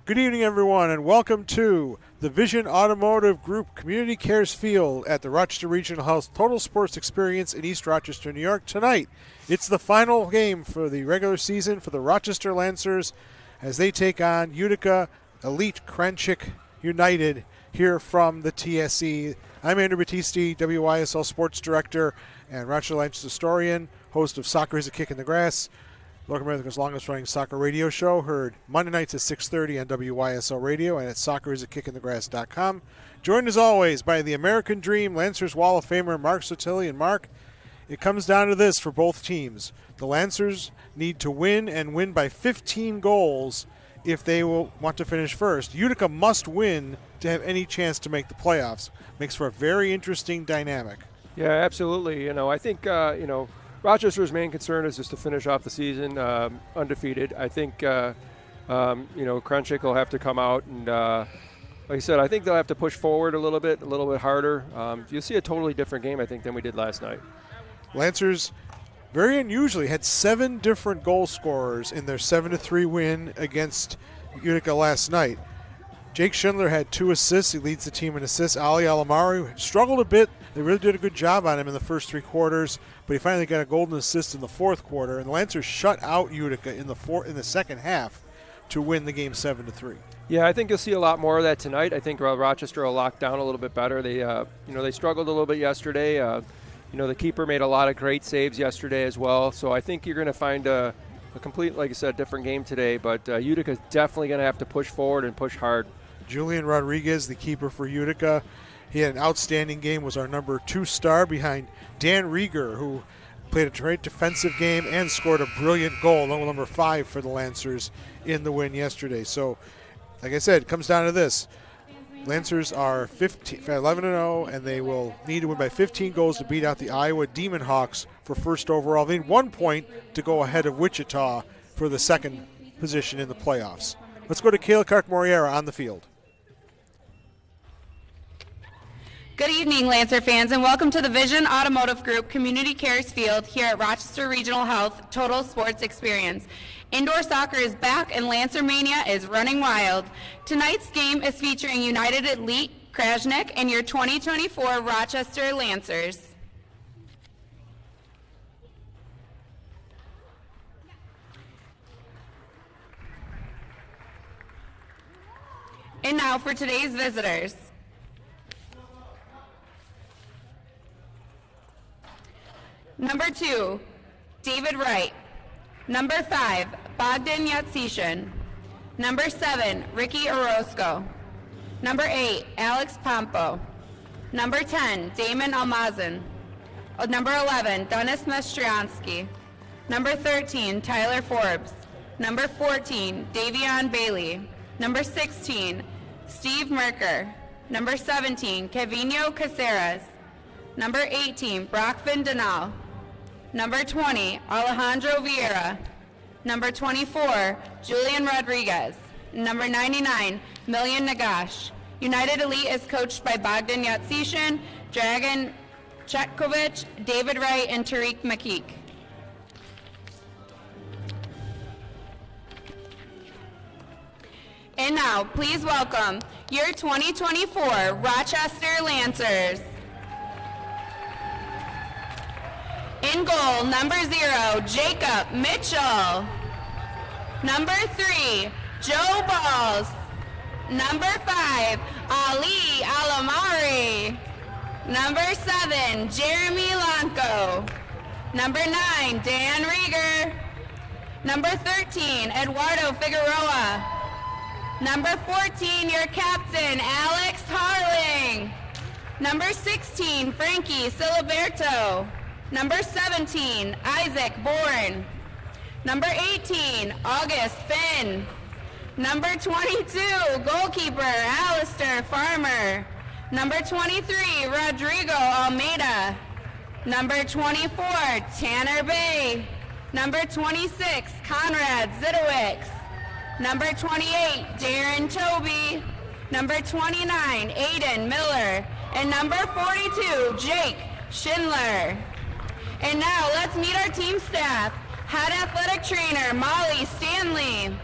Good evening, everyone, and welcome to the Vision Automotive Group Community Cares Field at the Rochester Regional Health Total Sports Experience in East Rochester, New York. Tonight, it's the final game for the regular season for the Rochester Lancers as they take on Utica Elite Krajisnik United here from the TSE. I'm Andrew Battisti, WYSL Sports Director and Rochester Lancers historian, host of Soccer is a Kick in the Grass, North America's longest-running soccer radio show, heard Monday nights at 6:30 on WYSL Radio and at soccerisaKickinthegrass.com. Joined as always by the American Dream Lancers Wall of Famer Mark Sotilli. And Mark, it comes down to this for both teams. The Lancers need to win and win by 15 goals if they will want to finish first. Utica must win to have any chance to make the playoffs. Makes for a very interesting dynamic. Yeah, absolutely. I think, Rochester's main concern is just to finish off the season undefeated. I think, Krajisnik will have to come out and, like I said, I think they'll have to push forward a little bit harder. You'll see a totally different game, I think, than we did last night. Lancers, very unusually, had 7 different goal scorers in their 7-3 win against Utica last night. Jake Schindler had 2 assists. He leads the team in assists. Ali Alamari struggled a bit. They really did a good job on him in the first 3 quarters, but he finally got a golden assist in the 4th quarter. And the Lancers shut out Utica in the second half to win the game 7-3. Yeah, I think you'll see a lot more of that tonight. I think Rochester will lock down a little bit better. They, they struggled a little bit yesterday. The keeper made a lot of great saves yesterday as well. So I think you're going to find a complete, like I said, different game today. But Utica's definitely going to have to push forward and push hard. Julian Rodriguez, the keeper for Utica, he had an outstanding game, was our number 2 star behind Dan Rieger, who played a great defensive game and scored a brilliant goal, number 5 for the Lancers in the win yesterday. So, like I said, it comes down to this. Lancers are 11-0, and they will need to win by 15 goals to beat out the Iowa Demon Hawks for first overall. They need 1 point to go ahead of Wichita for the second position in the playoffs. Let's go to Kayla Clark-Moriera on the field. Good evening, Lancer fans, and welcome to the Vision Automotive Group Community Cares Field here at Rochester Regional Health Total Sports Experience. Indoor soccer is back and Lancer Mania is running wild. Tonight's game is featuring United Elite Krajisnik and your 2024 Rochester Lancers. And now for today's visitors. Number 2, David Wright. Number 5, Bogdan Yatsishin. Number 7, Ricky Orozco. Number 8, Alex Pompo. Number 10, Damon Almazan. Number 11, Denis Mastriansky. Number 13, Tyler Forbes. Number 14, Davion Bailey. Number 16, Steve Merker. Number 17, Kevino Caceres. Number 18, Brockvin Denal. Number 20, Alejandro Vieira. Number 24, Julian Rodriguez. Number 99, Milian Nagash. United Elite is coached by Bogdan Yatsishin, Dragan Chetkovic, David Wright, and Tariq McKeek. And now, please welcome your 2024 Rochester Lancers. In goal, number 0, Jacob Mitchell. Number 3, Joe Balls. Number 5, Ali Alamari. Number 7, Jeremy Lanco. Number 9, Dan Rieger. Number 13, Eduardo Figueroa. Number 14, your captain, Alex Harling. Number 16, Frankie Siliberto. Number 17, Isaac Bourne. Number 18, August Finn. Number 22, goalkeeper, Alistair Farmer. Number 23, Rodrigo Almeida. Number 24, Tanner Bay. Number 26, Conrad Zidowicz. Number 28, Darren Toby. Number 29, Aiden Miller. And number 42, Jake Schindler. And now let's meet our team staff. Head athletic trainer, Molly Stanley.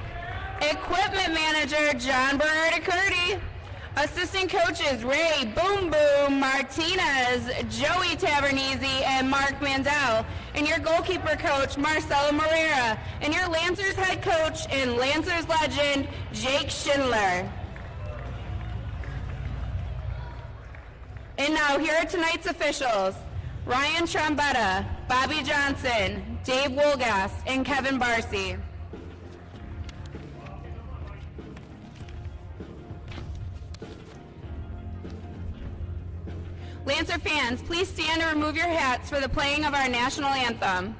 Equipment Manager John Berardi-Curdy. Assistant coaches Ray Boom Boom Martinez, Joey Tavernese, and Mark Mandel. And your goalkeeper coach, Marcelo Moreira. And your Lancers head coach and Lancers legend, Jake Schindler. And now here are tonight's officials. Ryan Trombetta, Bobby Johnson, Dave Wolgass, and Kevin Barcy. Lancer fans, please stand and remove your hats for the playing of our national anthem.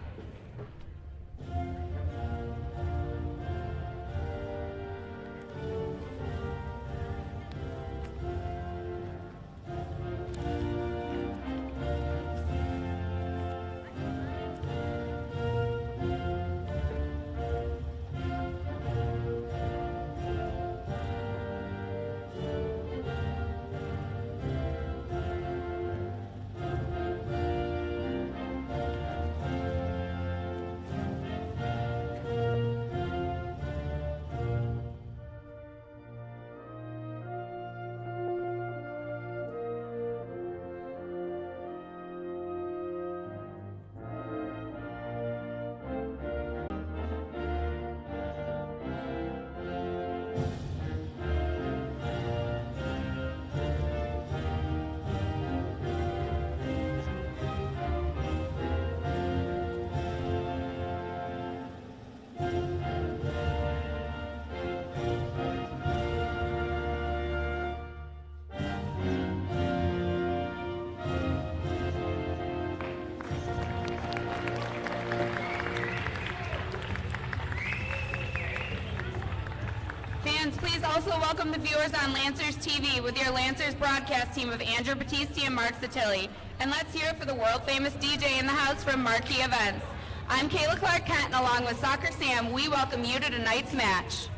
Fans, please also welcome the viewers on Lancers TV with your Lancers broadcast team of Andrew Battisti and Mark Satilli. And let's hear it for the world-famous DJ in the house from Marquee Events. I'm Kayla Clark-Kent, and along with Soccer Sam, we welcome you to tonight's match.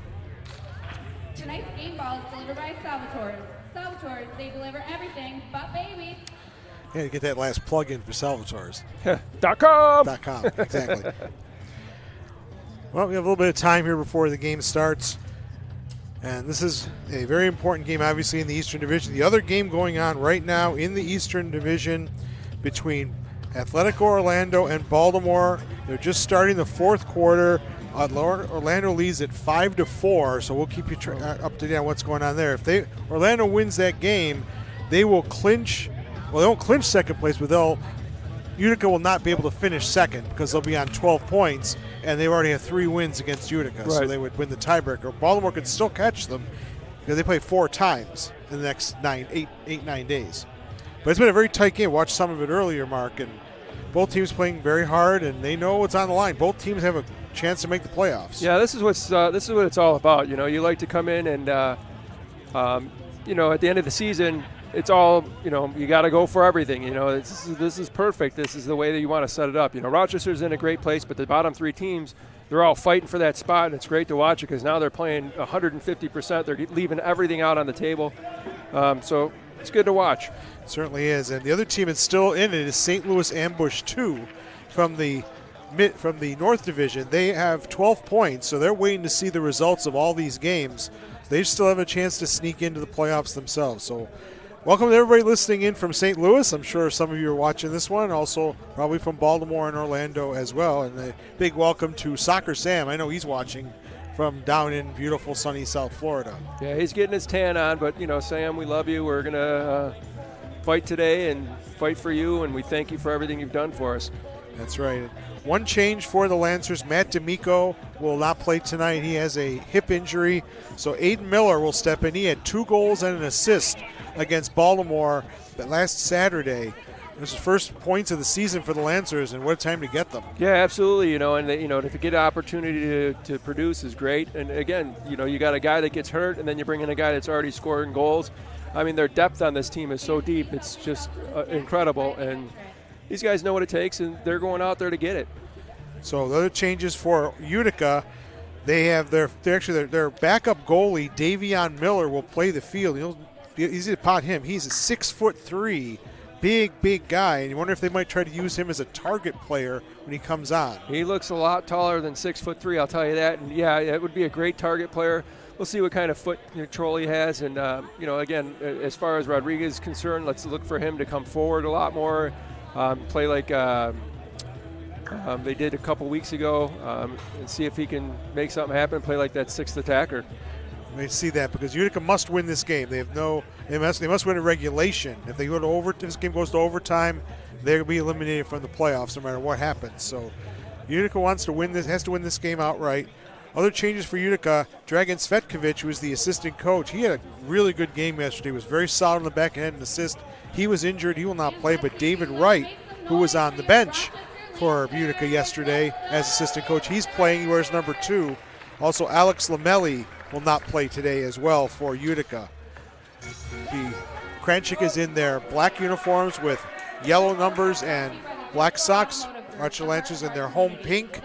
Tonight's game ball is delivered by Salvatores. Salvatores, they deliver everything but baby. Yeah, get that last plug-in for Salvatore's. .com. .com, exactly. Well, we have a little bit of time here before the game starts. And this is a very important game, obviously, in the Eastern Division. The other game going on right now in the Eastern Division between Atletico Orlando and Baltimore. They're just starting the fourth quarter. Orlando leads at 5-4, so we'll keep you up to date on what's going on there. If Orlando wins that game, they will clinch. Well, they won't clinch second place, but Utica will not be able to finish second because they'll be on 12 points, and they already have 3 wins against Utica, so they would win the tiebreaker. Baltimore could still catch them because they play 4 times in the next 9 days. But it's been a very tight game. Watched some of it earlier, Mark, and both teams playing very hard, and they know what's on the line. Both teams have a chance to make the playoffs. Yeah, this is what it's all about. You know, you like to come in and at the end of the season, it's all, you got to go for everything. This is perfect. This is the way that you want to set it up. Rochester's in a great place, but the bottom 3 teams, they're all fighting for that spot, and it's great to watch it because now they're playing 150%. They're leaving everything out on the table. So it's good to watch. It certainly is. And the other team that's still in it is St. Louis Ambush 2 from the North Division. They have 12 points, so they're waiting to see the results of all these games. They still have a chance to sneak into the playoffs themselves. So welcome to everybody listening in from St. Louis. I'm sure some of you are watching this one, also probably from Baltimore and Orlando as well. And a big welcome to Soccer Sam. I know he's watching from down in beautiful sunny South Florida. Yeah, he's getting his tan on, but, Sam, we love you. We're going to fight today and fight for you, and we thank you for everything you've done for us. That's right. One change for the Lancers. Matt D'Amico will not play tonight. He has a hip injury. So Aiden Miller will step in. He had 2 goals and an assist against Baltimore last Saturday. This is first points of the season for the Lancers, and what a time to get them. Yeah, absolutely. To get an opportunity to produce is great. And again, you got a guy that gets hurt, and then you bring in a guy that's already scoring goals. I mean, their depth on this team is so deep. It's just incredible. And these guys know what it takes, and they're going out there to get it. So the other changes for Utica, they have their backup goalie, Davion Miller, will play the field. Easy to pot him. He's a 6'3" big guy, and you wonder if they might try to use him as a target player when he comes on. He looks a lot taller than 6'3", I'll tell you that. And yeah, it would be a great target player. We'll see what kind of foot control he has. And, again, as far as Rodriguez is concerned, let's look for him to come forward a lot more, play like they did a couple weeks ago, and see if he can make something happen, play like that sixth attacker. They see that because Utica must win this game. They must win a regulation. If they go to if this game goes to overtime, they'll be eliminated from the playoffs no matter what happens. So Utica has to win this game outright. Other changes for Utica, Dragan Svetkovic, who was the assistant coach, he had a really good game yesterday. He was very solid on the back end and assist. He was injured. He will not play. But David Wright, who was on the bench for Utica yesterday as assistant coach, he's playing. He wears number 2. Also, Alex Lamelli will not play today as well for Utica. The Krajisnik is in their black uniforms with yellow numbers and black socks. Rochester Lancers in their home pink,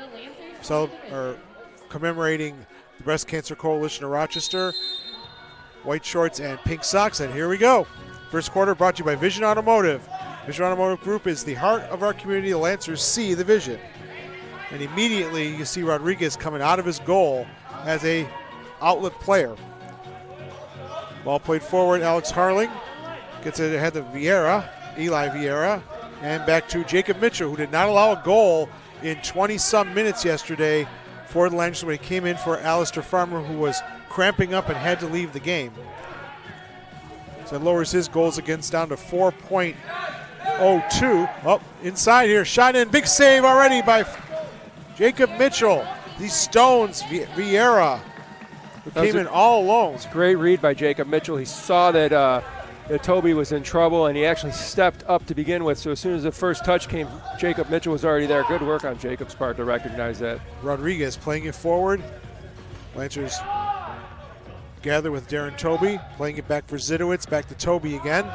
commemorating the Breast Cancer Coalition of Rochester. White shorts and pink socks, and here we go. First quarter brought to you by Vision Automotive. Vision Automotive Group is the heart of our community. The Lancers see the vision. And immediately you see Rodriguez coming out of his goal as a outlet player. Ball played forward, Alex Harling gets it ahead of Eli Vieira, and back to Jacob Mitchell, who did not allow a goal in 20-some minutes yesterday for the Lancers when he came in for Alistair Farmer, who was cramping up and had to leave the game. So it lowers his goals against down to 4.02. Oh, inside here, shot in, big save already by Jacob Mitchell. He stones Vieira, who came in all alone. It's a great read by Jacob Mitchell. He saw that Toby was in trouble, and he actually stepped up to begin with. So as soon as the first touch came, Jacob Mitchell was already there. Good work on Jacob's part to recognize that. Rodriguez playing it forward. Lancers gather with Darren Toby, playing it back for Zidowitz, back to Toby again.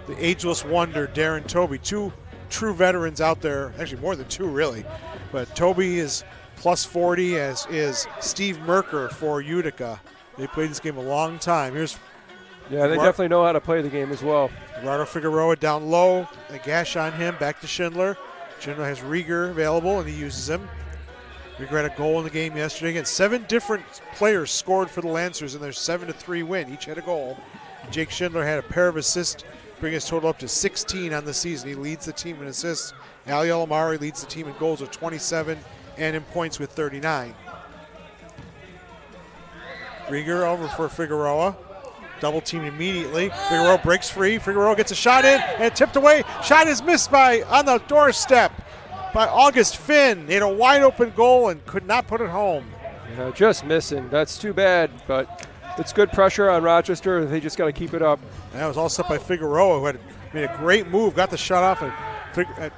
The ageless wonder, Darren Toby. 2 true veterans out there, actually more than 2 really. But Toby is plus 40, as is Steve Merker for Utica. They played this game a long time. They definitely know how to play the game as well. Gerardo Figueroa down low, a gash on him, back to Schindler. Schindler has Rieger available, and he uses him. Rieger had a goal in the game yesterday. Again, 7 different players scored for the Lancers in their 7-3 win. Each had a goal. Jake Schindler had a pair of assists, bringing his total up to 16 on the season. He leads the team in assists. Ali Alamari leads the team in goals with 27 and in points with 39. Rieger over for Figueroa. Double team immediately. Figueroa breaks free. Figueroa gets a shot in and tipped away. Shot is missed on the doorstep by August Finn. He had a wide open goal and could not put it home. Yeah, just missing. That's too bad, but it's good pressure on Rochester. They just got to keep it up. That was all set by Figueroa, who had made a great move, got the shot off at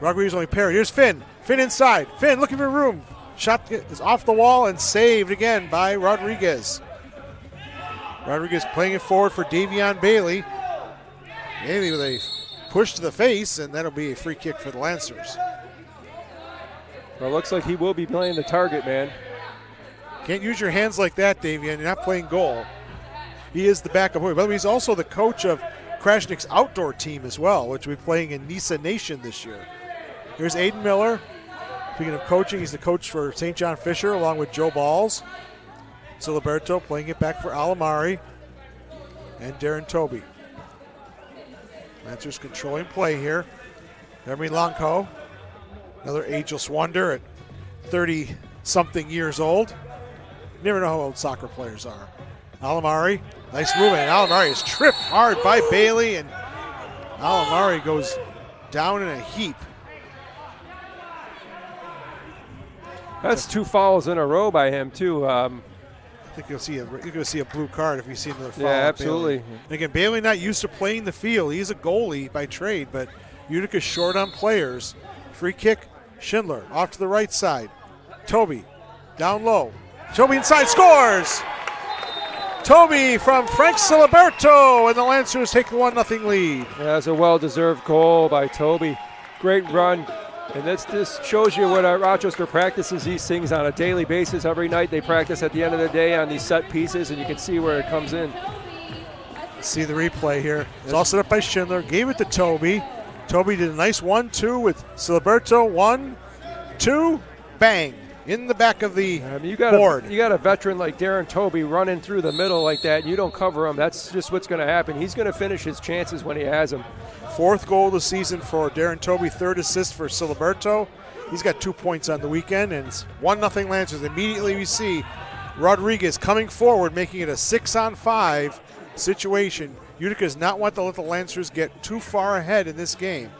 Rodriguez only parried. Here's Finn. Finn inside. Finn looking for room. Shot is off the wall and saved again by Rodriguez. Rodriguez playing it forward for Davion Bailey. Bailey with a push to the face, and that'll be a free kick for the Lancers. Well, it looks like he will be playing the target, man. Can't use your hands like that, Davion. You're not playing goal. He is the backup. By the way, he's also the coach of Krajisnik's outdoor team as well, which will be playing in Nisa Nation this year. Here's Aiden Miller. Speaking of coaching, he's the coach for St. John Fisher along with Joe Balls. Siliberto playing it back for Alamari and Darren Toby. Lancers controlling play here. Jeremy Lonco, another ageless wonder at 30-something years old. You never know how old soccer players are. Alamari, nice move, and Alamari is tripped hard by Bailey, and Alamari goes down in a heap. That's 2 fouls in a row by him, too. I think you'll see a blue card if you see another foul. Yeah, absolutely. And again, Bailey not used to playing the field. He's a goalie by trade, but Utica's short on players. Free kick, Schindler off to the right side. Toby down low. Toby inside, scores! Toby from Frank Siliberto, and the Lancers take the 1-0 lead. Yeah, that's a well-deserved goal by Toby. Great run. And this shows you what Rochester practices these things on a daily basis. Every night they practice at the end of the day on these set pieces, and you can see where it comes in. See the replay here. It's all set up by Schindler. Gave it to Toby. Toby did a nice 1-2 with Siliberto. 1-2, bang, in the back of the board. You got a veteran like Darren Toby running through the middle like that, and you don't cover him. That's just what's going to happen. He's going to finish his chances when he has them. 4th goal of the season for Darren Toby. 3rd assist for Siliberto. He's got 2 points on the weekend, and it's 1-0 Lancers. Immediately we see Rodriguez coming forward, making it a 6-on-5 situation. Utica does not want to let the Lancers get too far ahead in this game.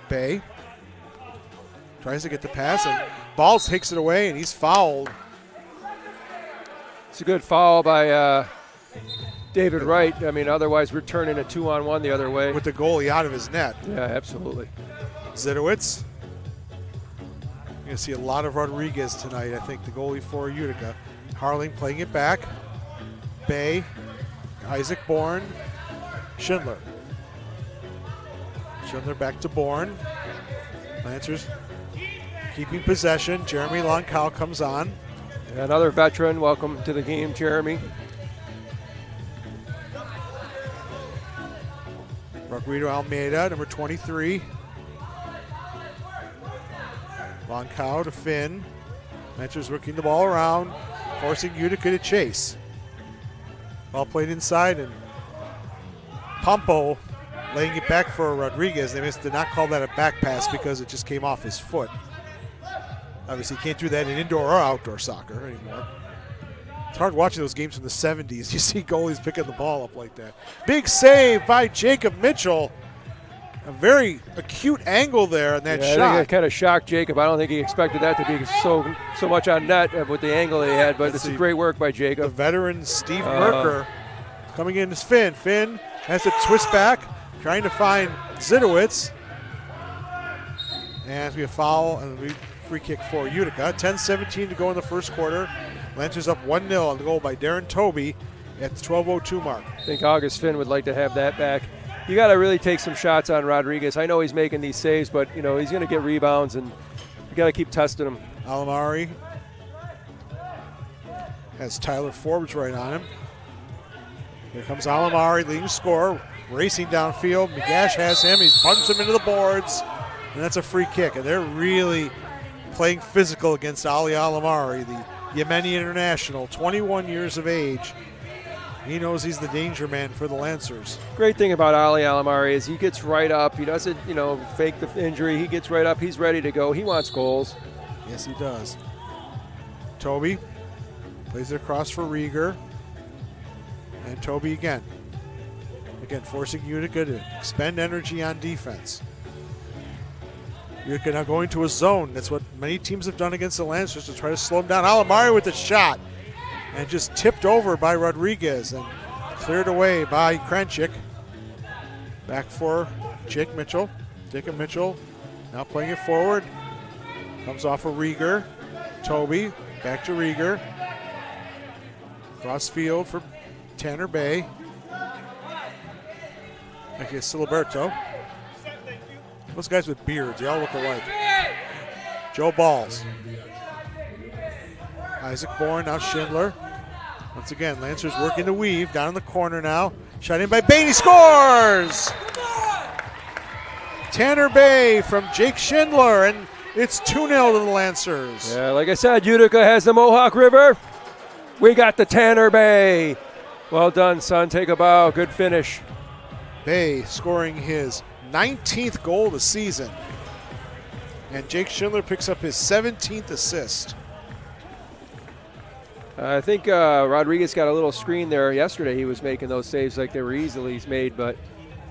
Bay tries to get the pass, and Ball takes it away, and he's fouled. It's a good foul by David Wright. I mean, otherwise we're turning a 2-on-1 the other way. With the goalie out of his net. Yeah, absolutely. Zidowitz. You're going to see a lot of Rodriguez tonight, I think, the goalie for Utica. Harling playing it back. Bay, Isaac Bourne, Schindler. Schindler back to Bourne. Lancers keeping possession. Jeremy Lonkow comes on. Another veteran. Welcome to the game, Jeremy. Rodrigo Almeida, number 23. Lonkow to Finn. Lancers working the ball around, forcing Utica to chase. Ball played inside, and Pompo laying it back for Rodriguez. They did not call that a back pass because it just came off his foot. Obviously, you can't do that in indoor or outdoor soccer anymore. It's hard watching those games from the 70s. You see goalies picking the ball up like that. Big save by Jacob Mitchell. A very acute angle there on that shot. I think that kind of shocked Jacob. I don't think he expected that to be so much on net with the angle that he had, but it's a great work by Jacob. The veteran Steve Merker coming in as Finn. Finn has to twist back, trying to find Zidowitz. And it's going to foul and a free kick for Utica. 10-17 to go in the first quarter. Lancers up 1-0 on the goal by Darren Toby at the 12:02 mark. I think August Finn would like to have that back. You got to really take some shots on Rodriguez. I know he's making these saves, but he's going to get rebounds, and you got to keep testing him. Alamari has Tyler Forbes right on him. Here comes Alamari, leading scorer, racing downfield. McGash has him. He's punched him into the boards, and that's a free kick. And they're really playing physical against Ali Alamari, the Yemeni international, 21 years of age. He knows he's the danger man for the Lancers. Great thing about Ali Alamari is he gets right up. He doesn't, fake the injury. He gets right up. He's ready to go. He wants goals. Yes, he does. Toby plays it across for Rieger. And Toby again. Again, forcing Utica to expend energy on defense. Utica now going to a zone. That's what many teams have done against the Lancers to try to slow them down. Alamari with the shot. And just tipped over by Rodriguez and cleared away by Kranchik. Back for Jacob Mitchell. Jacob Mitchell now playing it forward. Comes off of Rieger. Toby, back to Rieger. Cross field for Tanner Bay. I guess Siliberto. Those guys with beards, they all look alike. Joe Balls. Isaac Bourne, now Schindler. Once again, Lancers working to weave. Down in the corner now. Shot in by Bay, he scores! Tanner Bay from Jake Schindler, and it's 2-0 to the Lancers. Yeah, like I said, Utica has the Mohawk River. We got the Tanner Bay. Well done, son. Take a bow. Good finish. Bay scoring his 19th goal of the season. And Jake Schindler picks up his 17th assist. I think Rodriguez got a little screen there yesterday. He was making those saves like they were easily made, but,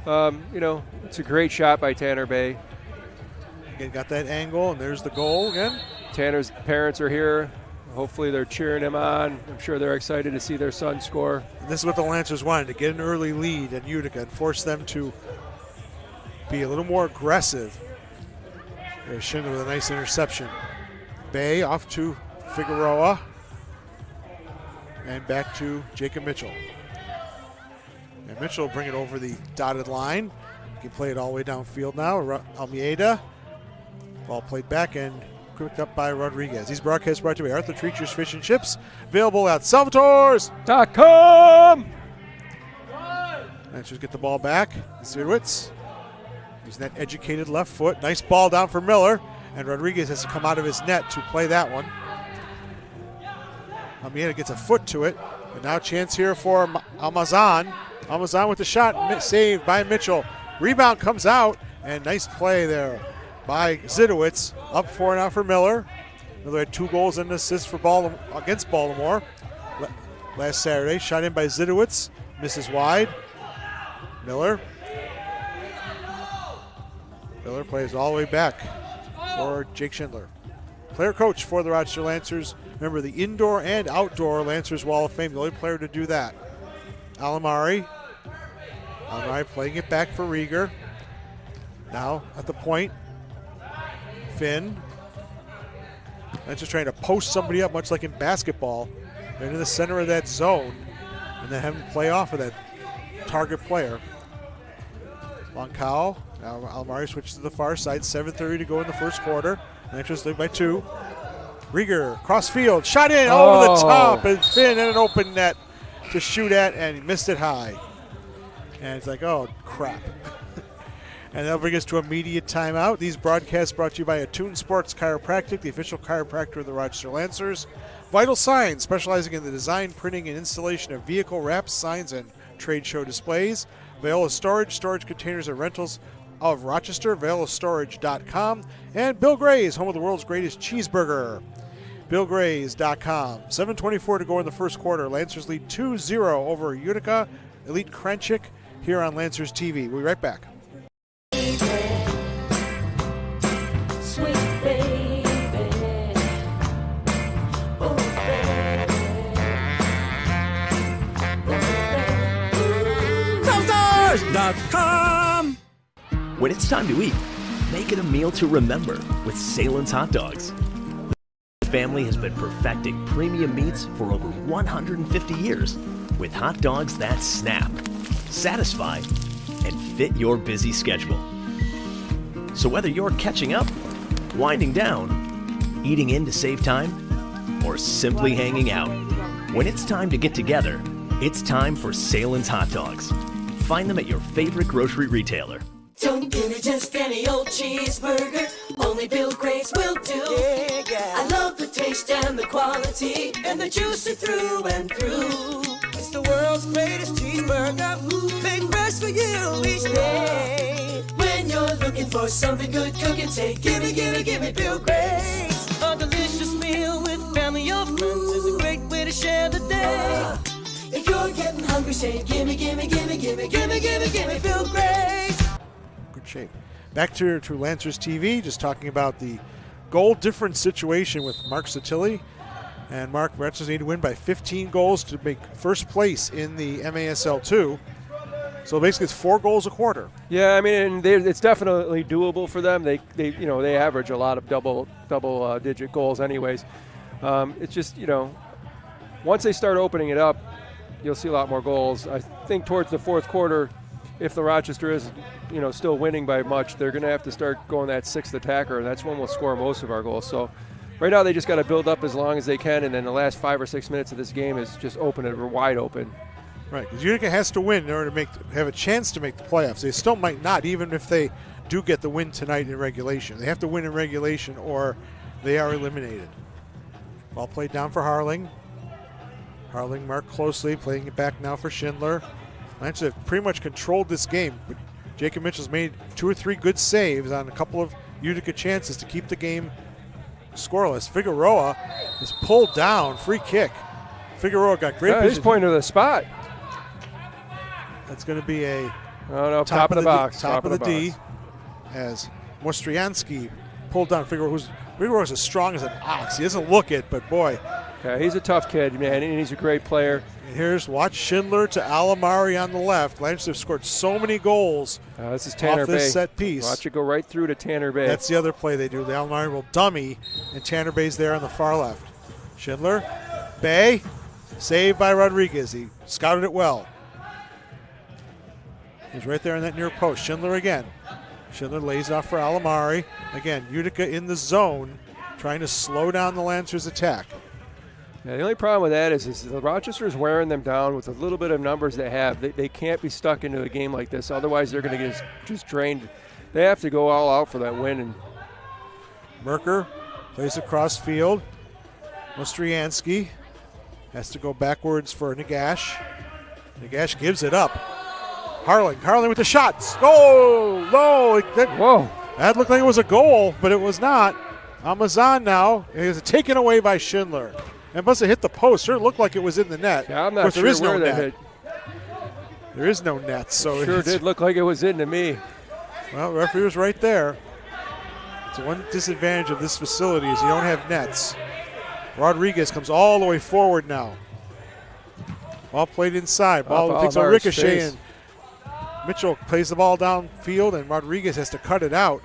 it's a great shot by Tanner Bay. Again, got that angle, and there's the goal again. Tanner's parents are here. Hopefully they're cheering him on. I'm sure they're excited to see their son score. And this is what the Lancers wanted, to get an early lead in Utica and force them to be a little more aggressive. There's Schindler with a nice interception. Bay off to Figueroa. And back to Jacob Mitchell. And Mitchell will bring it over the dotted line. He can play it all the way downfield now. Almeida. Ball played back and picked up by Rodriguez. These broadcasts brought to you by Arthur Treacher's Fish and Chips. Available at Salvatore's.com. Lancers get the ball back. Zidowitz using that educated left foot. Nice ball down for Miller. And Rodriguez has to come out of his net to play that one. Almeida gets a foot to it. And now chance here for Almazan. Almazan with the shot, saved by Mitchell. Rebound comes out, and nice play there by Zidowitz. Up 4 now for Miller. Miller had 2 goals and an assist for against Baltimore last Saturday. Shot in by Zidowitz, misses wide. Miller plays all the way back for Jake Schindler. Player coach for the Rochester Lancers. Remember the indoor and outdoor Lancers Wall of Fame, the only player to do that. Alamari playing it back for Rieger. Now at the point, Finn. Lancers trying to post somebody up, much like in basketball. They're in the center of that zone, and then have him play off of that target player. Lonkau. Now Alamari switches to the far side. 7:30 to go in the first quarter. Lancers lead by 2. Rieger, cross field, shot in over the top, and Finn in an open net to shoot at, and he missed it high. And it's like, oh, crap. And that'll bring us to immediate timeout. These broadcasts brought to you by Attune Sports Chiropractic, the official chiropractor of the Rochester Lancers. Vital Signs, specializing in the design, printing, and installation of vehicle wraps, signs, and trade show displays. Viola Storage containers and rentals of Rochester, violastorage.com. And Bill Gray's, home of the world's greatest cheeseburger. BillGrays.com. 7:24 to go in the first quarter. Lancers lead 2-0 over Utica Elite Krajisnik here on Lancers TV. We'll be right back. Sweet baby. Oh, baby. Stars.com. When it's time to eat, make it a meal to remember with Salen's Hot Dogs. The family has been perfecting premium meats for over 150 years with hot dogs that snap, satisfy, and fit your busy schedule. So whether you're catching up, winding down, eating in to save time, or simply hanging out, when it's time to get together, it's time for Salen's Hot Dogs. Find them at your favorite grocery retailer. Don't give me just any old cheeseburger. Only Bill Gray's will do. Yeah. I love the taste and the quality and the juicy through and through. It's the world's greatest cheeseburger, made fresh for you each day. When you're looking for something good cooking, say gimme, gimme, gimme Bill Gray's. A delicious meal with family or friends is a great way to share the day. If you're getting hungry, say gimme, gimme, gimme, gimme, gimme, gimme, gimme Bill Gray's. Good shape. Back to Lancers TV, just talking about the goal difference situation with Mark Satilli. And Mark, Lancers need to win by 15 goals to make first place in the MASL 2. So basically it's 4 goals a quarter. Yeah, I mean, it's definitely doable for them. They average a lot of double digit goals anyways. It's just, once they start opening it up, you'll see a lot more goals. I think towards the fourth quarter, if the Rochester is, still winning by much, they're going to have to start going that 6th attacker, and that's when we'll score most of our goals. So right now they just got to build up as long as they can, and then the last 5 or 6 minutes of this game is just open it wide open. Right, because Utica has to win in order to have a chance to make the playoffs. They still might not, even if they do get the win tonight in regulation. They have to win in regulation or they are eliminated. Ball played down for Harling. Harling marked closely, playing it back now for Schindler. Lancers have pretty much controlled this game, but Jacob Mitchell's made 2 or 3 good saves on a couple of Utica chances to keep the game scoreless. Figueroa is pulled down, free kick. Figueroa got great position. He's pointing to the spot. That's going to be a top of the box. Top of the D, as Mostriansky pulled down Figueroa's as strong as an ox. He doesn't look it, but boy. Yeah, he's a tough kid, man, and he's a great player. And watch Schindler to Alamari on the left. Lancers have scored so many goals this is Tanner off this Bay. Set piece. Watch it go right through to Tanner Bay. That's the other play they do. The Alamari will dummy, and Tanner Bay's there on the far left. Schindler, Bay, saved by Rodriguez. He scouted it well. He's right there in that near post. Schindler again. Schindler lays off for Alamari. Again, Utica in the zone, trying to slow down the Lancers' attack. Yeah, the only problem with that is the Rochester's wearing them down with a little bit of numbers they have. They can't be stuck into a game like this. Otherwise, they're going to get just drained. They have to go all out for that win. And Merker plays across field. Ostriansky has to go backwards for Nagash. Nagash gives it up. Harling with the shots. Oh, no. Whoa. That looked like it was a goal, but it was not. Amazon now is taken away by Schindler. And must have hit the post. Sure looked like it was in the net. Yeah, I'm not sure there is where no that net. hit. There is no net. So Sure did look like it was into me. Well, the referee was right there. It's one disadvantage of this facility is you don't have nets. Rodriguez comes all the way forward now. Ball played inside. Ball takes a ricochet, and Mitchell plays the ball downfield, and Rodriguez has to cut it out.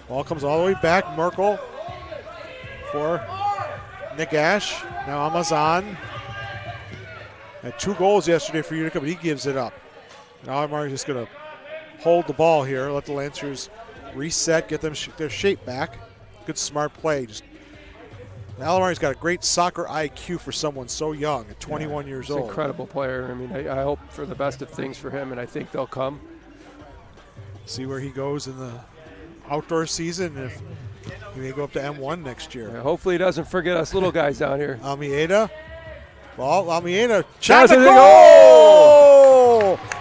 Ball comes all the way back. Merkel for Nagash. Now Amazon. Had 2 goals yesterday for Utica, but he gives it up. Now Alamari's just going to hold the ball here, let the Lancers reset, get them their shape back. Good smart play. Alamari's got a great soccer IQ for someone so young at 21 years old. Incredible player. I mean, I hope for the best of things for him, and I think they'll come. See where he goes in the outdoor season, if he may go up to M1 next year. Yeah, hopefully he doesn't forget us little guys down here. Almeida. Ball, Almeida. Shot, goal!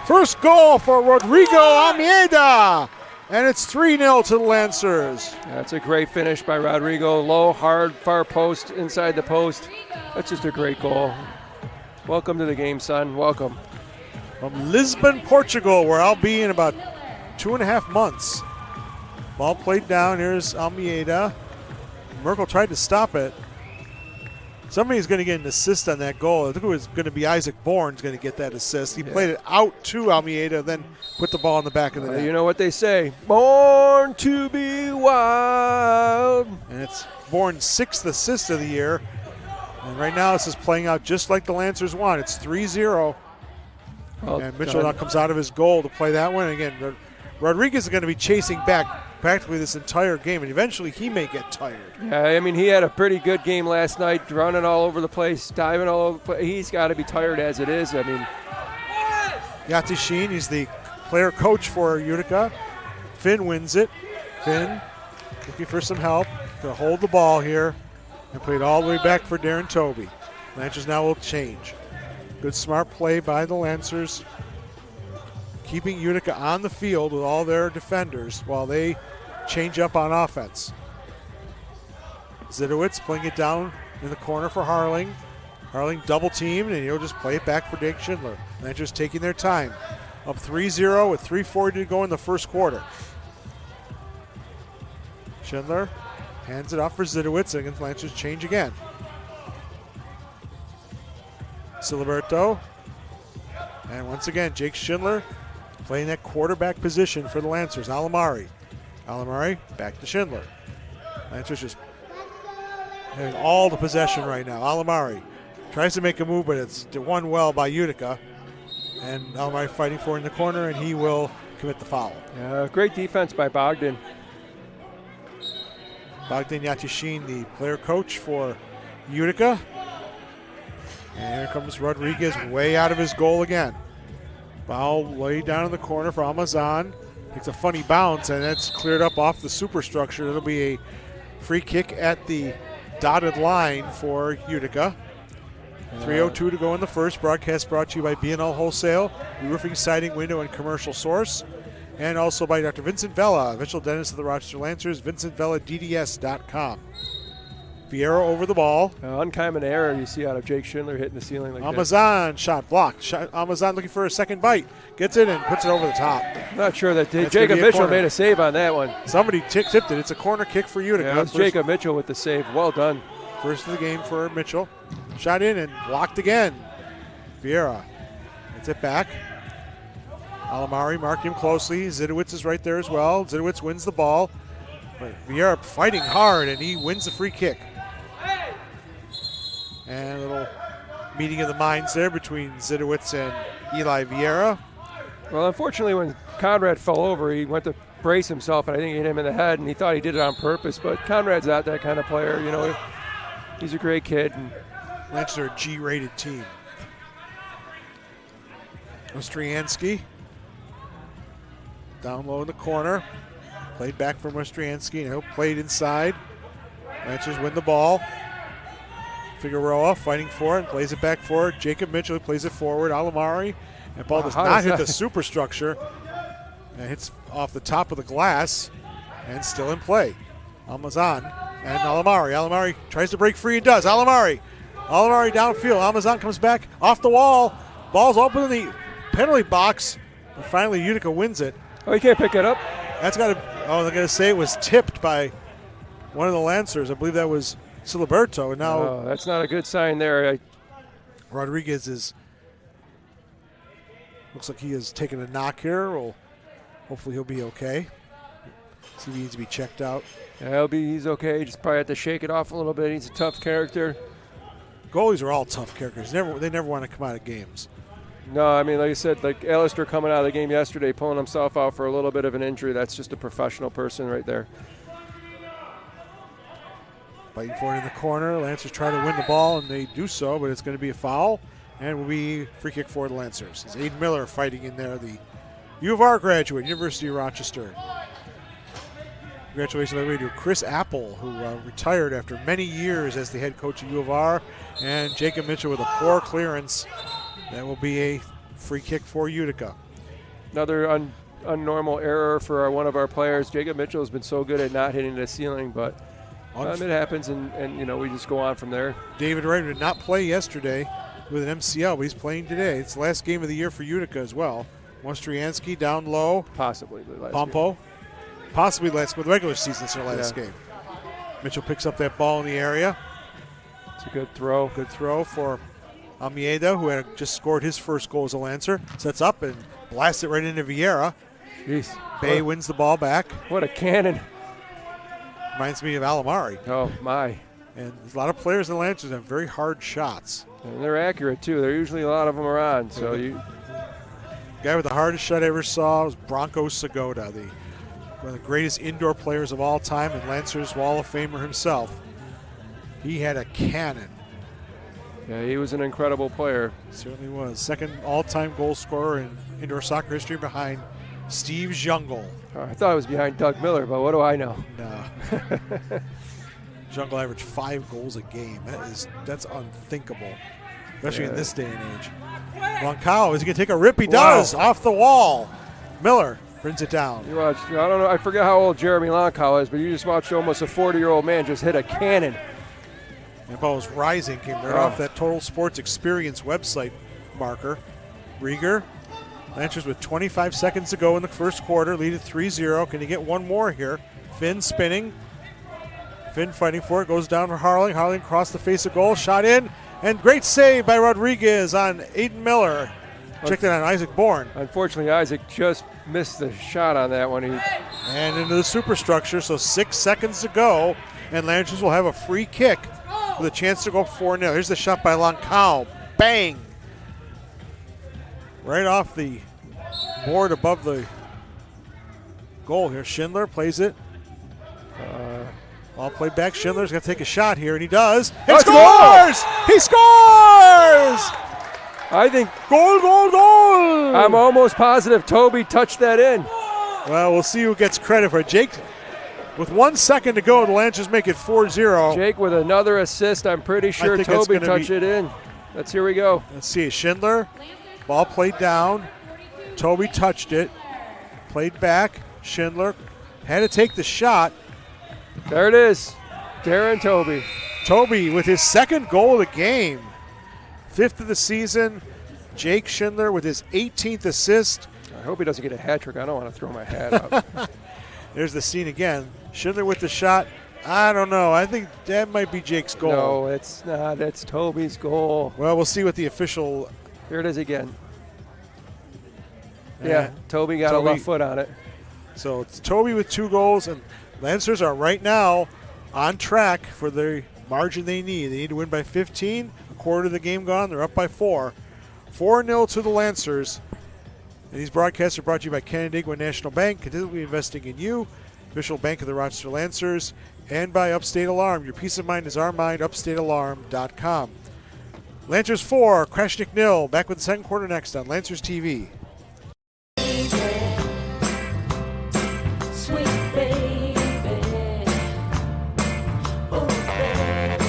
First goal for Rodrigo Almeida. And it's 3-0 to the Lancers. That's a great finish by Rodrigo. Low, hard, far post, inside the post. That's just a great goal. Welcome to the game, son. Welcome. From Lisbon, Portugal, where I'll be in about 2.5 months. Ball played down. Here's Almeida. Merkel tried to stop it. Somebody's going to get an assist on that goal. I think it was going to be Isaac Bourne's going to get that assist. He played it out to Almeida, then put the ball in the back of the net. You know what they say, born to be wild. And it's Bourne's 6th assist of the year. And right now this is playing out just like the Lancers want. It's 3-0. And Mitchell now comes out of his goal to play that one. Again, Rodriguez is going to be chasing back practically this entire game, and eventually he may get tired. Yeah, I mean, he had a pretty good game last night, running all over the place, diving all over the place. He's got to be tired as it is. I mean, Yatishin, he's the player coach for Utica. Finn wins it. Finn looking for some help to hold the ball here and play it all the way back for Darren Toby. Lancers now will change. Good smart play by the Lancers, keeping Utica on the field with all their defenders while they change up on offense. Zidowitz playing it down in the corner for Harling. Harling double teamed, and he'll just play it back for Jake Schindler. Lancers taking their time. Up 3-0 with 3:40 to go in the first quarter. Schindler hands it off for Zidowitz, and against Lancers change again. Siliberto. And once again, Jake Schindler playing that quarterback position for the Lancers. Alamari back to Schindler. Lancers just having all the possession right now. Alamari tries to make a move, but it's won well by Utica. And Alamari fighting for it in the corner, and he will commit the foul. Yeah, great defense by Bogdan. Bogdan Yatishin, the player coach for Utica. And here comes Rodriguez way out of his goal again. Foul laid down in the corner for Amazon. Takes a funny bounce, and that's cleared up off the superstructure. It'll be a free kick at the dotted line for Utica. 3:02 to go in the first. Broadcast brought to you by B&L Wholesale, Roofing, Siding, Window, and Commercial Source. And also by Dr. Vincent Vella, official dentist of the Rochester Lancers, VincentVellaDDS.com. Vieira over the ball. Uncommon error you see out of Jake Schindler hitting the ceiling like that. Amazon shot blocked. Amazon looking for a second bite. Gets it and puts it over the top. Not sure that Jacob Mitchell made a save on that one. Somebody tipped it. It's a corner kick for Utica. Yeah, it was Jacob Mitchell with the save. Well done. First of the game for Mitchell. Shot in and blocked again. Vieira gets it back. Alamari marking him closely. Zidowitz is right there as well. Zidowitz wins the ball. But Vieira fighting hard, and he wins the free kick. And a little meeting of the minds there between Zidowitz and Eli Vieira. Well, unfortunately, when Conrad fell over, he went to brace himself, and I think he hit him in the head, and he thought he did it on purpose. But Conrad's not that kind of player. You know, he's a great kid. And Lancers are a G-rated team. Ostriansky down low in the corner. Played back from Ostriansky. Now played inside. Lancers win the ball. Figueroa fighting for it and plays it back forward. Jacob Mitchell who plays it forward. Alamari. And ball does not hit the superstructure. And hits off the top of the glass and still in play. Almazan and Alamari. Alamari tries to break free and does. Alamari downfield. Almazan comes back off the wall. Ball's open in the penalty box. And finally Utica wins it. Oh, you can't pick it up? That's got to, they're going to say it was tipped by one of the Lancers. I believe that was Siliberto. And now that's not a good sign there. Rodriguez looks like he has taken a knock here. Well, hopefully he'll be okay. See if he needs to be checked out. Yeah, he's okay. Just probably have to shake it off a little bit. He's a tough character. Goalies are all tough characters. They never want to come out of games. No, I mean, like I said, like Alistair coming out of the game yesterday, pulling himself out for a little bit of an injury. That's just a professional person right there. Fighting for it in the corner. Lancers try to win the ball, and they do so, but it's going to be a foul, and will be free kick for the Lancers. It's Aiden Miller fighting in there, the U of R graduate, University of Rochester. Congratulations, by the way, to Chris Apple, who retired after many years as the head coach of U of R, and Jacob Mitchell with a poor clearance. That will be a free kick for Utica. Another unnormal error for one of our players. Jacob Mitchell has been so good at not hitting the ceiling, but it happens, and we just go on from there. David Wright did not play yesterday with an MCL, but he's playing today. It's the last game of the year for Utica as well. Ostriansky down low. Possibly the last Pompo. game. Possibly last, with regular season, it's their last game. Mitchell picks up that ball in the area. It's a good throw. Good throw for Almeida, who had just scored his first goal as a Lancer. Sets up and blasts it right into Vieira. Jeez. Bay wins the ball back. What a cannon. Reminds me of Alamari. Oh, my. And a lot of players in the Lancers have very hard shots. And they're accurate, too. They're usually a lot of them are on. So The guy with the hardest shot I ever saw was Bronco Segota, one of the greatest indoor players of all time and Lancers Wall of Famer himself. He had a cannon. Yeah, he was an incredible player. Certainly was. Second all-time goal scorer in indoor soccer history behind Steve Jungle. Oh, I thought it was behind Doug Miller, but what do I know? No. Jungle averaged 5 goals a game. That's unthinkable, especially in this day and age. Roncallo, is he going to take a rip? He does, off the wall. Miller brings it down. You watched, I don't know, I forget how old Jeremy Lonkow is, but you just watched almost a 40-year-old man just hit a cannon. And ball was rising, came right off that Total Sports Experience website marker. Rieger, Lancers with 25 seconds to go in the first quarter, lead at 3-0. Can he get one more here? Finn spinning. Finn fighting for it, goes down for Harling. Harling across the face of goal, shot in, and great save by Rodriguez on Aiden Miller. Check that on Isaac Bourne. Unfortunately, Isaac just missed the shot on that one. And into the superstructure, so 6 seconds to go, and Lancers will have a free kick with a chance to go 4-0. Here's the shot by Lonkow. Bang! Right off the board above the goal here. Schindler plays it. Ball played back. Schindler's going to take a shot here, and he does. And scores! He scores! I think goal! I'm almost positive Toby touched that in. Well, we'll see who gets credit for it. Jake, with 1 second to go, the Lancers make it 4-0. Jake with another assist. I'm pretty sure Toby touched it in. Here we go. Let's see. Schindler, ball played down. Toby touched it. Played back. Schindler had to take the shot. There it is. Darren Toby. Toby with his second goal of the game. 5th of the season. Jake Schindler with his 18th assist. I hope he doesn't get a hat trick. I don't want to throw my hat up. There's the scene again. Schindler with the shot. I don't know. I think that might be Jake's goal. No, it's not. That's Toby's goal. Well, we'll see what the official. Here it is again. Yeah, Toby got a left foot on it. So it's Toby with 2 goals, and Lancers are right now on track for the margin they need. They need to win by 15. A quarter of the game gone. They're up by 4. 4-0 to the Lancers. And these broadcasts are brought to you by Canandaigua National Bank, continually investing in you, official bank of the Rochester Lancers, and by Upstate Alarm. Your peace of mind is our mind, upstatealarm.com. Lancers 4, Krajisnik 0. Back with the second quarter next on Lancers TV. Sweet baby. Oh, baby.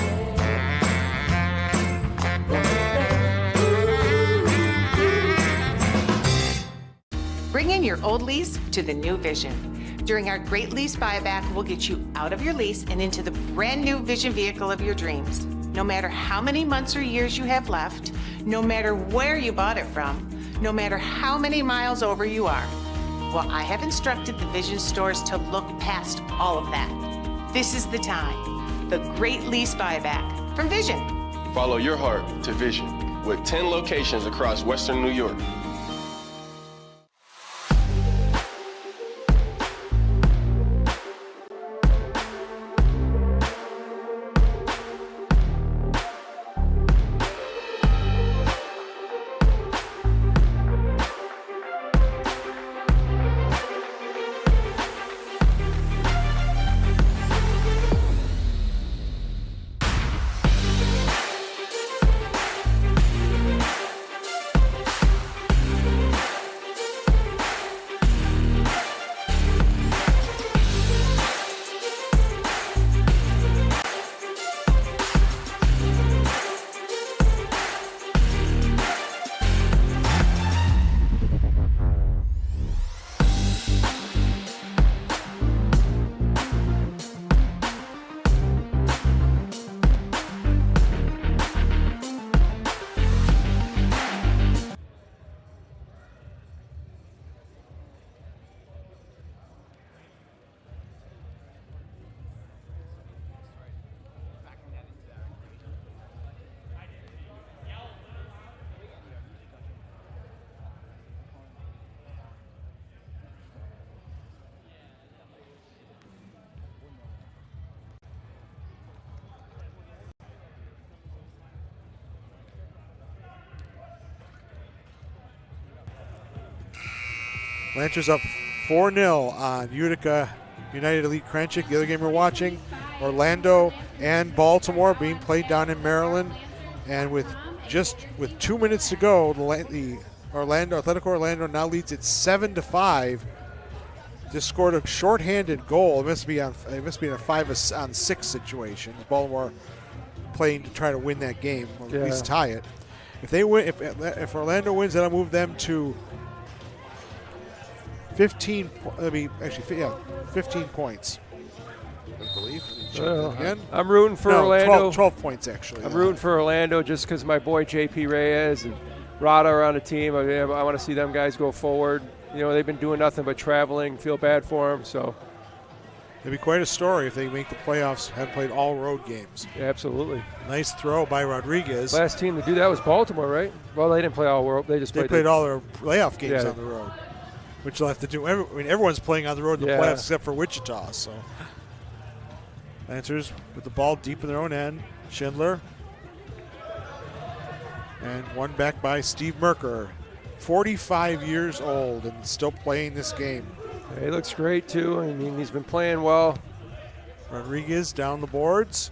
Bring in your old lease to the new Vision. During our great lease buyback, we'll get you out of your lease and into the brand new Vision vehicle of your dreams. No matter how many months or years you have left, no matter where you bought it from, no matter how many miles over you are. Well, I have instructed the Vision stores to look past all of that. This is the time. The great lease buyback from Vision. Follow your heart to Vision with 10 locations across Western New York. Lancers up 4-0 on Utica United Elite Krajisnik. The other game we're watching, Orlando and Baltimore being played down in Maryland. And with 2 minutes to go, the Athletic Orlando now leads it 7-5. Just scored a shorthanded goal. It must be in a 5-on-6 situation. Baltimore playing to try to win that game, or at least tie it. If they win, if Orlando wins, that'll move them to 15. 15 points. I believe. Again. I'm rooting for Orlando. 12 points actually. I'm rooting for Orlando just because my boy JP Reyes and Rada are on the team. I want to see them guys go forward. You know, they've been doing nothing but traveling. Feel bad for them. So it'd be quite a story if they make the playoffs. Have played all road games. Yeah, absolutely. Nice throw by Rodriguez. Last team to do that was Baltimore, right? Well, they didn't play all world. They played all their playoff games on the road, which they'll have to do. Everyone's playing on the road in the playoffs except for Wichita. So Lancers with the ball deep in their own end. Schindler. And one back by Steve Merker. 45 years old and still playing this game. Yeah, he looks great too. I mean, he's been playing well. Rodriguez down the boards.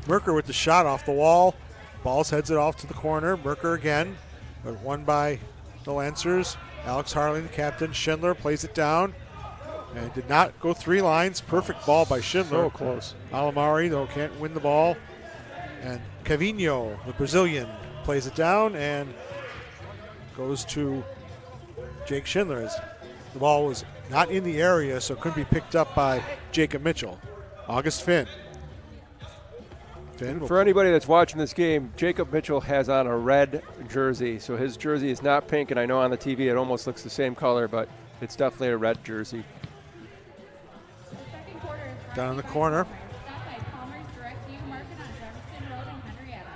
Merker with the shot off the wall. Balls heads it off to the corner. Merker again, but won by the Lancers. Alex Harling, the captain. Schindler plays it down and did not go 3 lines. Perfect ball by Schindler. So close. Alamari, though, can't win the ball. And Cavino, the Brazilian, plays it down and goes to Jake Schindler. As the ball was not in the area, so it couldn't be picked up by Jacob Mitchell. August Finn. For anybody that's watching this game, Jacob Mitchell has on a red jersey. So his jersey is not pink, and I know on the TV it almost looks the same color, but it's definitely a red jersey. Down in the corner.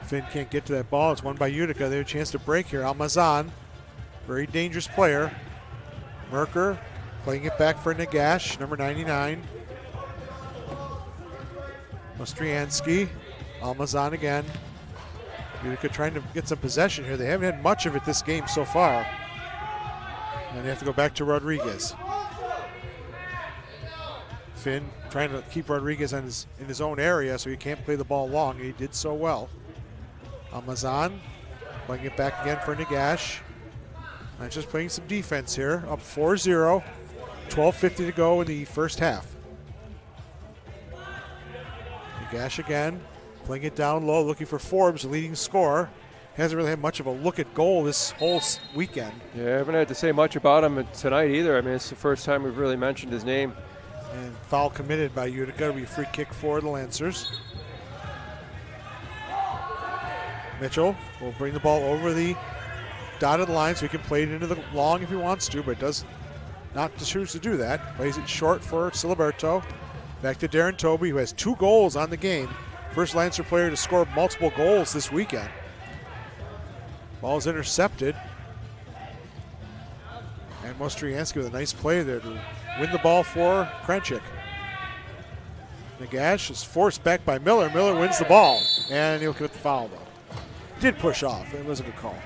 Finn can't get to that ball. It's won by Utica. They have a chance to break here. Almazan, very dangerous player. Merker playing it back for Nagash, number 99. Ostriansky, Almazan again. Utica trying to get some possession here. They haven't had much of it this game so far. And they have to go back to Rodriguez. Finn trying to keep Rodriguez in his own area so he can't play the ball long. He did so well. Almazan playing it back again for Nagash. Just playing some defense here. Up 4-0. 12:50 to go in the first half. Nagash again. Playing it down low, looking for Forbes, the leading scorer. Hasn't really had much of a look at goal this whole weekend. Yeah, I haven't had to say much about him tonight either. I mean, it's the first time we've really mentioned his name. And foul committed by Utica. It'll be a free kick for the Lancers. Mitchell will bring the ball over the dotted line so he can play it into the long if he wants to, but does not choose to do that. Plays it short for Siliberto. Back to Darren Toby, who has 2 goals on the game. First Lancer player to score multiple goals this weekend. Ball is intercepted. And Mostriansky with a nice play there to win the ball for Krajisnik. Nagash is forced back by Miller. Miller wins the ball, and he'll commit the foul, though. Did push off. It was a good call.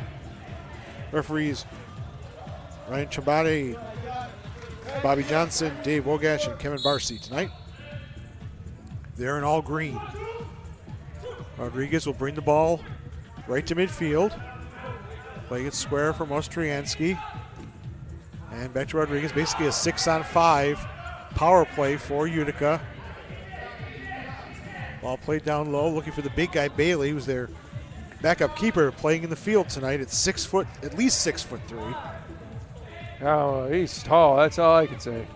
Referees Ryan Chambade, Bobby Johnson, Dave Wogash, and Kevin Barcy tonight. They're in all green. Rodriguez will bring the ball right to midfield. Playing it square for Mostriansky. And back to Rodriguez. Basically a 6-on-5 power play for Utica. Ball played down low, looking for the big guy Bailey, who's their backup keeper, playing in the field tonight at 6 foot, at least 6'3". Oh, he's tall. That's all I can say.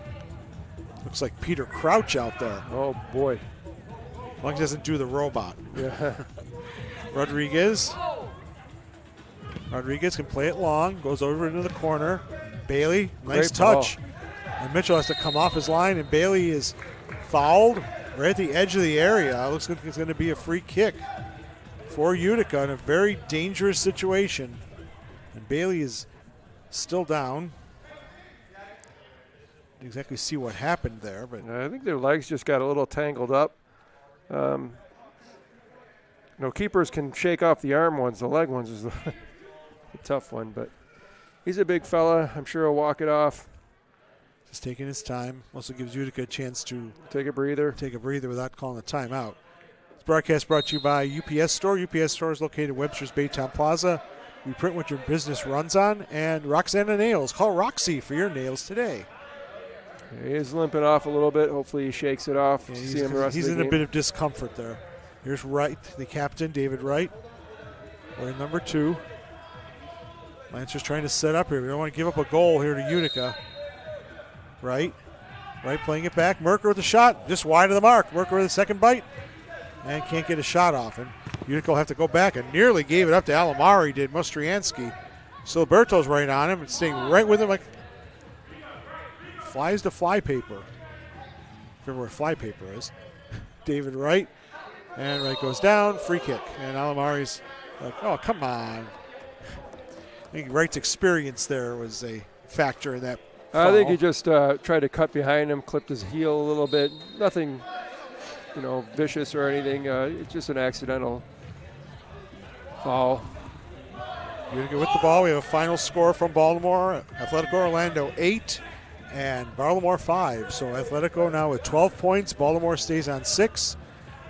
Looks like Peter Crouch out there. Oh boy. As long as he doesn't do the robot. Yeah. Rodriguez can play it long, goes over into the corner. Bailey, nice touch. And Mitchell has to come off his line, and Bailey is fouled right at the edge of the area. Looks like it's going to be a free kick for Utica in a very dangerous situation. And Bailey is still down. Didn't exactly see what happened there, but I think their legs just got a little tangled up. Keepers can shake off the arm ones. The leg ones is the tough one, but he's a big fella. I'm sure he'll walk it off. Just taking his time. Also gives Utica a chance to take a breather without calling a timeout. This broadcast brought to you by UPS Store. UPS Store is located in Webster's Baytown Plaza. We print what your business runs on. And Roxana Nails. Call Roxy for your nails today. He is limping off a little bit. Hopefully he shakes it off. Yeah, See him the rest he's of the in game. a bit of discomfort there. Here's Wright, the captain, David Wright. We're in number 2. Lancers trying to set up here. We don't want to give up a goal here to Utica. Wright playing it back. Merker with the shot, just wide of the mark. Merker with a second bite and can't get a shot off. And Utica will have to go back and nearly gave it up to Alamari, did Mostriansky. Siliberto's right on him and staying right with him like flies to fly paper. Remember where fly paper is. David Wright. And Wright goes down, free kick. And Alamari's like, oh, come on. I think Wright's experience there was a factor in that foul. I think he just tried to cut behind him, clipped his heel a little bit. Nothing, vicious or anything. It's just an accidental foul. Utica with the ball. We have a final score from Baltimore. Atletico Orlando 8 and Baltimore 5. So Atletico now with 12 points. Baltimore stays on 6.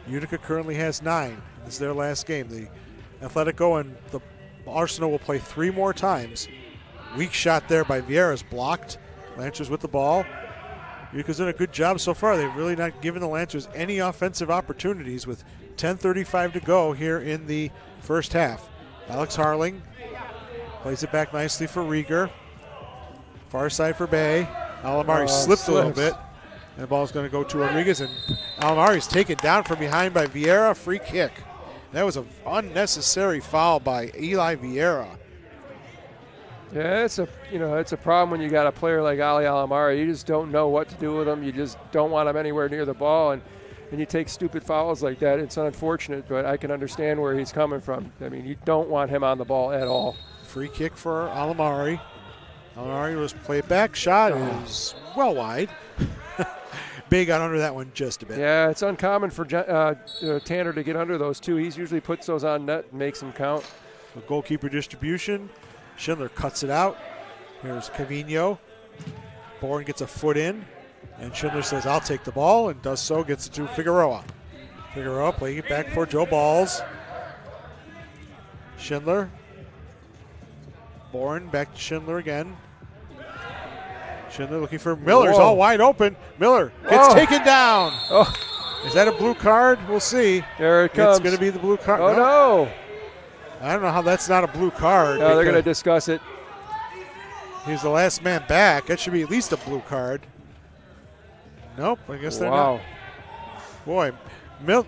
Utica currently has 9. This is their last game. The Atletico and the Arsenal will play 3 more times. Weak shot there by Vieira's blocked. Lancers with the ball. Utica's done a good job so far. They've really not given the Lancers any offensive opportunities with 10:35 to go here in the first half. Alex Harling plays it back nicely for Rieger. Far side for Bay. Alamari slipped a little bit. And the ball's going to go to Rodriguez. And Alamari's taken down from behind by Vieira. Free kick. That was an unnecessary foul by Eli Vieira. Yeah, it's a problem when you got a player like Ali Alamari. You just don't know what to do with him. You just don't want him anywhere near the ball, and you take stupid fouls like that. It's unfortunate, but I can understand where he's coming from. I mean, you don't want him on the ball at all. Free kick for Alamari. Alamari was played back. Shot is well wide. Bay got under that one just a bit. Yeah, it's uncommon for Tanner to get under those two. He usually puts those on net and makes them count. The goalkeeper distribution. Schindler cuts it out. Here's Cavino. Bourne gets a foot in. And Schindler says, I'll take the ball, and does so, gets it to Figueroa. Figueroa playing it back for Joe Balls. Schindler. Bourne back to Schindler again. Schindler looking for Miller's Whoa. all wide open. Miller gets Whoa. taken down. Oh, Is that a blue card? We'll see. there it comes. It's going to be the blue card. Oh, no. I don't know how that's not a blue card. No, they're going to because discuss it. he's the last man back. That should be at least a blue card. Nope, I guess they're Wow. not. Boy,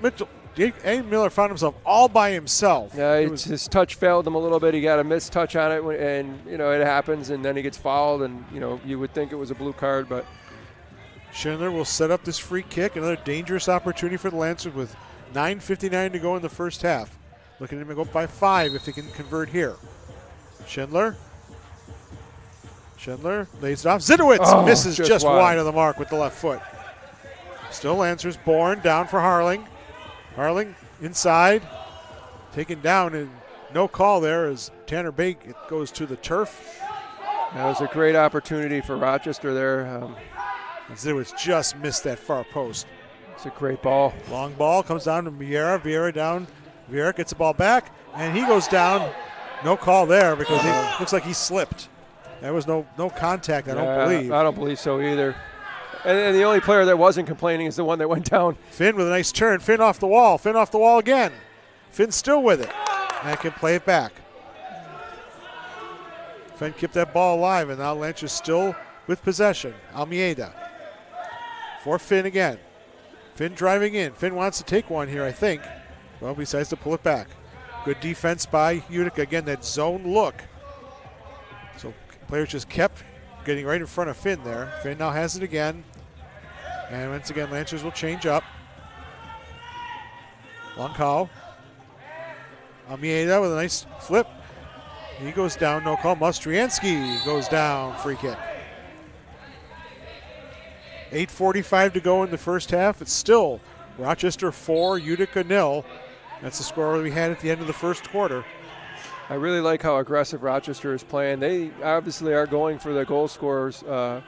Mitchell, A. Miller found himself all by himself. Yeah, It was- his touch failed him a little bit. He got a missed touch on it, and, you know, it happens, and then he gets fouled, and, you know, you would think it was a blue card, but Schindler will set up this free kick. Another dangerous opportunity for the Lancers with 9:59 to go in the first half. Looking at him to go up by 5 if they can convert here. Schindler lays it off. Zidowitz misses just wide of the mark with the left foot. Still Lancers. Bourne down for Harling. Harling inside. Taken down, and no call there as Tanner Bake goes to the turf. that was a great opportunity for Rochester there. And Zidowitz just missed that far post. It's a great ball. Long ball comes down to Vieira. Vieira down. Vieira gets the ball back, and he goes down. No call there because it looks like he slipped. There was no contact, I don't believe. I don't believe so either. And the only player that wasn't complaining is the one that went down. Finn with a nice turn. Finn off the wall. Finn off the wall again. Finn still with it. And can play it back. Finn kept that ball alive, and now Lancers still with possession. Almeida for Finn again. Finn driving in. Finn wants to take one here, I think. Well, he decides to pull it back. Good defense by Utica. Again, that zone look. So players just kept getting right in front of Finn there. Finn now has it again. And once again, Lancers will change up. Long call. Almeida with a nice flip. He goes down, no call. Mostriansky goes down, free kick. 8:45 to go in the first half. It's still Rochester 4, Utica 0. That's the score we had at the end of the first quarter. I really like how aggressive Rochester is playing. They obviously are going for the goal scorers to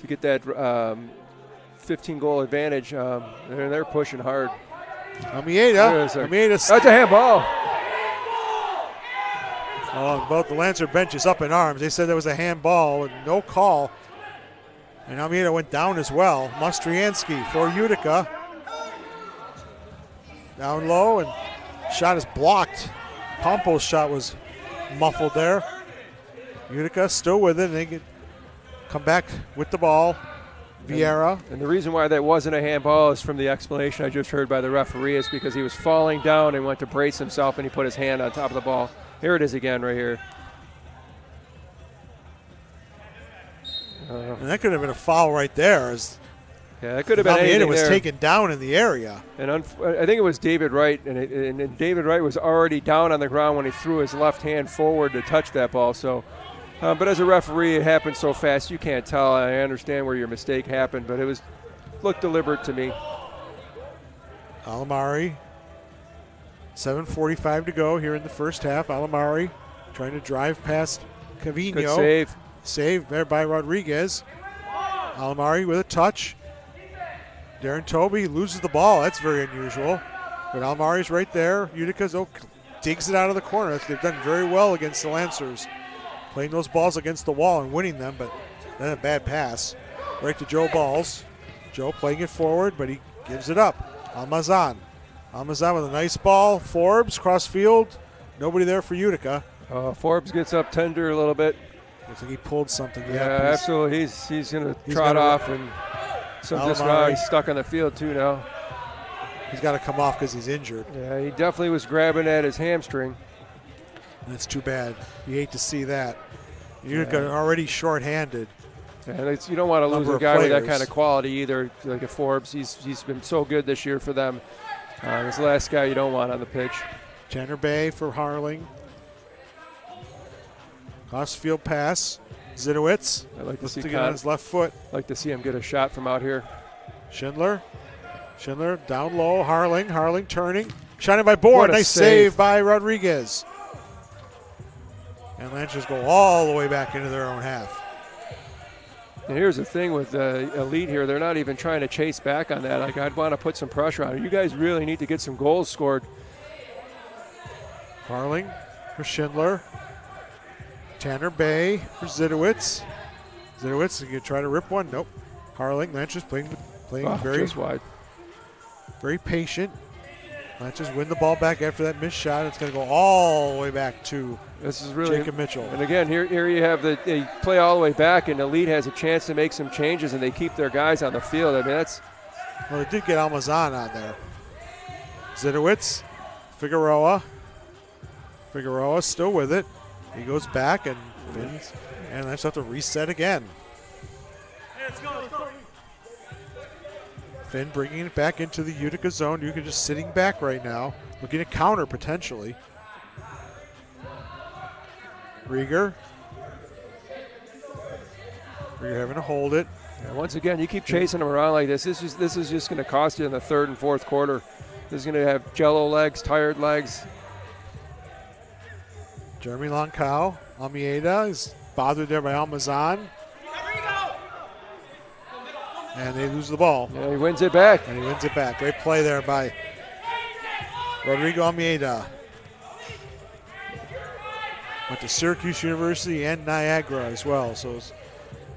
get that 15-goal advantage. And they're pushing hard. Almeida. That's a handball. Both the Lancer bench is up in arms. They said there was a handball and no call. And Almeida went down as well. Mostriansky for Utica. Down low, and shot is blocked. Pompo's shot was muffled there. Utica still with it, and they can come back with the ball. Vieira. And the reason why that wasn't a handball is from the explanation I just heard by the referee is because he was falling down and went to brace himself, and he put his hand on top of the ball. Here it is again right here. And that could have been a foul right there. As Yeah, it could have been anything Almeida was there. taken down in the area. And I think it was David Wright, and David Wright was already down on the ground when he threw his left hand forward to touch that ball. So, but as a referee, it happened so fast you can't tell. I understand where your mistake happened, but it looked deliberate to me. Alamari. 7:45 to go here in the first half. Alamari trying to drive past Cavino. Good save. Saved there by Rodriguez. Alamari with a touch. Darren Toby loses the ball. That's very unusual. But Alamari's right there. Utica's digs it out of the corner. They've done very well against the Lancers. Playing those balls against the wall and winning them, but then a bad pass. Right to Joe Balls. Joe playing it forward, but he gives it up. Almazan. Almazan with a nice ball. Forbes, cross field. Nobody there for Utica. Forbes gets up tender a little bit. Looks like he pulled something. Yeah, absolutely. He's going to he's trot gonna- off, and so just now he's stuck on the field too now. He's got to come off because he's injured. Yeah, he definitely was grabbing at his hamstring. That's too bad. You hate to see that. Utica already shorthanded. And you don't want to lose Number a of guy with that players. kind of quality either, like a Forbes. He's been so good this year for them. He's the last guy you don't want on the pitch. Tanner Bay for Harling. Crossfield pass. Zidowitz. I'd like to see Lifting it on his left foot. like to see him get a shot from out here. Schindler down low. Harling turning. Shining by Bourne. What a Nice save by Rodriguez. And Lancers go all the way back into their own half. And here's the thing with Elite here. They're not even trying to chase back on that. Like, I'd want to put some pressure on it. You guys really need to get some goals scored. Harling for Schindler. Tanner Bay for Zidowitz. Zidowitz is going to try to rip one. Nope. Harling. Lancers playing very just wide. Very patient. Lancers win the ball back after that missed shot. It's going to go all the way back to Jacob Mitchell. And again, here you have they play all the way back, and the lead has a chance to make some changes, and they keep their guys on the field. I mean, that's. Well, they did get Almazan on there. Zidowitz, Figueroa. Figueroa still with it. He goes back and wins, and let's have to reset again. Finn bringing it back into the Utica zone. Utica just sitting back right now, looking to counter potentially. Rieger having to hold it. Yeah, once again, you keep chasing them around like this. This is just going to cost you in the third and fourth quarter. This is going to have jello legs, tired legs. Jeremy Loncow, Almeida is bothered there by Almazan. And they lose the ball. Yeah, he wins it back. And he wins it back. Great play there by Rodrigo Almeida. Went to Syracuse University and Niagara as well. So it's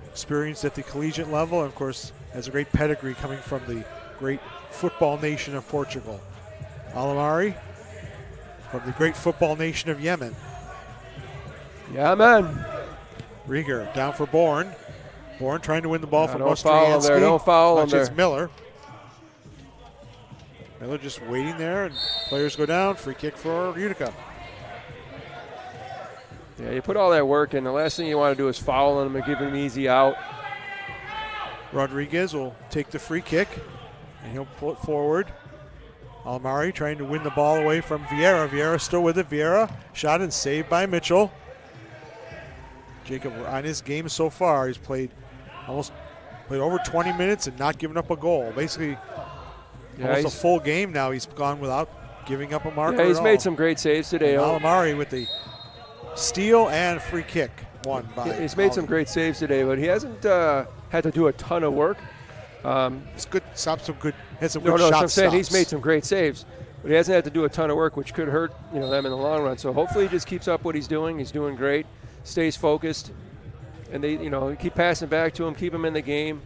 experienced at the collegiate level, and of course has a great pedigree coming from the great football nation of Portugal. Alamari from the great football nation of Yemen. Yeah, man. Rieger down for Bourne. Bourne trying to win the ball from no foul there. No foul on there. It's Miller. Miller just waiting there, and players go down. Free kick for Utica. Yeah, you put all that work in. The last thing you want to do is foul him and give him an easy out. Rodriguez will take the free kick, and he'll pull it forward. Almari trying to win the ball away from Vieira. Vieira still with it. Vieira shot and saved by Mitchell. Jacob, on his game so far, he's played over 20 minutes and not given up a goal. Basically, almost a full game now. He's gone without giving up a marker. Yeah, he's made some great saves today. Almari with the steal and free kick won by. He's made some great saves today, but he hasn't had to do a ton of work. It's good. Stopped some good. Had some good shot stops. I'm saying stops. he's made some great saves, but he hasn't had to do a ton of work, which could hurt them in the long run. So hopefully he just keeps up what he's doing. He's doing great. Stays focused, and they keep passing back to him, keep him in the game.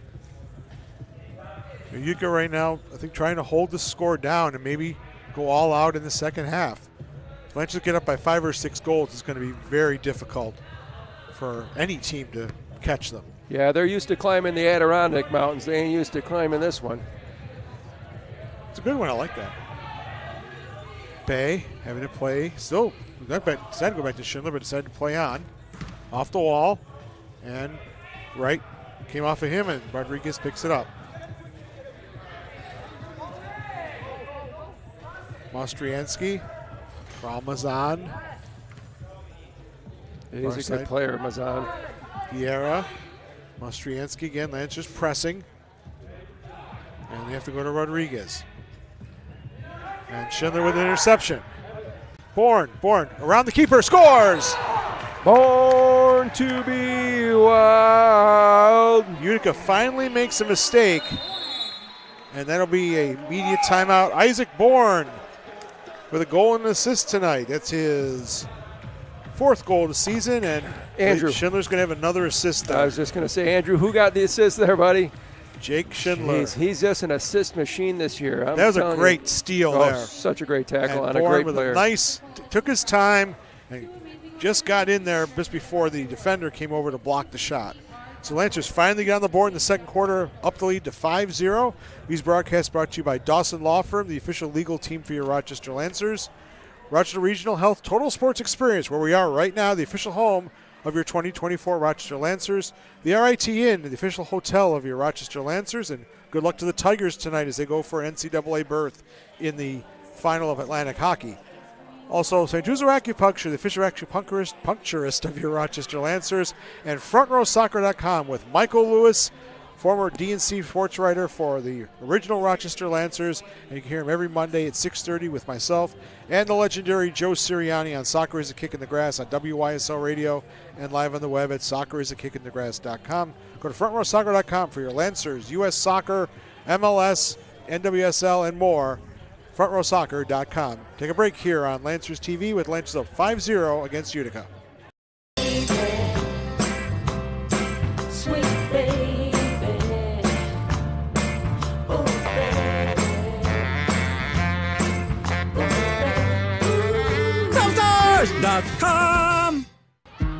Utica right now, I think, trying to hold the score down and maybe go all out in the second half. If Lancers get up by 5 or 6 goals, it's going to be very difficult for any team to catch them. Yeah, they're used to climbing the Adirondack Mountains. They ain't used to climbing this one. It's a good one. I like that. Bay having to play. Still decided to go back to Schindler, but decided to play on. Off the wall. And right came off of him, and Rodriguez picks it up. Mostriansky. Ramazan. He's a good player, Mazan. Vieira. Mostriansky again. Lancers pressing. And they have to go to Rodriguez. And Schindler with an interception. Bourne around the keeper, scores! Born to be wild. Utica finally makes a mistake, and that'll be a immediate timeout. Isaac Bourne with a goal and an assist tonight. That's his 4th goal of the season, and Andrew Schindler's going to have another assist there. I was just going to say, Andrew, who got the assist there, buddy? Jake Schindler. He's just an assist machine this year. That was a great steal there. Such a great tackle on a great with player. Took his time and just got in there just before the defender came over to block the shot. So Lancers finally got on the board in the second quarter, up the lead to 5-0. These broadcasts brought to you by Dawson Law Firm, the official legal team for your Rochester Lancers. Rochester Regional Health Total Sports Experience, where we are right now, the official home of your 2024 Rochester Lancers. The RIT Inn, the official hotel of your Rochester Lancers. And good luck to the Tigers tonight as they go for an NCAA berth in the final of Atlantic Hockey. Also, St. Juzo Acupuncture, the official acupuncturist of your Rochester Lancers. And FrontRowSoccer.com with Michael Lewis, former DNC sports writer for the original Rochester Lancers. And you can hear him every Monday at 6:30 with myself and the legendary Joe Sirianni on Soccer is a Kick in the Grass on WYSL Radio and live on the web at soccerisakickinthegrass.com. Go to FrontRowSoccer.com for your Lancers, U.S. Soccer, MLS, NWSL, and more. frontrowsoccer.com. Take a break here on Lancers TV with Lancers up 5-0 against Utica. Sweet baby. Oh, baby. Stars.com.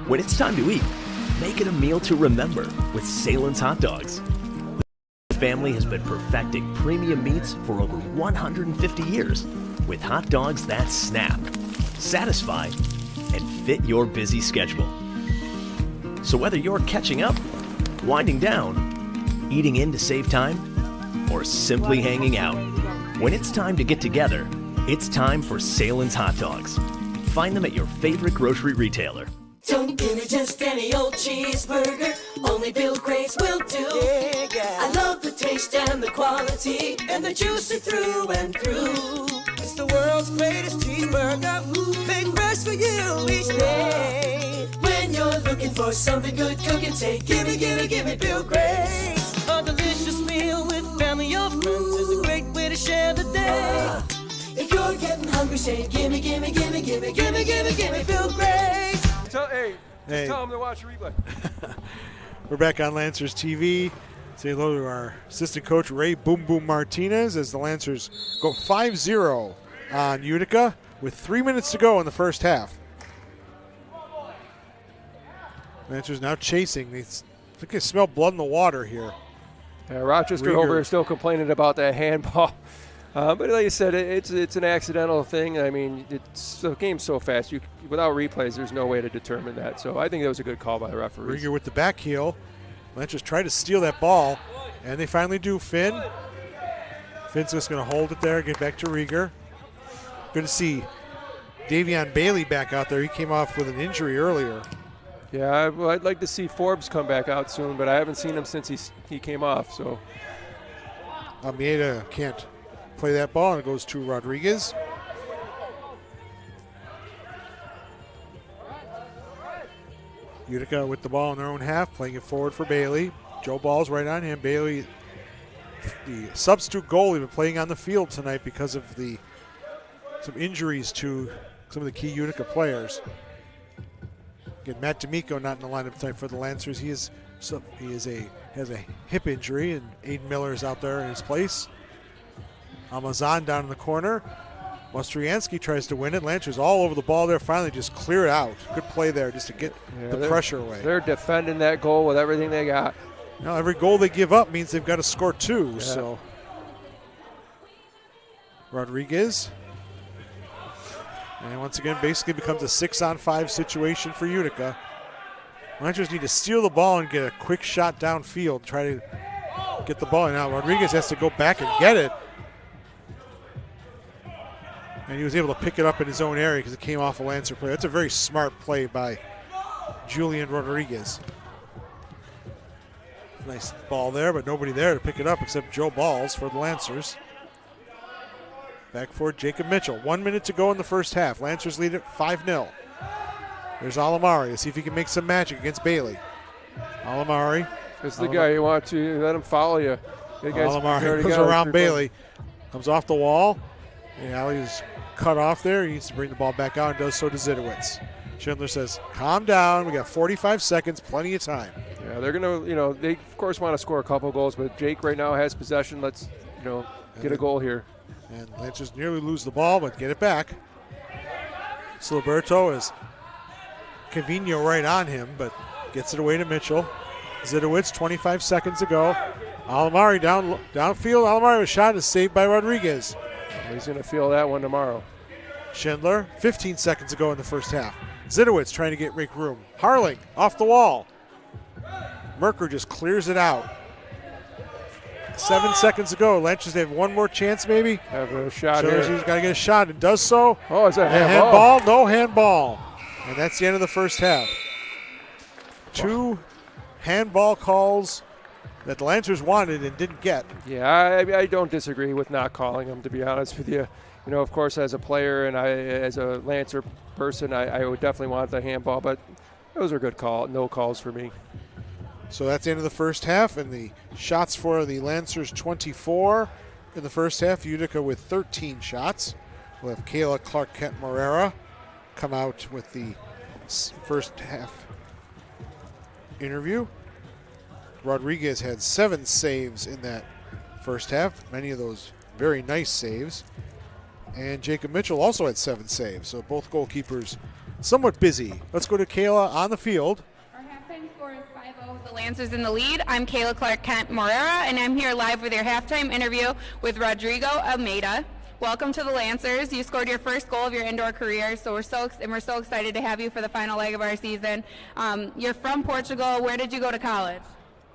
When it's time to eat, make it a meal to remember with Salen's Hot Dogs. The family has been perfecting premium meats for over 150 years with hot dogs that snap, satisfy, and fit your busy schedule. So whether you're catching up, winding down, eating in to save time, or simply hanging out, when it's time to get together, it's time for Salen's Hot Dogs. Find them at your favorite grocery retailer. Don't give me just any old cheeseburger. Only Bill Grace will do. Yeah. I love the taste and the quality and the juicy through and through. It's the world's greatest cheeseburger. Made fresh for you each day. When you're looking for something good cooking, say gimme, gimme, gimme Bill Grace. A delicious meal with family or friends is a great way to share the day. If you're getting hungry, say gimme, gimme, gimme, gimme, gimme, gimme, gimme Bill Grace. Just tell them to watch a replay. We're back on Lancers TV. Say hello to our assistant coach, Ray Boom Boom Martinez, as the Lancers go 5-0 on Utica with 3 minutes to go in the first half. Lancers now chasing. I think they smell blood in the water here. Yeah, Rochester over here still complaining about that handball. But like you said, it's an accidental thing. I mean, the game's so fast. Without replays, there's no way to determine that. So I think that was a good call by the referee. Rieger with the back heel. Lancers try to steal that ball, and they finally do. Finn's just going to hold it there, get back to Rieger. Good to see Davion Bailey back out there. He came off with an injury earlier. Yeah, I'd like to see Forbes come back out soon, but I haven't seen him since he came off. So Almeida can't play that ball, and it goes to Rodriguez. Utica with the ball in their own half, playing it forward for Bailey. Joe Ball's right on him. Bailey, the substitute goalie, been playing on the field tonight because of some injuries to some of the key Utica players. Again, Matt D'Amico not in the lineup tonight for the Lancers. He has a hip injury, and Aiden Miller is out there in his place. Almazan down in the corner. Mostriansky tries to win it. Lancers all over the ball there. Finally just clear it out. Good play there just to get the pressure away. They're defending that goal with everything they got. Now every goal they give up means they've got to score two. Yeah. So Rodriguez. And once again basically becomes a 6-on-5 situation for Utica. Lancers need to steal the ball and get a quick shot downfield. Try to get the ball. Now Rodriguez has to go back and get it. And he was able to pick it up in his own area because it came off a Lancer play. That's a very smart play by Julian Rodriguez. Nice ball there, but nobody there to pick it up except Joe Balls for the Lancers. Back for Jacob Mitchell. 1 minute to go in the first half. Lancers lead it 5-0. There's Alamari to see if he can make some magic against Bailey. Alamari. It's the guy you want to let him follow you. Alamari goes around Bailey. Comes off the wall. Yeah, he's cut off there. He needs to bring the ball back out and does so to Zidowitz. Schindler says, calm down. We got 45 seconds, plenty of time. Yeah, they're going to, they of course want to score a couple goals, but Jake right now has possession. Let's, get a goal here. And Lancers nearly lose the ball, but get it back. Siliberto is Cavino right on him, but gets it away to Mitchell. Zidowitz, 25 seconds to go. Alamari downfield. Alamari was shot and saved by Rodriguez. He's going to feel that one tomorrow. Schindler, 15 seconds to go in the first half. Zidowitz trying to make room. Harling off the wall. Merker just clears it out. 7 seconds to go. Lancers, they have one more chance maybe. Have a shot here. He's got to get a shot and does so. Oh, it's a handball. No handball. And that's the end of the first half. 2 handball calls that the Lancers wanted and didn't get. Yeah, I don't disagree with not calling them, to be honest with you. Of course, as a player and as a Lancer person, I would definitely want the handball, but those are good no calls for me. So that's the end of the first half, and the shots for the Lancers 24, in the first half. Utica with 13 shots. We'll have Kayla Clark-Kent-Morera come out with the first half interview. Rodriguez had 7 saves in that first half, many of those very nice saves. And Jacob Mitchell also had 7 saves, so both goalkeepers somewhat busy. Let's go to Kayla on the field. Our halftime score is 5-0 with The Lancers in the lead. I'm Kayla Clark-Kent-Morera, and I'm here live with your halftime interview with Rodrigo Almeida. Welcome to the Lancers. You scored your first goal of your indoor career, so we're so excited to have you for the final leg of our season. You're from Portugal. Where did you go to college?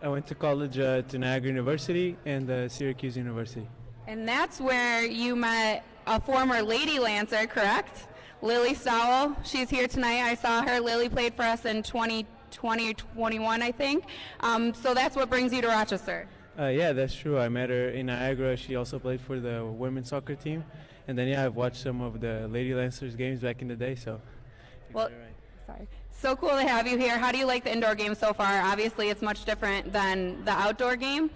I went to college to Niagara University and Syracuse University. And that's where you met a former Lady Lancer, correct? Lily Stowell. She's here tonight. I saw her. Lily played for us in 2020 or 21, I think. So that's what brings you to Rochester. Yeah, that's true. I met her in Niagara. She also played for the women's soccer team. And then, I've watched some of the Lady Lancers games back in the day. So, well, sorry. So cool to have you here. How do you like the indoor game so far? Obviously, it's much different than the outdoor game.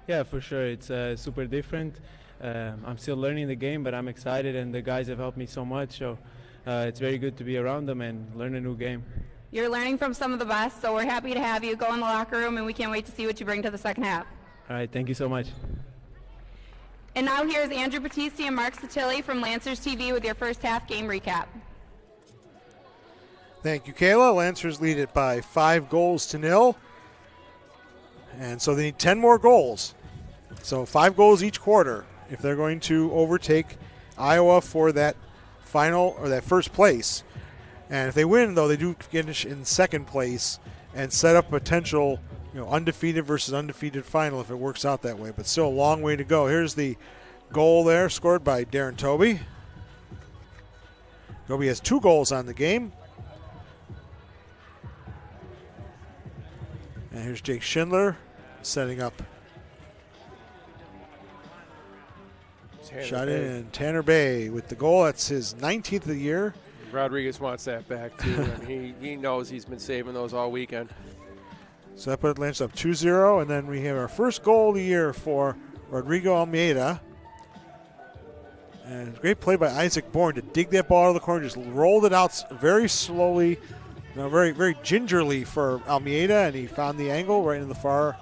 Yeah, for sure. It's super different. I'm still learning the game, but I'm excited, and the guys have helped me so much. So it's very good to be around them and learn a new game. You're learning from some of the best, so we're happy to have you. Go in the locker room, and we can't wait to see what you bring to the second half. All right, thank you so much. And now here's Andrew Battisti and Mark Satilli from Lancers TV with your first half game recap. Thank you, Kayla. Lancers lead it by 5-0. And so they need 10 more goals. So 5 goals each quarter if they're going to overtake Iowa for that final or that first place. And if they win, though, they do finish in second place and set up potential, undefeated versus undefeated final if it works out that way. But still a long way to go. Here's the goal there scored by Darren Toby. Toby has 2 goals on the game. And here's Jake Schindler setting up. Shot in, and Tanner Bay with the goal. That's his 19th of the year. Rodriguez wants that back, too. And he knows he's been saving those all weekend. So that put Atlanta up 2-0, and then we have our first goal of the year for Rodrigo Almeida. And great play by Isaac Bourne to dig that ball out of the corner, just rolled it out very slowly, very, very gingerly for Almeida, and he found the angle right in the far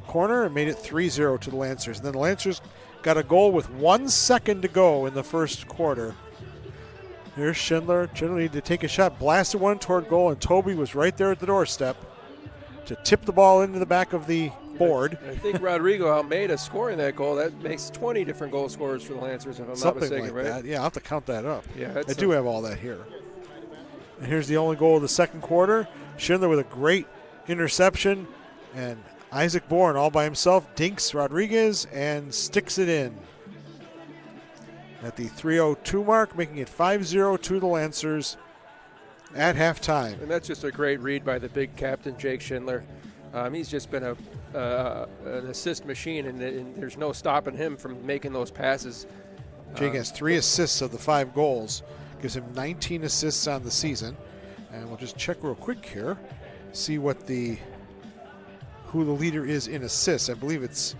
corner and made it 3-0 to the Lancers. And then the Lancers got a goal with 1 second to go in the first quarter. Here's Schindler. Schindler needed to take a shot, blasted one toward goal, and Toby was right there at the doorstep to tip the ball into the back of the board. I think Rodrigo Almeida scoring that goal, that makes 20 different goal scorers for the Lancers, if I'm not mistaken, like right? That. Yeah, I'll have to count that up. Yeah, I do have all that here. And here's the only goal of the second quarter. Schindler with a great interception, and Isaac Bourne all by himself dinks Rodriguez and sticks it in at the 3:02 mark, making it 5-0 to the Lancers at halftime. And that's just a great read by the big captain, Jake Schindler. He's just been an assist machine, and there's no stopping him from making those passes. Jake has 3 assists of the 5 goals, gives him 19 assists on the season. And we'll just check real quick here, see what who the leader is in assists. I believe it's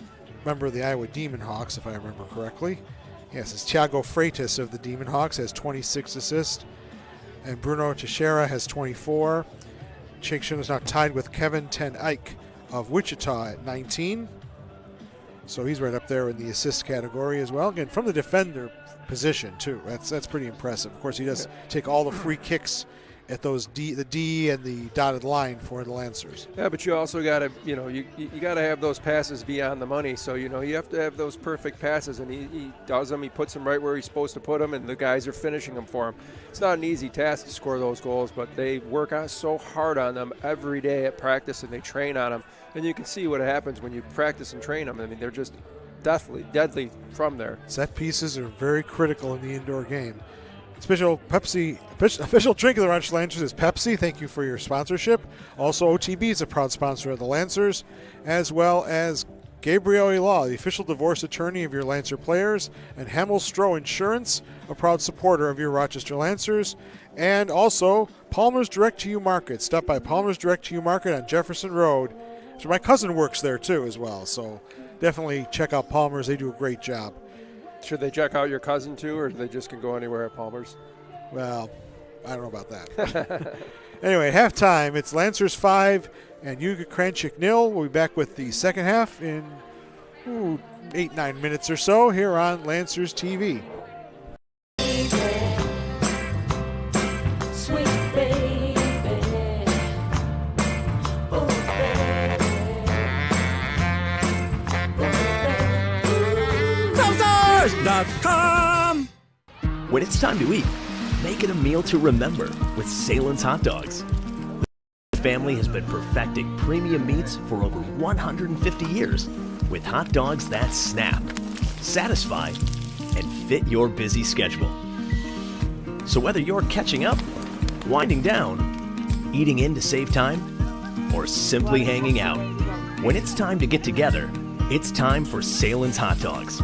a member of the Iowa Demon Hawks, if I remember correctly. Yes, it's Thiago Freitas of the Demon Hawks, has 26 assists. And Bruno Teixeira has 24. Jake Schindler's now tied with Kevin Ten Eyck of Wichita at 19. So he's right up there in the assist category as well. Again, from the defender position, too. That's pretty impressive. Of course, he does take all the free kicks at those the D and the dotted line for the Lancers. Yeah, but you also got to, you got to have those passes beyond the money. So, you have to have those perfect passes, and he does them. He puts them right where he's supposed to put them, and the guys are finishing them for him. It's not an easy task to score those goals, but they work on so hard on them every day at practice, and they train on them. And you can see what happens when you practice and train them. I mean, they're just deadly from there. Set pieces are very critical in the indoor game. Official drink of the Rochester Lancers is Pepsi. Thank you for your sponsorship. Also, OTB is a proud sponsor of the Lancers, as well as Gabriel Law, the official divorce attorney of your Lancer players, and Hamel Stroh Insurance, a proud supporter of your Rochester Lancers, and also Palmer's Direct to You Market. Stop by Palmer's Direct to You Market on Jefferson Road. So my cousin works there too as well, so definitely check out Palmer's. They do a great job. Should they check out your cousin too, or they just can go anywhere at Palmer's? Well, I don't know about that. Anyway, at halftime, it's Lancers 5 and Krajisnik 0. We'll be back with the second half in 8-9 minutes or so here on Lancers TV. Sweet baby. Oh, Stars.com. When it's time to eat, make it a meal to remember with Salen's Hot Dogs. The family has been perfecting premium meats for over 150 years with hot dogs that snap, satisfy, and fit your busy schedule. So whether you're catching up, winding down, eating in to save time, or simply hanging out, when it's time to get together, it's time for Salen's Hot Dogs.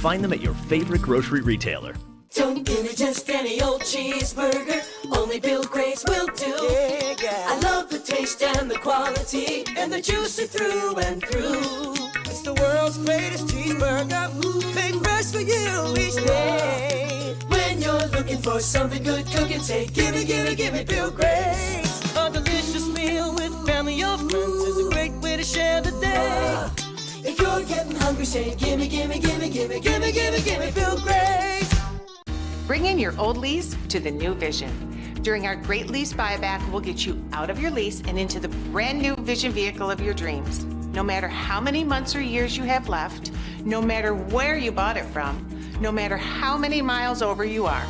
Find them at your favorite grocery retailer. Don't give me just any old cheeseburger. Only Bill Grace will do. I love the taste and the quality and the juicy through and through. It's the world's greatest cheeseburger, made fresh for you each day. When you're looking for something good cooking, say gimme, gimme, gimme Bill Grace. A delicious meal with family or friends is a great way to share the day. If you're getting hungry, say gimme, gimme, gimme, gimme, gimme, gimme, gimme Bill Grace. Bring in your old lease to the new Vision. During our great lease buyback, we'll get you out of your lease and into the brand new Vision vehicle of your dreams. No matter how many months or years you have left, no matter where you bought it from, no matter how many miles over you are.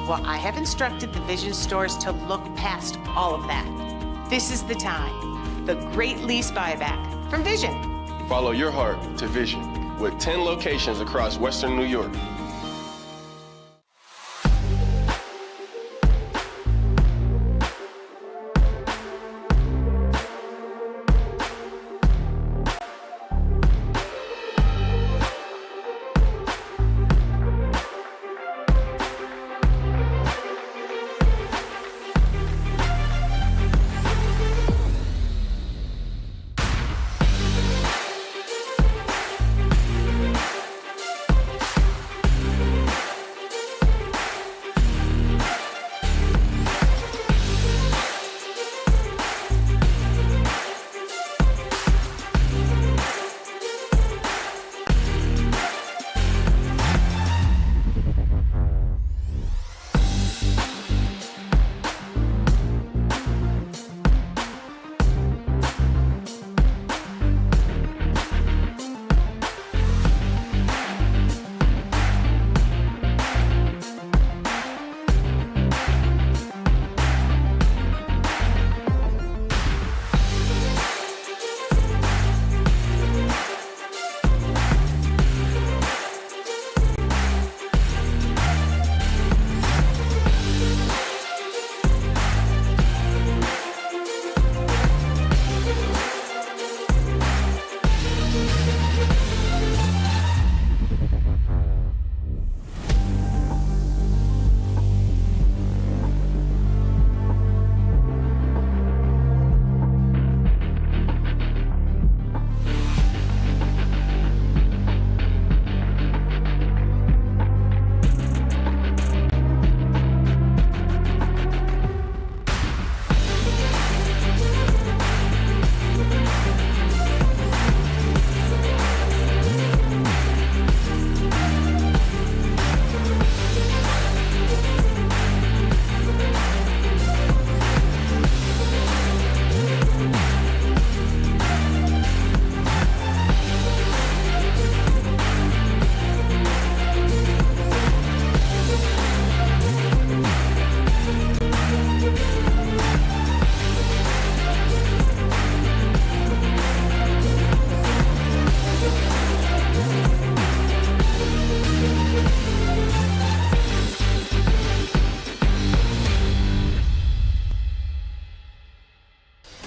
Well, I have instructed the Vision stores to look past all of that. This is the time. The great lease buyback from Vision. Follow your heart to Vision with 10 locations across Western New York.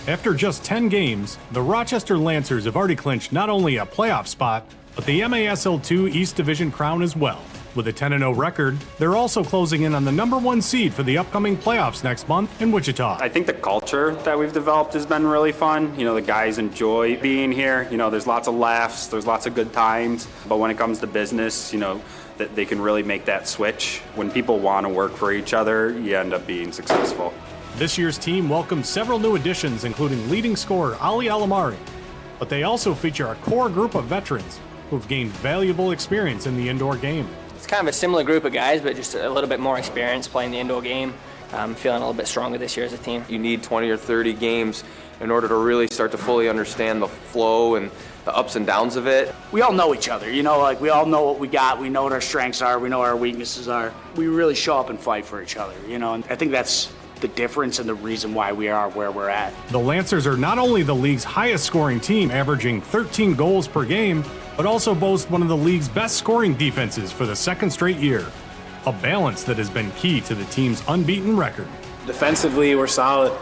After just 10 games, the Rochester Lancers have already clinched not only a playoff spot, but the MASL2 East Division crown as well. With a 10-0 record, they're also closing in on the #1 seed for the upcoming playoffs next month in Wichita. I think the culture that we've developed has been really fun. You know, the guys enjoy being here. You know, there's lots of laughs, there's lots of good times. But when it comes to business, you know, that they can really make that switch. When people want to work for each other, you end up being successful. This year's team welcomed several new additions, including leading scorer Ali Alamari. But they also feature a core group of veterans who've gained valuable experience in the indoor game. It's kind of a similar group of guys, but just a little bit more experience playing the indoor game. I'm feeling a little bit stronger this year as a team. You need 20 or 30 games in order to really start to fully understand the flow and the ups and downs of it. We all know each other, you know, like we all know what we got, we know what our strengths are, we know what our weaknesses are. We really show up and fight for each other, you know, and I think that's the difference and the reason why we are where we're at. The Lancers are not only the league's highest scoring team, averaging 13 goals per game, but also boast one of the league's best scoring defenses for the second straight year. A balance that has been key to the team's unbeaten record. Defensively, we're solid.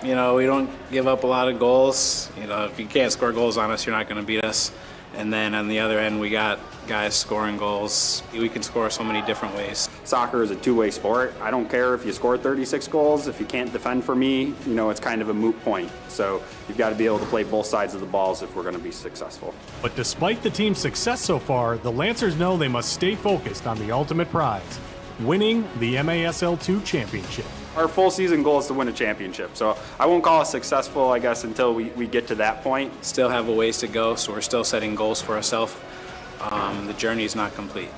You know, we don't give up a lot of goals. You know, if you can't score goals on us, you're not going to beat us. And then on the other end, we got guys scoring goals. We can score so many different ways. Soccer is a two-way sport. I don't care if you score 36 goals. If you can't defend for me, you know, it's kind of a moot point. So you've got to be able to play both sides of the balls if we're going to be successful. But despite the team's success so far, the Lancers know they must stay focused on the ultimate prize, winning the MASL2 championship. Our full season goal is to win a championship. So I won't call us successful, I guess, until we get to that point. Still have a ways to go, so we're still setting goals for ourselves. The journey is not complete.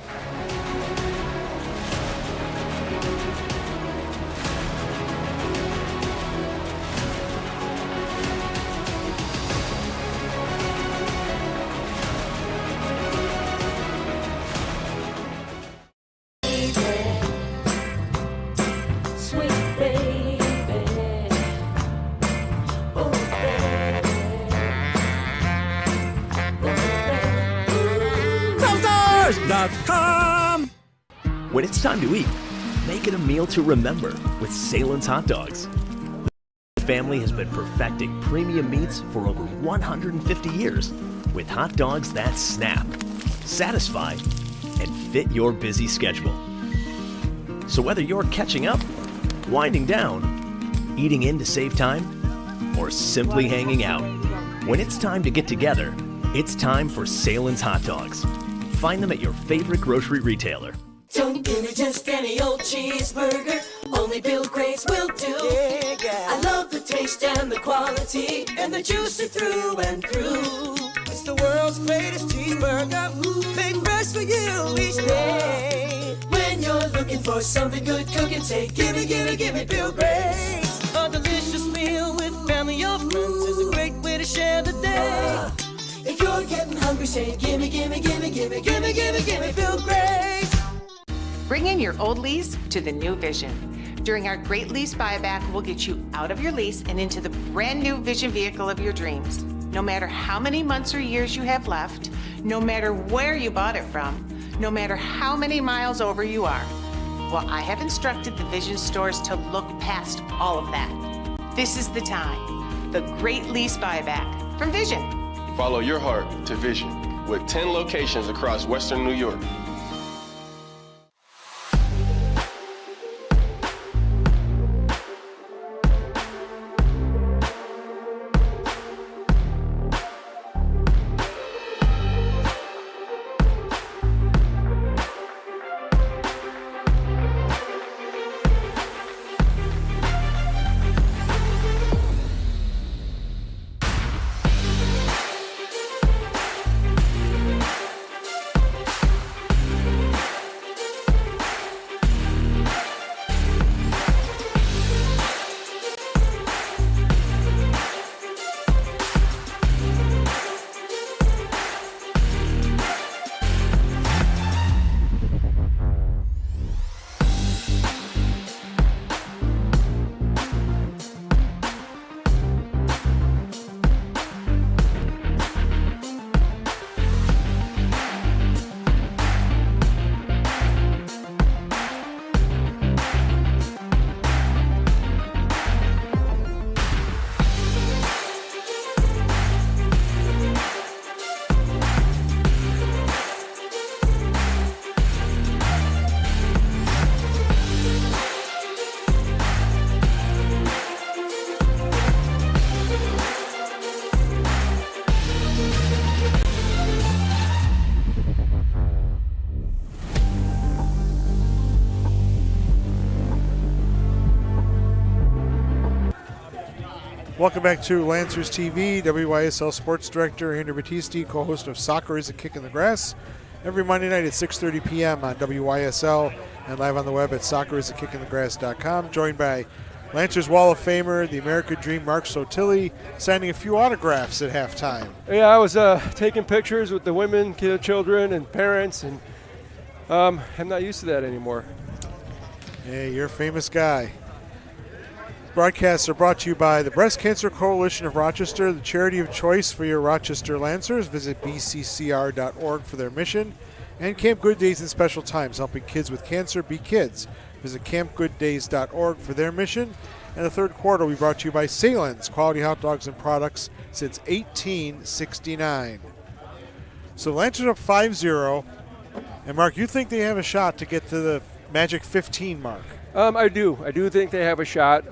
When it's time to eat, make it a meal to remember with Salen's Hot Dogs. The family has been perfecting premium meats for over 150 years with hot dogs that snap, satisfy, and fit your busy schedule. So whether you're catching up, winding down, eating in to save time, or simply hanging out, when it's time to get together, it's time for Salen's Hot Dogs. Find them at your favorite grocery retailer. Don't give me just any old cheeseburger, only Bill Gray's will do. I love the taste and the quality, and the juicy through and through. It's the world's greatest cheeseburger, made fresh for you each day. When you're looking for something good cooking, say gimme, gimme, gimme Bill Gray's. A delicious meal with family or friends is a great way to share the day. If you're getting hungry, say gimme, gimme, gimme, gimme, gimme, gimme, gimme Bill Gray's. Bring in your old lease to the new Vision. During our great lease buyback, we'll get you out of your lease and into the brand new Vision vehicle of your dreams. No matter how many months or years you have left, no matter where you bought it from, no matter how many miles over you are. Well, I have instructed the Vision stores to look past all of that. This is the time. The great lease buyback from Vision. Follow your heart to Vision with 10 locations across Western New York. Welcome back to Lancers TV. WYSL Sports Director Andrew Battisti, co-host of Soccer is a Kick in the Grass. Every Monday night at 6:30 p.m. on WYSL and live on the web at soccerisakickingthegrass.com. Joined by Lancers Wall of Famer, the American Dream, Mark Sotilli, signing a few autographs at halftime. Yeah, I was taking pictures with the women, children, and parents, and I'm not used to that anymore. Hey, you're a famous guy. Broadcasts are brought to you by the Breast Cancer Coalition of Rochester, the charity of choice for your Rochester Lancers. Visit bccr.org for their mission. And Camp Good Days and Special Times, helping kids with cancer be kids. Visit campgooddays.org for their mission. And the third quarter will be brought to you by Salen's, quality hot dogs and products since 1869. So the Lancers are up 5-0. And Mark, you think they have a shot to get to the magic 15 mark? I do. I do think they have a shot,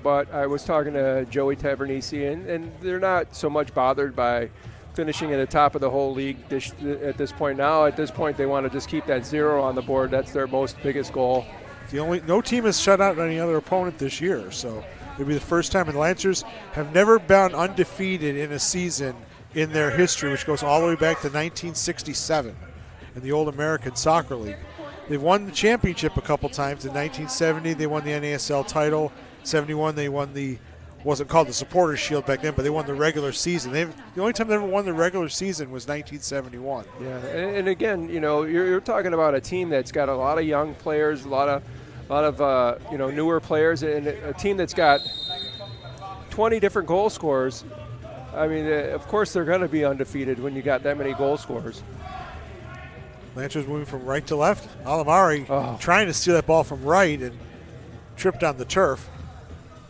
but I was talking to Joey Tavernisi, and they're not so much bothered by finishing at the top of the whole league at this point now. At this point, they want to just keep that 0 on the board. That's their biggest goal. No team has shut out any other opponent this year, so it'll be the first time. And the Lancers have never been undefeated in a season in their history, which goes all the way back to 1967 in the old American Soccer League. They've won the championship a couple times. In 1970, they won the NASL title. 71, they won wasn't called the Supporters Shield back then, but they won the regular season. The only time they ever won the regular season was 1971. Yeah, and again, you're talking about a team that's got a lot of young players, a lot of newer players, and a team that's got 20 different goal scorers. I mean, of course they're going to be undefeated when you got that many goal scorers. Lancers moving from right to left. Alamari trying to steal that ball from right and tripped on the turf.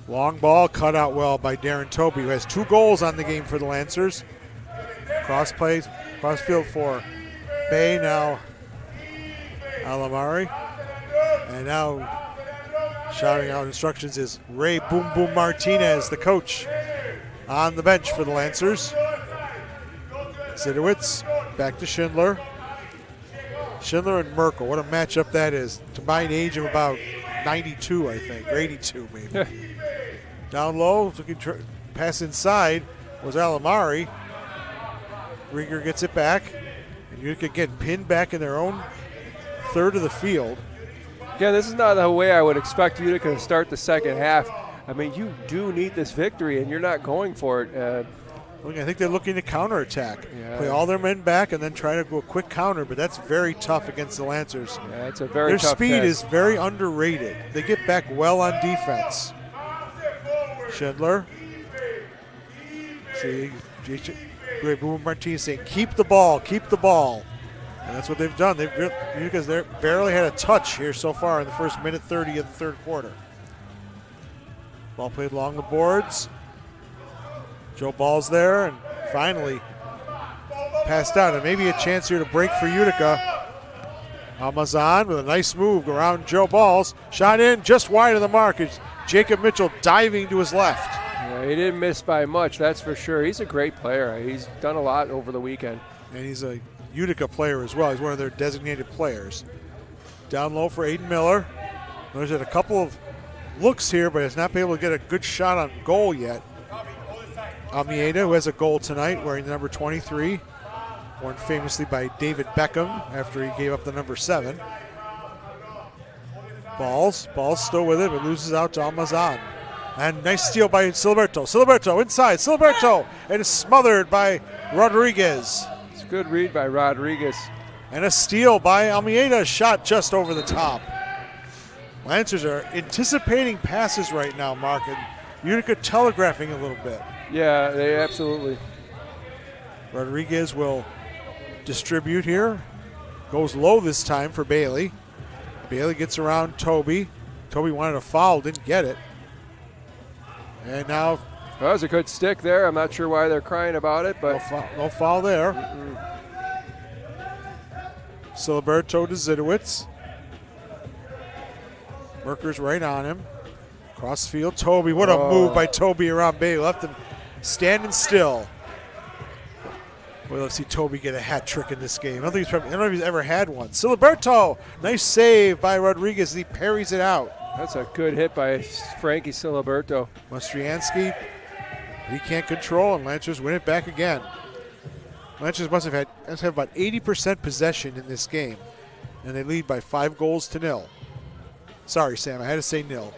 Long ball cut out well by Darren Toby, who has 2 goals on the game for the Lancers. Cross field for Bay, now Alamari. And now shouting out instructions is Ray Boom Boom Martinez, the coach, on the bench for the Lancers. Sidowitz back to Schindler. Schindler and Merkel, what a matchup that is. Combined age of about 92, I think, or 82 maybe. Down low, looking pass inside was Alamari. Rieger gets it back. And Utica getting pinned back in their own third of the field. Yeah, this is not the way I would expect Utica to start the second half. I mean, you do need this victory, and you're not going for it. I think they're looking to counterattack. Yeah. Play all their men back and then try to go a quick counter, but that's very tough against the Lancers. Yeah, it's a very Their tough speed test. is very underrated. They get back well on defense. Schindler. See, Ray Boom Martinez saying, keep the ball, keep the ball. And that's what they've done. Because they barely had a touch here so far in the first minute 30 of the third quarter. Ball played along the boards. Joe Ball's there, and finally passed out. And maybe a chance here to break for Utica. Almazan with a nice move around Joe Balls. Shot in just wide of the mark. It's Jacob Mitchell diving to his left. Yeah, he didn't miss by much, that's for sure. He's a great player. He's done a lot over the weekend. And he's a Utica player as well. He's one of their designated players. Down low for Aiden Miller. There's had a couple of looks here, but has not been able to get a good shot on goal yet. Almeida, who has a goal tonight, wearing the number 23, worn famously by David Beckham after he gave up the number 7. Ball's still with it, but loses out to Almazan. And nice steal by Siliberto. Siliberto inside, Siliberto, and is smothered by Rodriguez. It's a good read by Rodriguez. And a steal by Almeida, shot just over the top. Lancers are anticipating passes right now, Mark, and Utica telegraphing a little bit. Yeah, they absolutely. Rodriguez will distribute here. Goes low this time for Bailey. Bailey gets around Toby. Toby wanted a foul, didn't get it. And now... That was a good stick there. I'm not sure why they're crying about it, but... No foul there. Siliberto to Zidowitz. Merker's right on him. Cross field, Toby. What a move by Toby around Bailey. Left him standing still. Well, let's see Toby get a hat trick in this game. I don't know if he's ever had one. Siliberto, nice save by Rodriguez as he parries it out. That's a good hit by Frankie Siliberto. Mastriansky He can't control, and Lancers win it back again. Lancers must have about 80% possession in this game, and they lead by 5-0. Sorry, Sam, I had to say nil.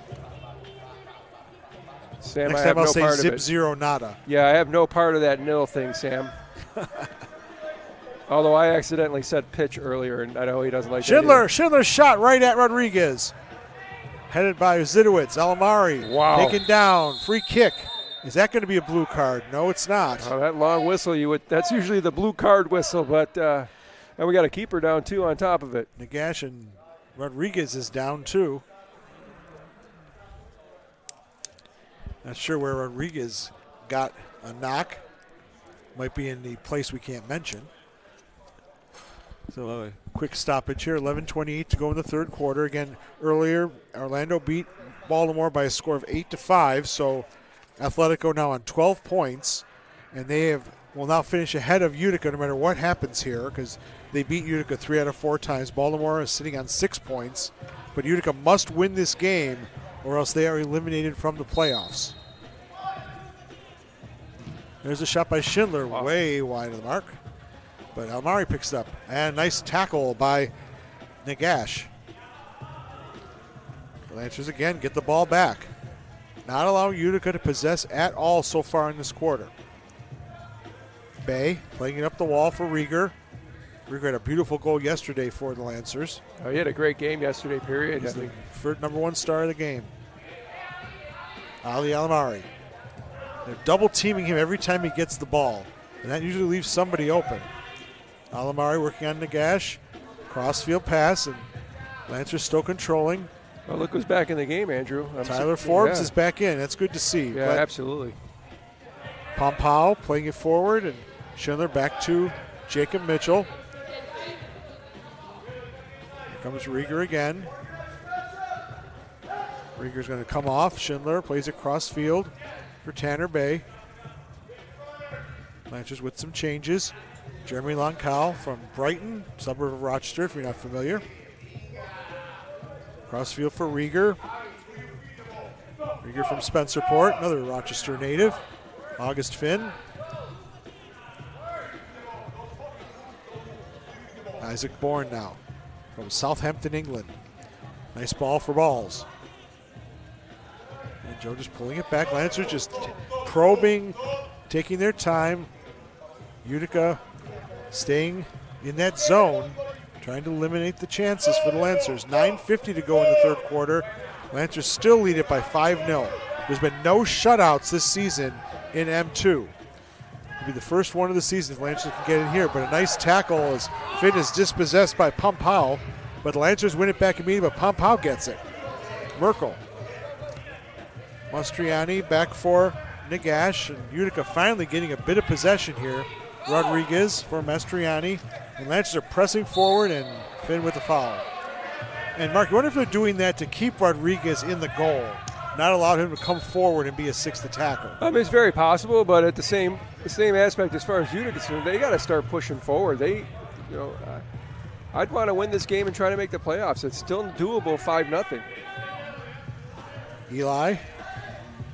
Sam, Next I time have I'll no say part of zip it. 0 nada. Yeah, I have no part of that nil thing, Sam. Although I accidentally said pitch earlier, and I know he doesn't like that. Schindler's shot right at Rodriguez. Headed by Zidowitz. Alamari taken down. Free kick. Is that going to be a blue card? No, it's not. Oh, that long whistle, that's usually the blue card whistle, but and we got a keeper down, too, on top of it. Nagash and Rodriguez is down, too. Not sure where Rodriguez got a knock. Might be in the place we can't mention. So a quick stoppage here. 11:28 to go in the third quarter. Again, earlier Orlando beat Baltimore by a score of 8-5. So Atletico now on 12 points, and they will now finish ahead of Utica no matter what happens here, because they beat Utica 3 out of 4 times. Baltimore is sitting on 6 points, but Utica must win this game or else they are eliminated from the playoffs. There's a shot by Schindler, way wide of the mark. But Almari picks it up. And nice tackle by Nagash. The Lancers again get the ball back. Not allowing Utica to possess at all so far in this quarter. Bay playing it up the wall for Rieger. Rieger had a beautiful goal yesterday for the Lancers. Oh, he had a great game yesterday, period. He's the number 1 star of the game. Ali Alamari. They're double teaming him every time he gets the ball, and that usually leaves somebody open. Alamari working on Nagash. Crossfield pass, and Lancers still controlling. Well, look who's back in the game, Andrew. Tyler Forbes is back in. That's good to see. Yeah, absolutely. Pompao playing it forward, and Schindler back to Jacob Mitchell. Here comes Rieger again. Rieger's going to come off. Schindler plays it cross field for Tanner Bay. Lancers with some changes. Jeremy Loncal from Brighton, suburb of Rochester, if you're not familiar. Crossfield for Rieger. Rieger from Spencerport, another Rochester native. August Finn. Isaac Bourne now from Southampton, England. Nice ball for Balls. And Joe just pulling it back. Lancers just probing, taking their time. Utica staying in that zone, trying to eliminate the chances for the Lancers. 9:50 to go in the third quarter. Lancers still lead it by 5-0. There's been no shutouts this season in M2. It'll be the first one of the season if Lancers can get in here, but a nice tackle as Finn is dispossessed by Pompao, but the Lancers win it back immediately, but Pompao gets it. Merkel. Mastriani back for Nagash, and Utica finally getting a bit of possession here. Rodriguez for Mastriani, and Lancers are pressing forward, and Finn with the foul. And Mark, you wonder if they're doing that to keep Rodriguez in the goal, not allow him to come forward and be a sixth attacker. I mean, it's very possible, but at the same aspect, as far as Utica is concerned, they got to start pushing forward. I'd want to win this game and try to make the playoffs. It's still doable, 5-0. Eli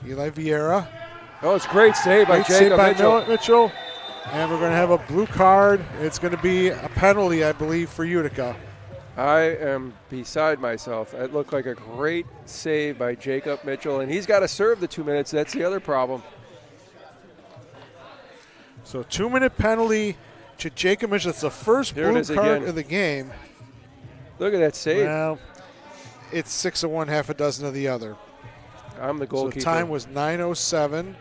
Vieira. Oh, it's a great save by Jacob Mitchell. And we're going to have a blue card. It's going to be a penalty, I believe, for Utica. I am beside myself. It looked like a great save by Jacob Mitchell, and he's got to serve the 2 minutes. That's the other problem. So 2-minute penalty to Jacob Mitchell. It's the first blue card of the game. Look at that save. Well, it's 6 of one, half a dozen of the other. I'm the goalkeeper. So the time was 9:07.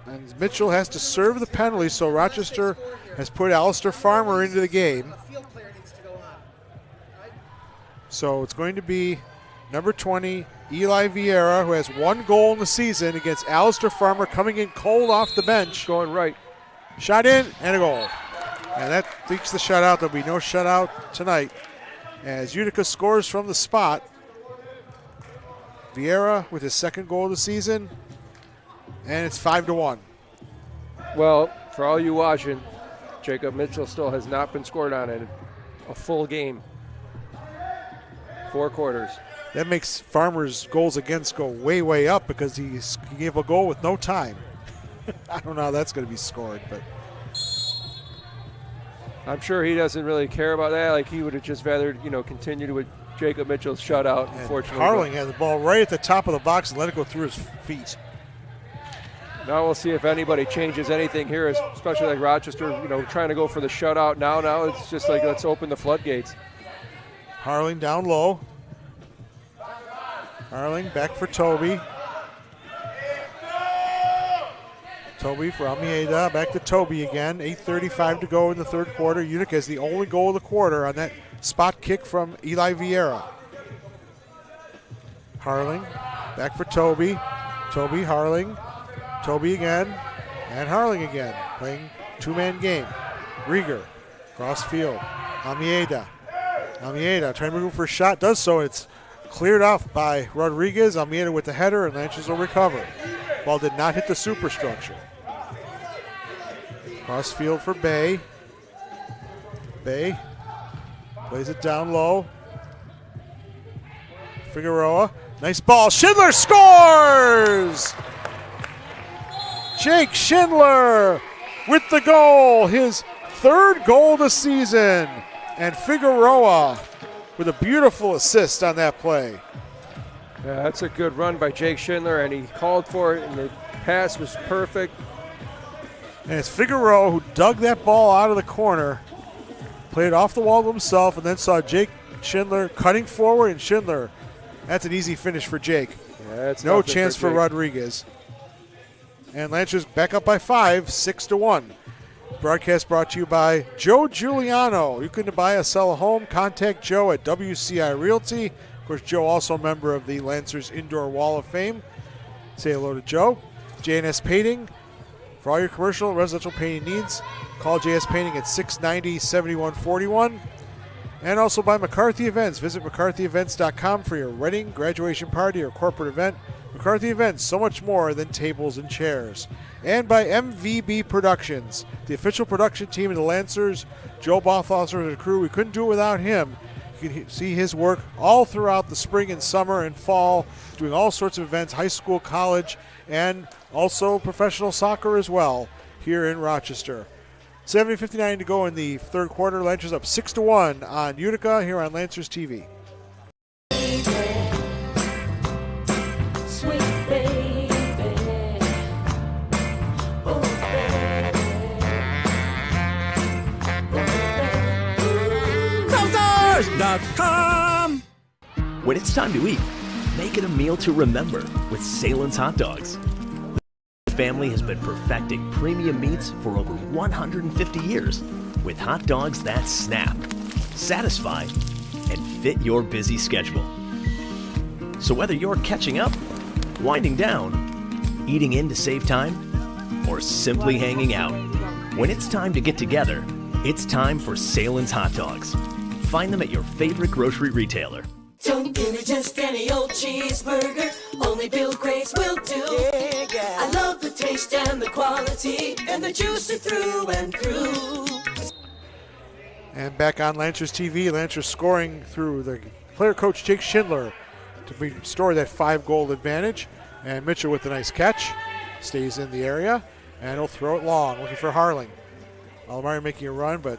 And Mitchell has to serve the penalty, so Rochester has put Alistair Farmer into the game. So it's going to be number 20, Eli Vieira, who has 1 goal in the season, against Alistair Farmer coming in cold off the bench. Going right. Shot in and a goal. And that leaks the shutout. There'll be no shutout tonight as Utica scores from the spot. Vieira with his 2nd goal of the season. And it's 5-1. Well, for all you watching, Jacob Mitchell still has not been scored on in a full game. 4 quarters. that makes Farmer's goals against go way, way up because he gave a goal with no time. I don't know how that's going to be scored, but I'm sure he doesn't really care about that. Like, he would have just rather, continued with Jacob Mitchell's shutout, unfortunately. Harling had the ball right at the top of the box and let it go through his feet. Now we'll see if anybody changes anything here, especially like Rochester, trying to go for the shutout now. Now it's just like, let's open the floodgates. Harling down low. Harling back for Toby. Toby for Almeida, back to Toby again. 8:35 to go in the third quarter. Utica has the only goal of the quarter on that spot kick from Eli Vieira. Harling, back for Toby. Toby, Harling. Toby again, and Harling again. Playing two-man game. Rieger, cross field. Almeida. Almeida trying to move for a shot, does so. It's cleared off by Rodriguez. Almeida with the header, and Lanches will recover. Ball did not hit the superstructure. Cross field for Bay. Bay plays it down low. Figueroa, nice ball. Schindler scores! Jake Schindler with the goal, his third goal of the season. And Figueroa with a beautiful assist on that play. Yeah, that's a good run by Jake Schindler, and he called for it, and the pass was perfect. And it's Figueroa who dug that ball out of the corner, played it off the wall to himself, and then saw Jake Schindler cutting forward, and Schindler, that's an easy finish for Jake. Yeah, that's no chance for Rodriguez. And Lancers back up by 5, 6-1. Broadcast brought to you by Joe Giuliano. You can buy or sell a home, contact Joe at WCI Realty. Of course, Joe also a member of the Lancers Indoor Wall of Fame. Say hello to Joe. J&S Painting. For all your commercial and residential painting needs, call J&S Painting at 690-7141. And also by McCarthy Events. Visit McCarthyEvents.com for your wedding, graduation party, or corporate event. McCarthy Events, so much more than tables and chairs. And by MVB Productions, the official production team of the Lancers. Joe Bothlosser and the crew, we couldn't do it without him. You can see his work all throughout the spring and summer and fall, doing all sorts of events, high school, college, and also professional soccer as well here in Rochester. 7:59 to go in the third quarter. Lancers up 6-1 on Utica here on Lancers TV. When it's time to eat, make it a meal to remember with Salen's Hot Dogs. The family has been perfecting premium meats for over 150 years with hot dogs that snap, satisfy, and fit your busy schedule. So whether you're catching up, winding down, eating in to save time, or simply hanging out, when it's time to get together, it's time for Salen's Hot Dogs. Find them at your favorite grocery retailer. Don't give me just any old cheeseburger, only Bill Grace will do. Yeah. I love the taste and the quality, and the juice are through and through. And back on Lancers TV, Lancers scoring through the player coach Jake Schindler to restore that 5-goal advantage. And Mitchell with a nice catch, stays in the area, and he'll throw it long, looking for Harling. Alomari making a run, but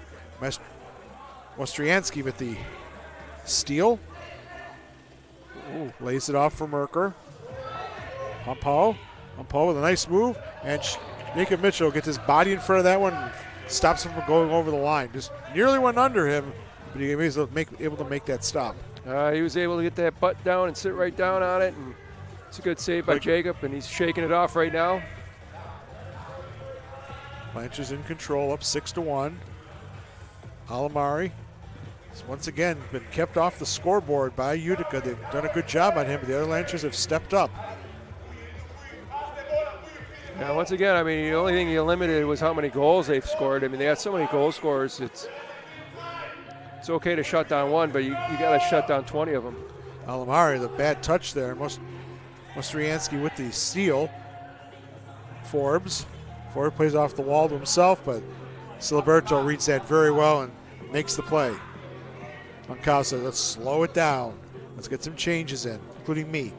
Ostriansky with the steal. Ooh, lays it off for Merker. Pumpo with a nice move, and Jacob Mitchell gets his body in front of that one and stops him from going over the line. Just nearly went under him, but he was able to make that stop. He was able to get that butt down and sit right down on it, and it's a good save by Jacob, and he's shaking it off right now. Lancers in control, up 6-1. Alomari has once again been kept off the scoreboard by Utica. They've done a good job on him, but the other Lancers have stepped up. Yeah, once again, I mean, the only thing you limited was how many goals they've scored. I mean, they got so many goal scorers. It's okay to shut down one, but you got to shut down 20 of them. Alomari, the bad touch there. Ostriansky with the steal. Forbes plays off the wall to himself, but Siliberto reads that very well and makes the play. Moncada says, let's slow it down. Let's get some changes in, including me.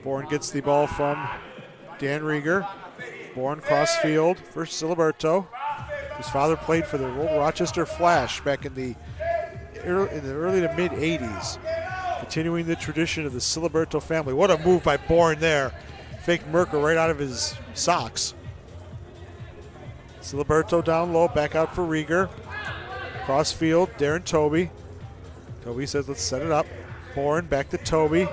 Bourne gets the ball from Dan Rieger. Bourne cross field for Siliberto. His father played for the old Rochester Flash back in the early to mid 80s. Continuing the tradition of the Siliberto family. What a move by Bourne there. Fake Merker right out of his socks. Siliberto down low, back out for Rieger. Cross field, Darren Toby. Toby says, let's set it up. Bourne back to Toby.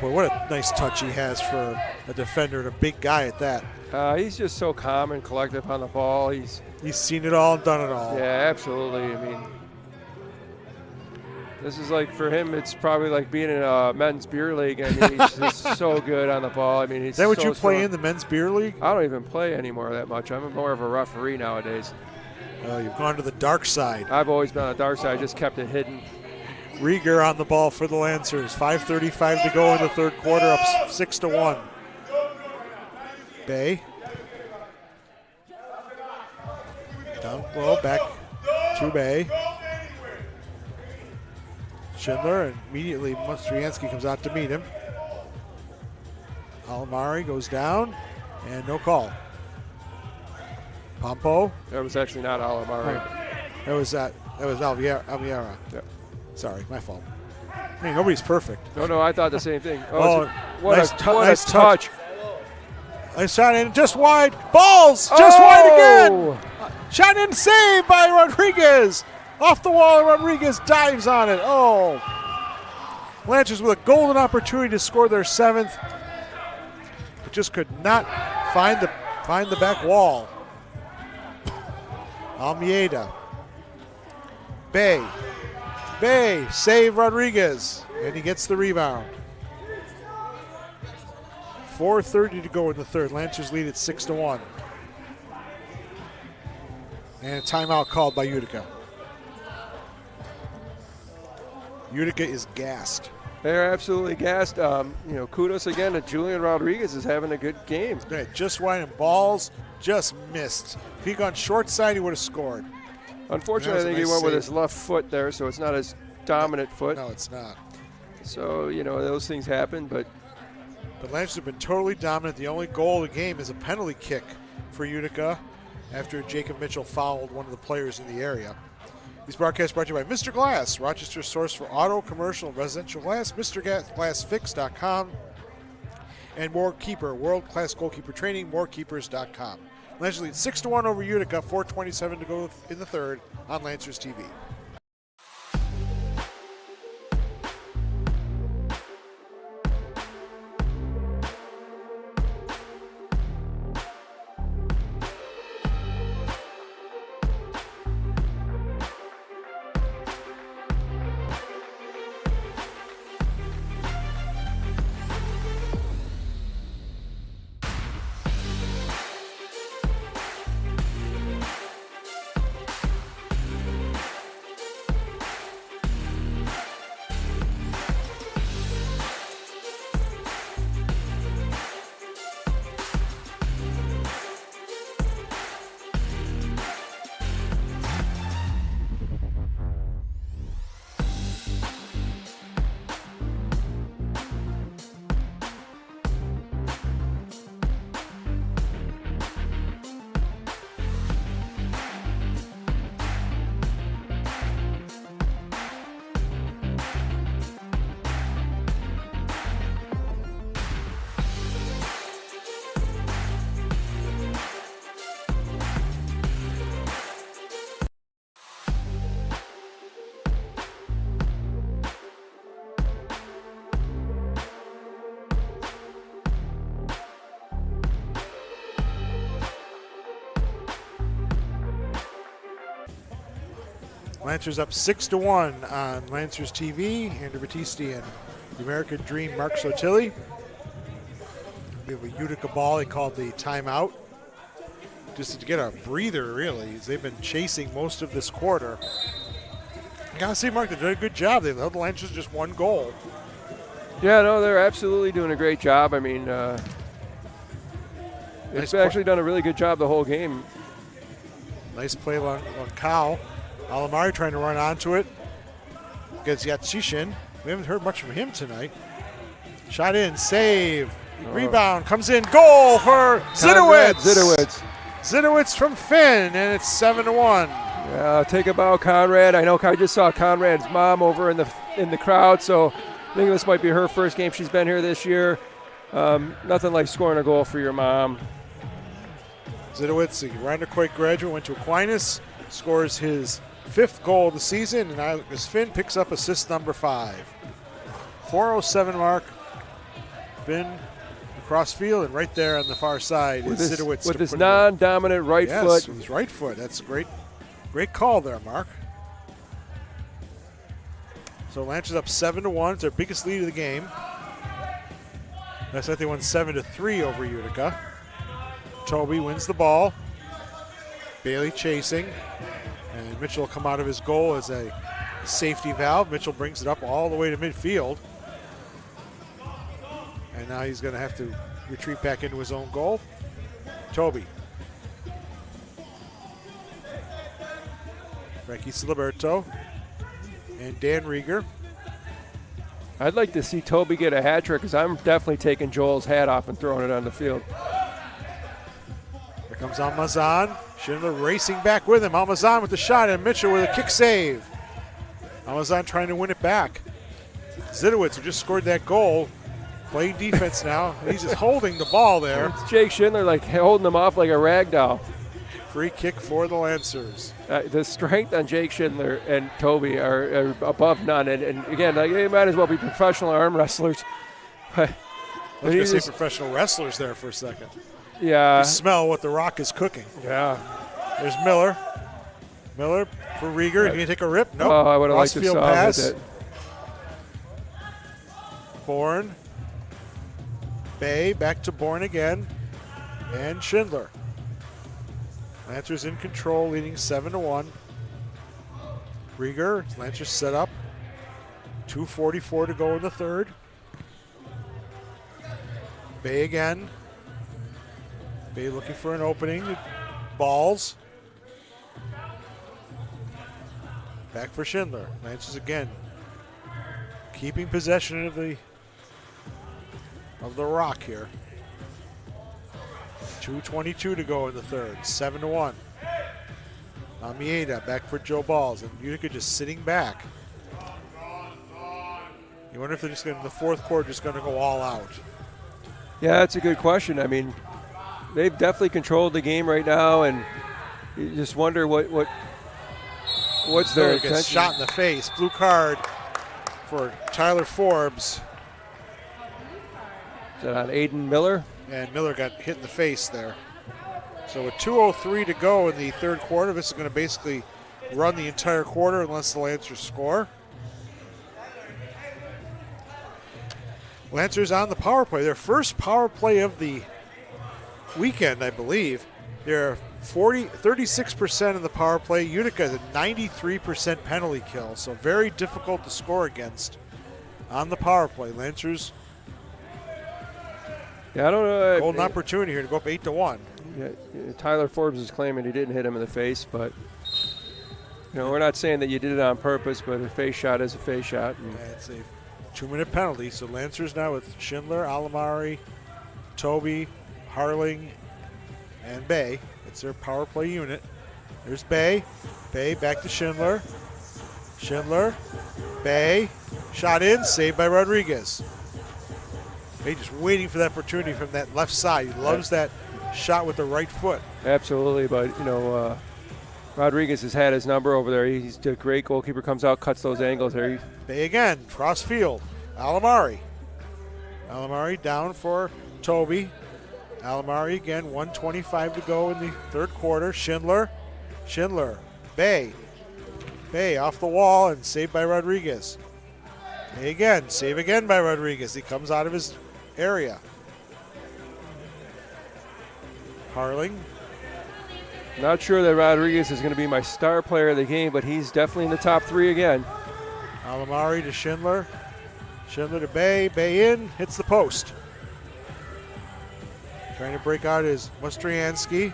Boy, what a nice touch he has for a defender and a big guy at that. He's just so calm and collective on the ball. He's seen it all and done it all. Yeah, absolutely. I mean, this is like, for him, it's probably like being in a men's beer league. I mean, he's just so good on the ball. I mean, he's Is that what so you play strong. in, the men's beer league? I don't even play anymore that much. I'm more of a referee nowadays. Oh, you've gone to the dark side. I've always been on the dark side. I just kept it hidden. Rieger on the ball for the Lancers. 5:35 to go in the third quarter, up 6-1. Bay. Down low, back to Bay. Schindler, and immediately Mastriansky comes out to meet him. Alamari goes down, and no call. Pompo. That was actually not Alamari. That was Alviera. Yeah. Sorry, my fault. I mean, nobody's perfect. No, I thought the same thing. Oh, what nice a nice touch. Nice shot in, just wide. Balls, just wide again. Shot in, saved by Rodriguez. Off the wall, Rodriguez dives on it. Oh. Lancers with a golden opportunity to score their 7th, but just could not find the back wall. Almeida. Bay, save Rodriguez, and he gets the rebound. 4:30 to go in the third. Lancers lead at 6-1. And a timeout called by Utica. Utica is gassed. They're absolutely gassed. Kudos again to Julian Rodriguez is having a good game. Yeah, just wide, and balls just missed. If he'd gone short side, he would have scored. Unfortunately, I think he went with his left foot there, so it's not his dominant foot. No, it's not. So, those things happen, but the Lancers have been totally dominant. The only goal of the game is a penalty kick for Utica after Jacob Mitchell fouled one of the players in the area. These broadcasts brought to you by Mr. Glass, Rochester's source for auto, commercial, and residential glass, MrGlassFix.com, and More Keeper, world-class goalkeeper training, morekeepers.com. Lancers lead 6-1 over Utica, 4:27 to go in the third on Lancers TV. Lancers up 6-1 on Lancers TV. Andrew Battisti and the American Dream, Mark Sotilli. We have a Utica ball. They called the timeout. Just to get a breather, really, as they've been chasing most of this quarter. I gotta say, Mark, they did a good job. They held the Lancers just one goal. Yeah, no, they're absolutely doing a great job. I mean, it's actually done a really good job the whole game. Nice play on Cal. Alamari trying to run onto it. against Yatsishin. We haven't heard much from him tonight. Shot in, save, rebound, comes in, goal for Zidowitz. Zidowitz from Finn, and it's 7-1. Yeah, take a bow, Conrad. I know I just saw Conrad's mom over in the crowd, so I think this might be her first game she's been here this year. Nothing like scoring a goal for your mom. Zidowitz, a Rhinocroit graduate, went to Aquinas, scores his 5th goal of the season, and as Finn picks up assist number 5. 4:07 mark. Finn across field, and right there on the far side is Zidowitz. With his non-dominant right foot. Yes, with his right foot. That's a great call there, Mark. So Lancers up 7-1. It's their biggest lead of the game. That's like they won 7-3 over Utica. Toby wins the ball. Bailey chasing. And Mitchell will come out of his goal as a safety valve. Mitchell brings it up all the way to midfield. And now he's going to have to retreat back into his own goal. Toby. Frankie Siliberto and Dan Rieger. I'd like to see Toby get a hat trick because I'm definitely taking Joel's hat off and throwing it on the field. Here comes Almazan. Schindler racing back with him. Almazan with the shot and Mitchell with a kick save. Almazan trying to win it back. Zidowitz, who just scored that goal, playing defense now. He's just holding the ball there. It's Jake Schindler like holding him off like a rag doll. Free kick for the Lancers. The strength on Jake Schindler and Toby are above none. And again, they might as well be professional arm wrestlers. I was going to say professional wrestlers there for a second. Yeah. You smell what the Rock is cooking. Yeah. There's Miller. Miller for Rieger. Can you take a rip? Nope. Oh, I would have liked to saw pass. it. Bourne. Bay back to Bourne again. And Schindler. Lancers in control, leading 7-1. Rieger, Lancers set up. 2:44 to go in the third. Bay again. Bay looking for an opening. Balls. Back for Schindler. Lancers again. Keeping possession of the Rock here. 2:22 to go in the third. 7-1. Amieda back for Joe Balls, and Utica just sitting back. You wonder if they're just going to, in the fourth quarter, just going to go all out. Yeah, that's a good question. I mean, they've definitely controlled the game right now, and you just wonder what's their intention. Gets shot in the face. Blue card for Tyler Forbes. Is that on Aiden Miller? And Miller got hit in the face there. So with 2:03 to go in the third quarter, this is going to basically run the entire quarter unless the Lancers score. Lancers on the power play. Their first power play of the weekend, I believe. They're 36% of the power play. Utica is a 93% penalty kill, so very difficult to score against on the power play. Lancers. Yeah, I don't know. Golden opportunity here to go up 8-1. Yeah, Tyler Forbes is claiming he didn't hit him in the face, but we're not saying that you did it on purpose, but a face shot is a face shot. It's a 2-minute penalty. So Lancers now with Schindler, Alamari, Toby, Harling, and Bay. It's their power play unit. There's Bay. Bay back to Schindler. Schindler, Bay, shot in, saved by Rodriguez. Bay just waiting for that opportunity from that left side. He loves that shot with the right foot. Absolutely, but Rodriguez has had his number over there. He's a great goalkeeper. Comes out, cuts those angles there. Bay again, cross field. Alamari down for Toby. Alamari again, 1:25 to go in the third quarter. Schindler, Bay off the wall and saved by Rodriguez. Bay again, save again by Rodriguez. He comes out of his area. Harling. Not sure that Rodriguez is going to be my star player of the game, but he's definitely in the top three again. Alamari to Schindler. Schindler to Bay. Bay in, hits the post. Trying to break out is Mostriansky.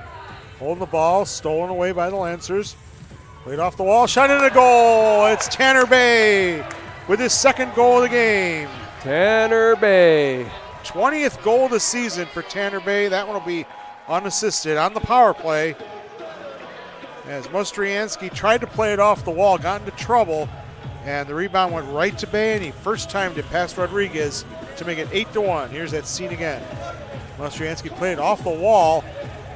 Holding the ball, stolen away by the Lancers. Played off the wall, shot in a goal. It's Tanner Bay with his second goal of the game. Tanner Bay. 20th goal of the season for Tanner Bay. That one will be unassisted on the power play. As Mostriansky tried to play it off the wall, got into trouble, and the rebound went right to Bay, and he first timed it past Rodriguez to make it 8-1. Here's that scene again. Mostriansky played it off the wall,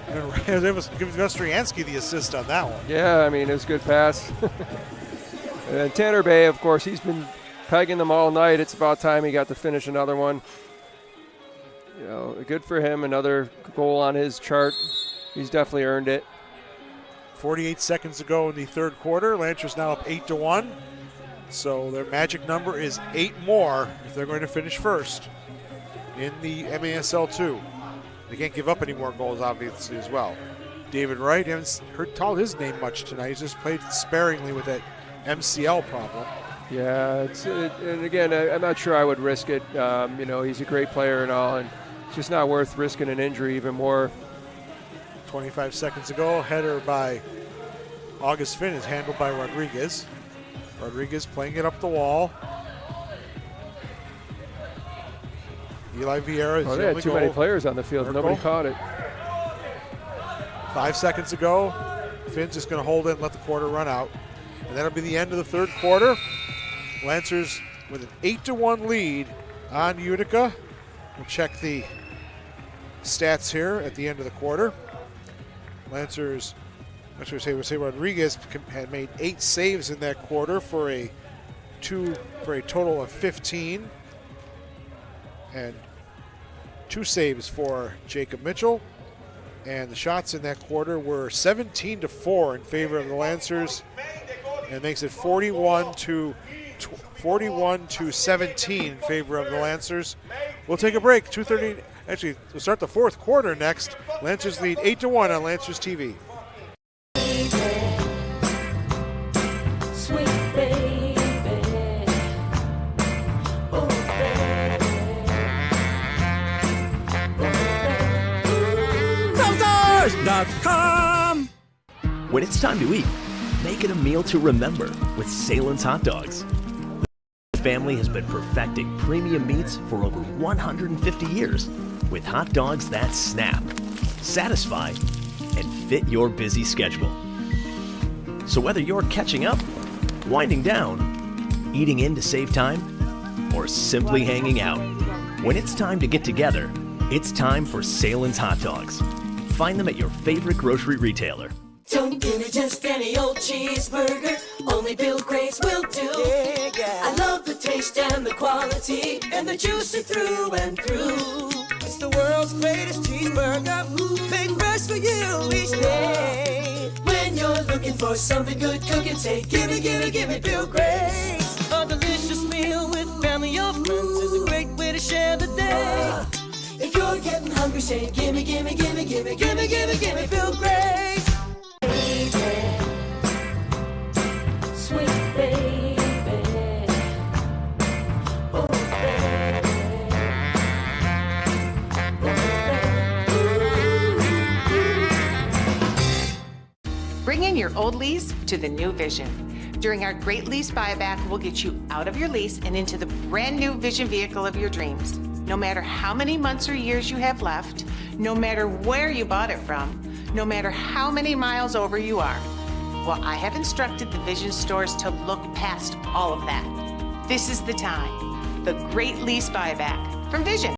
and it was giving Mostriansky the assist on that one. Yeah, I mean, it was a good pass. And then Tanner Bay, of course, he's been pegging them all night. It's about time he got to finish another one. You know, good for him. Another goal on his chart. He's definitely earned it. 48 seconds to go in the third quarter. Lancers now up 8-1. So their magic number is 8 more if they're going to finish first in the MASL 2. They can't give up any more goals, obviously, as well. David Wright, haven't heard called his name much tonight. He's just played sparingly with that MCL problem. Yeah, and again, I'm not sure I would risk it. You know, he's a great player and all, and it's just not worth risking an injury even more. 25 seconds ago, header by August Finn is handled by Rodriguez. Rodriguez playing it up the wall. Eli Vieira is they had too many players on the field. Nobody caught it. 5 seconds ago, Finn's just going to hold it and let the quarter run out. And that'll be the end of the third quarter. Lancers with an 8-1 lead on Utica. We'll check the stats here at the end of the quarter. Lancers, we'll say Rodriguez had made 8 saves in that quarter for a total of 15. And 2 saves for Jacob Mitchell. And the shots in that quarter were 17-4 in favor of the Lancers. And makes it 41-17 in favor of the Lancers. We'll take a break. 2:30. Actually, we'll start the fourth quarter next. Lancers lead 8-1 on Lancers TV. Sweet baby. Oh, baby. Stars.com. When it's time to eat, make it a meal to remember with Salen's Hot Dogs. The family has been perfecting premium meats for over 150 years with hot dogs that snap, satisfy, and fit your busy schedule. So whether you're catching up, winding down, eating in to save time, or simply hanging out, when it's time to get together, it's time for Salen's Hot Dogs. Find them at your favorite grocery retailer. Don't give me just any old cheeseburger. Only Bill Grace will do. Yeah. I love the taste and the quality and the juicy through and through. It's the world's greatest cheeseburger. Made fresh for you each day. When you're looking for something good cooking, say gimme, gimme, gimme Bill Grace. A delicious meal with family or friends is a great way to share the day. If you're getting hungry, say gimme, gimme, gimme, gimme, gimme, gimme, gimme Bill Grace. Sweet baby. Oh, baby. Bring in your old lease to the new Vision. During our great lease buyback, we'll get you out of your lease and into the brand new Vision vehicle of your dreams. No matter how many months or years you have left, no matter where you bought it from, no matter how many miles over you are. Well, I have instructed the Vision stores to look past all of that. This is the time. The great lease buyback from Vision.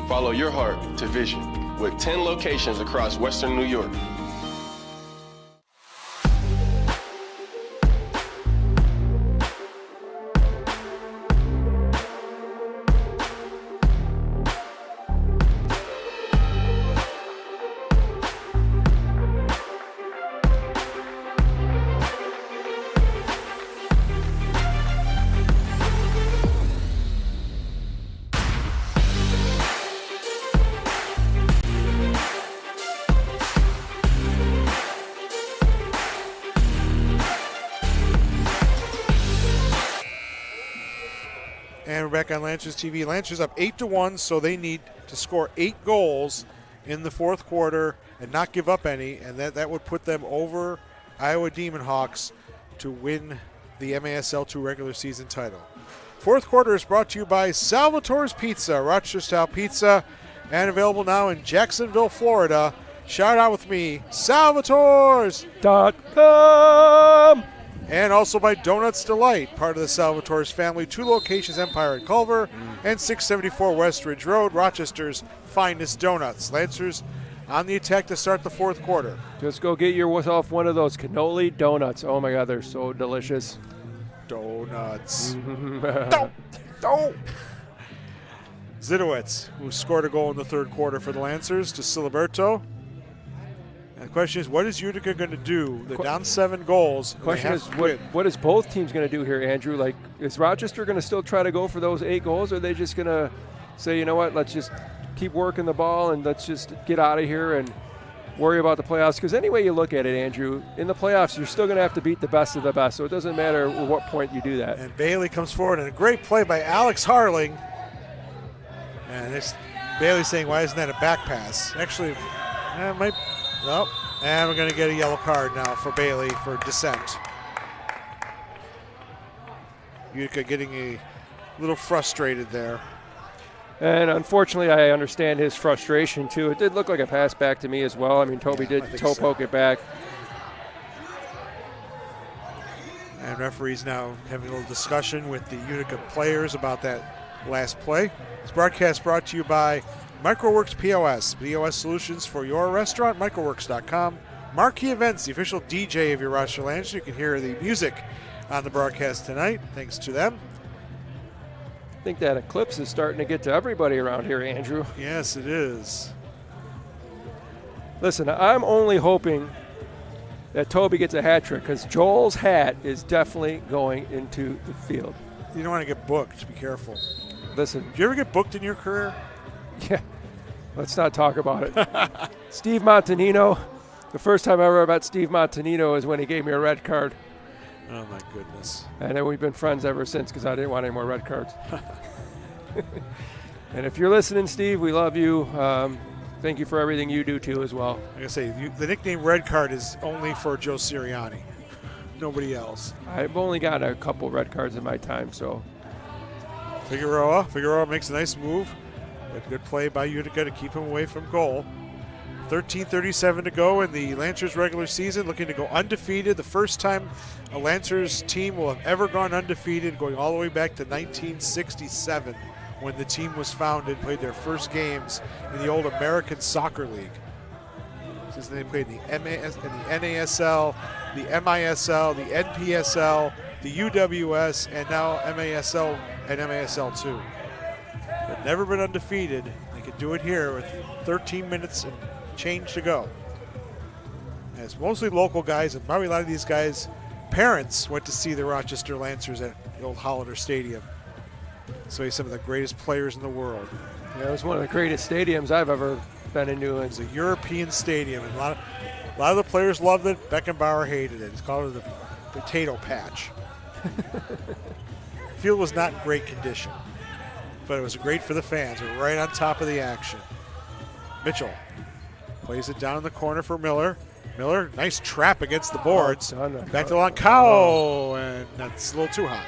Follow your heart to Vision with 10 locations across Western New York. And we're back on Lancers TV. Lancers up 8-1, so they need to score 8 goals in the fourth quarter and not give up any, and that would put them over Iowa Demon Hawks to win the MASL 2 regular season title. Fourth quarter is brought to you by Salvatore's Pizza, Rochester-style pizza, and available now in Jacksonville, Florida. Shout out with me, Salvatores.com. And also by Donuts Delight, part of the Salvatore's family. 2 locations, Empire and Culver, and 674 West Ridge Road, Rochester's finest donuts. Lancers on the attack to start the fourth quarter. Just go get yourself one of those cannoli donuts. Oh my God, they're so delicious. Donuts. Don't. Zidowitz, who scored a goal in the third quarter for the Lancers, to Siliberto. And the question is, what is Utica going to do? They're down 7 goals. The question is, what is both teams going to do here, Andrew? Like, is Rochester going to still try to go for those 8 goals, or are they just going to say, you know what, let's just keep working the ball and let's just get out of here and worry about the playoffs? Because any way you look at it, Andrew, in the playoffs, you're still going to have to beat the best of the best, so it doesn't matter at what point you do that. And Bailey comes forward, and a great play by Alex Harling. And it's Bailey saying, why isn't that a back pass? Actually, it might. Well, and we're going to get a yellow card now for Bailey for dissent. Utica getting a little frustrated there. And unfortunately, I understand his frustration, too. It did look like a pass back to me as well. I mean, Toby did toe poke it back. And referees now having a little discussion with the Utica players about that last play. This broadcast brought to you by Microworks POS. POS solutions for your restaurant, microworks.com. Marquee Events, the official DJ of your Rochester Lancers. You can hear the music on the broadcast tonight, thanks to them. I think that eclipse is starting to get to everybody around here, Andrew. Yes, it is. Listen, I'm only hoping that Toby gets a hat trick, because Joel's hat is definitely going into the field. You don't want to get booked. Be careful. Listen. Did you ever get booked in your career? Yeah. Let's not talk about it. Steve Montanino. The first time I ever met Steve Montanino is when he gave me a red card. Oh, my goodness. And then we've been friends ever since, because I didn't want any more red cards. And if you're listening, Steve, we love you. Thank you for everything you do, too, as well. Like I say, the nickname Red Card is only for Joe Sirianni. Nobody else. I've only got a couple red cards in my time, so. Figueroa makes a nice move. But good play by Utica to keep him away from goal. 13:37 to go in the Lancers regular season, looking to go undefeated. The first time a Lancers team will have ever gone undefeated, going all the way back to 1967 when the team was founded, played their first games in the old American Soccer League. Since they played in the NASL, the MISL, the NPSL, the UWS, and now MASL and MASL2. But never been undefeated. They could do it here with 13 minutes and change to go. And it's mostly local guys, and probably a lot of these guys' parents went to see the Rochester Lancers at the old Hollander Stadium. So he's some of the greatest players in the world. Yeah, it was one of the greatest stadiums I've ever been into. It was a European stadium, and a lot of the players loved it. Beckenbauer hated it. It's called the potato patch. The field was not in great condition, but it was great for the fans. We're right on top of the action. Mitchell plays it down in the corner for Miller. Miller, nice trap against the boards. Back to Loncao, and that's a little too high.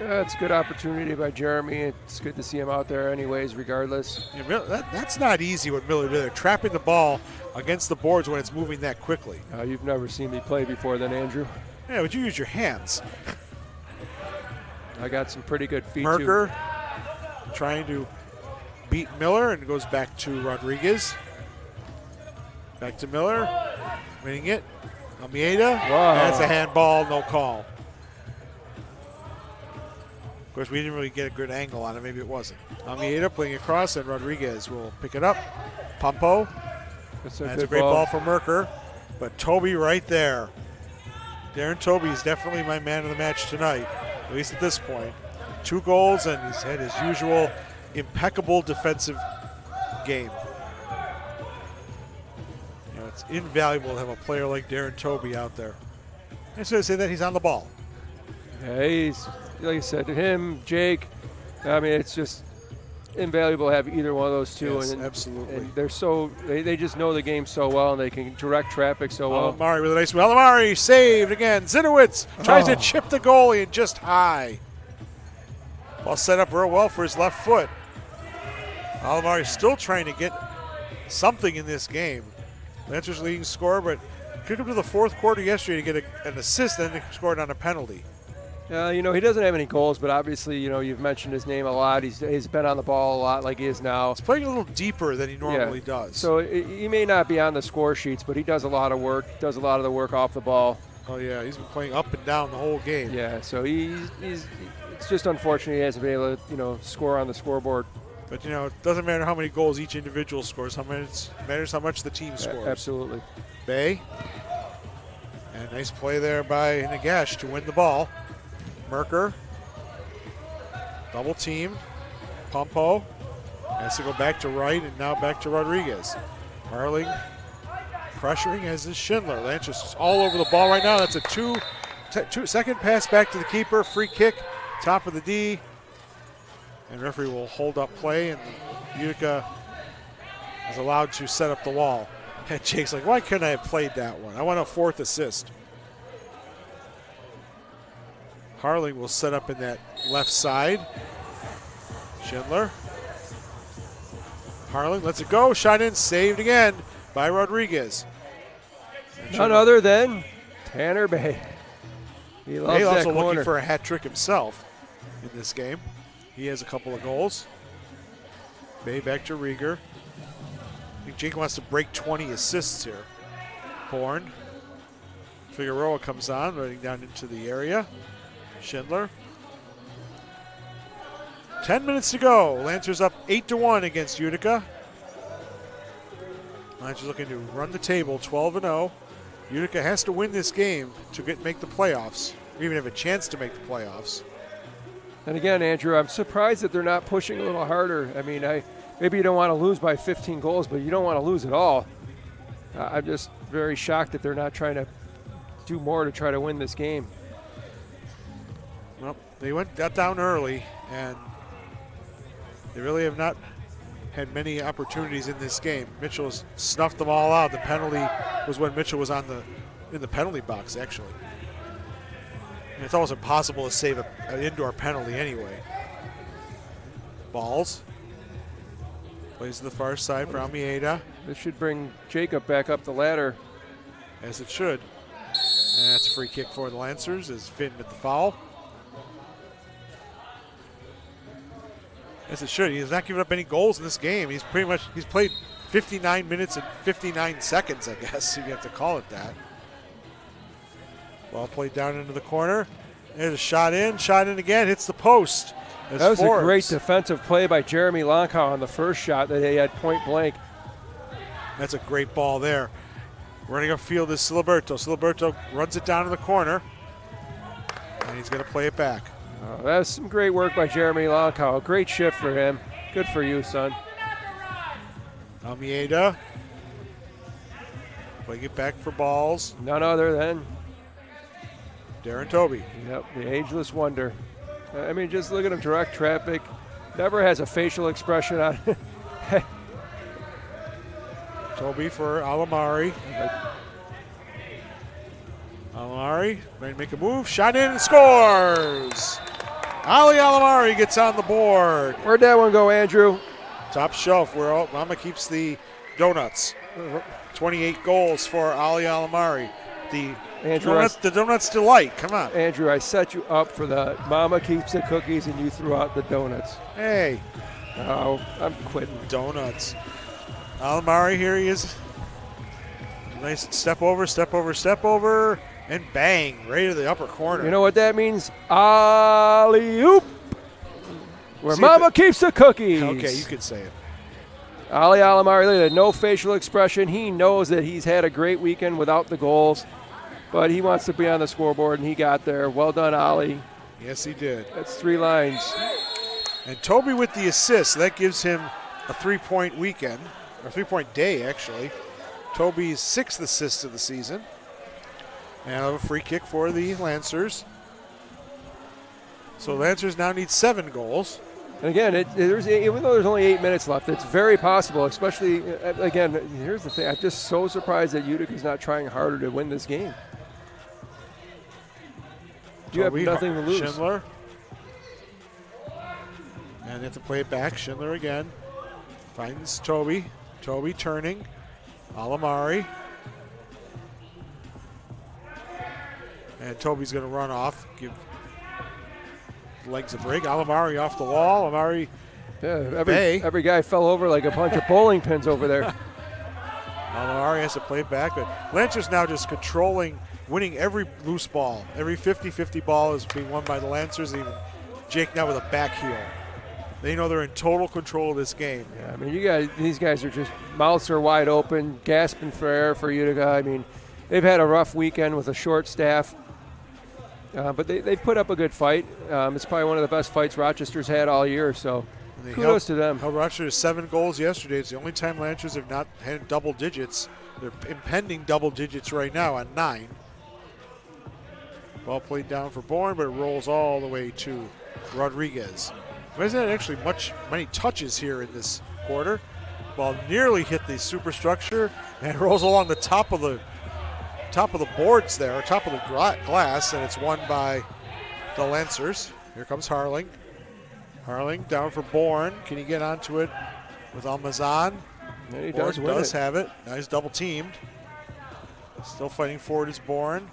Yeah, it's a good opportunity by Jeremy. It's good to see him out there anyways, regardless. Yeah, that's not easy what Miller did. They're trapping the ball against the boards when it's moving that quickly. You've never seen me play before then, Andrew. Yeah, but you use your hands. I got some pretty good feet, Merker too. Trying to beat Miller, and goes back to Rodriguez. Back to Miller, winning it. Almeida, wow. That's a handball, no call. Of course, we didn't really get a good angle on it. Maybe it wasn't. Almeida playing across, and Rodriguez will pick it up. Pompo. That's a great ball for Merker. But Toby right there. Darren Toby is definitely my man of the match tonight, at least at this point. 2 goals, and he's had his usual impeccable defensive game. You know, it's invaluable to have a player like Darren Toby out there. I should say that he's on the ball. Yeah, he's, like I said, him, Jake, I mean, it's just invaluable to have either one of those two. Yes, and absolutely. And they're so, they just know the game so well, and they can direct traffic so well. Alamari with a nice one. Alamari saved again. Zinowitz tries to chip the goalie and just high. Ball set up real well for his left foot. Alamari still trying to get something in this game. Lancers leading scorer, but took him to the fourth quarter yesterday to get an assist, then they scored on a penalty. He doesn't have any goals, but obviously, you've mentioned his name a lot. He's been on the ball a lot like he is now. He's playing a little deeper than he normally does. So he may not be on the score sheets, but he does a lot of work, does a lot of the work off the ball. Oh, yeah, he's been playing up and down the whole game. Yeah, so it's just unfortunate he hasn't been able to, score on the scoreboard. But, it doesn't matter how many goals each individual scores. It matters how much the team scores. Absolutely. Bay. And nice play there by Nagash to win the ball. Merker. Double team. Pumpo. Has to go back to Wright and now back to Rodriguez. Marling pressuring as is Schindler. Lancers is all over the ball right now. That's a second pass back to the keeper. Free kick. Top of the D. And referee will hold up play, and Utica is allowed to set up the wall. And Jake's like, why couldn't I have played that one? I want a fourth assist. Harling will set up in that left side. Schindler. Harling lets it go. Shot in, saved again by Rodriguez. None other than Tanner Bay. He loves Bay that also corner. looking for a hat trick himself in this game. He has a couple of goals. Bay back to Rieger. I think Jake wants to break 20 assists here. Horn. Figueroa comes on, running down into the area. Schindler. 10 minutes to go. Lancers up 8-1 against Utica. Lancers looking to run the table 12-0. Utica has to win this game to make the playoffs, or even have a chance to make the playoffs. And again, Andrew, I'm surprised that they're not pushing a little harder. I mean, maybe you don't want to lose by 15 goals, but you don't want to lose at all. I'm just very shocked that they're not trying to do more to try to win this game. Well, they got down early, and they really have not had many opportunities in this game. Mitchell's snuffed them all out. The penalty was when Mitchell was in the penalty box, actually. And it's almost impossible to save an indoor penalty anyway. Balls. Plays to the far side for Almeida. This should bring Jacob back up the ladder. As it should. And that's a free kick for the Lancers as Finn with the foul. As it should. He's not giving up any goals in this game. He's played 59 minutes and 59 seconds, I guess you have to call it that. Ball played down into the corner. There's a shot in again, hits the post. That was a great defensive play by Jeremy Lonkow on the first shot that he had point blank. That's a great ball there. Running upfield is Siliberto. Siliberto runs it down in the corner, and he's going to play it back. Oh, that's some great work by Jeremy Lonkow. A great shift for him. Good for you, son. Almeida. Playing it back for balls. None other than Darren Toby. Yep, the ageless wonder. I mean, just look at him, direct traffic. Never has a facial expression on it. Toby for Alamari. Alamari ready to make a move. Shot in and scores. Ali Alamari gets on the board. Where'd that one go, Andrew? Top shelf where Mama keeps the donuts. 28 goals for Ali Alamari. The donuts delight. Come on. Andrew, I set you up for the Mama keeps the cookies and you threw out the donuts. Hey. Oh, I'm quitting. Donuts. Alamari, here he is. Nice step over, and bang, right to the upper corner. You know what that means? Alley-oop. Where Mama keeps the cookies. Okay, you can say it. Ali Alamari, no facial expression. He knows that he's had a great weekend without the goals, but he wants to be on the scoreboard, and he got there. Well done, Ali. Yes, he did. That's 3 lines. And Toby with the assist. That gives him a 3-point weekend, or 3-point day, actually. Toby's 6th assist of the season. And a free kick for the Lancers. So Lancers now need 7 goals. And again, even though there's only 8 minutes left, it's very possible, especially, again, here's the thing. I'm just so surprised that Utica's not trying harder to win this game. You have nothing to lose. Schindler. they have to play it back. Schindler again. Finds Toby. Toby turning. Alamari. And Toby's going to run off. Give legs a break. Alamari off the wall. Alamari. Yeah, every guy fell over like a bunch of bowling pins over there. Alamari has to play it back. But Lancers now just controlling, winning every loose ball. Every 50-50 ball is being won by the Lancers. Even Jake now with a back heel. They know they're in total control of this game. Yeah, I mean, these guys are just, mouths are wide open, gasping for air for Utica. I mean, they've had a rough weekend with a short staff, but they've put up a good fight. It's probably one of the best fights Rochester's had all year, so kudos to them. Held Rochester to 7 goals yesterday. It's the only time Lancers have not had double digits. They're impending double digits right now on 9. Ball played down for Bourne, but it rolls all the way to Rodriguez. There isn't actually many touches here in this quarter. Ball nearly hit the superstructure and rolls along the top of the boards there, or top of the glass, and it's won by the Lancers. Here comes Harling. Harling down for Bourne. Can he get onto it with Almazan? Yeah, he Bourne does have it. Now he's double teamed. Still fighting forward is Bourne.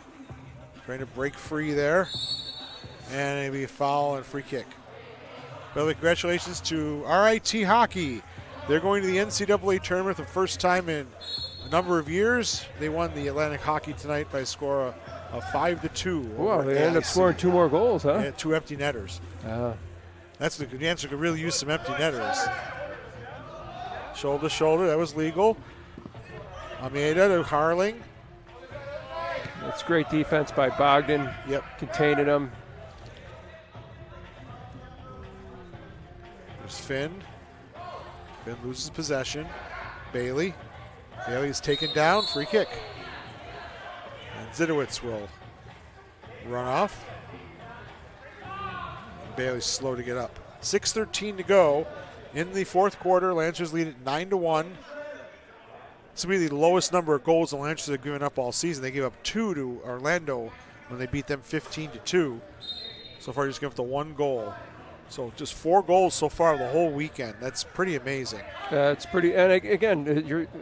Trying to break free there. And maybe a foul and free kick. By the way, congratulations to RIT Hockey. They're going to the NCAA tournament for the first time in a number of years. They won the Atlantic Hockey tonight by a score of 5-2. Wow, they ended up scoring 2 more goals, huh? Yeah, 2 empty netters. That's the answer. Could really use some empty netters. Shoulder to shoulder, that was legal. Almeida to Harling. That's great defense by Bogdan. Yep. Containing him. There's Finn. Finn loses possession. Bailey. Bailey is taken down. Free kick. And Zidowitz will run off. Bailey's slow to get up. 6:13 to go in the fourth quarter. Lancers lead at 9-1. This will be the lowest number of goals the Lancers have given up all season. They gave up 2 to Orlando when they beat them 15-2. So far, just give up the 1 goal. So just 4 goals so far the whole weekend. That's pretty amazing. It's pretty, and again,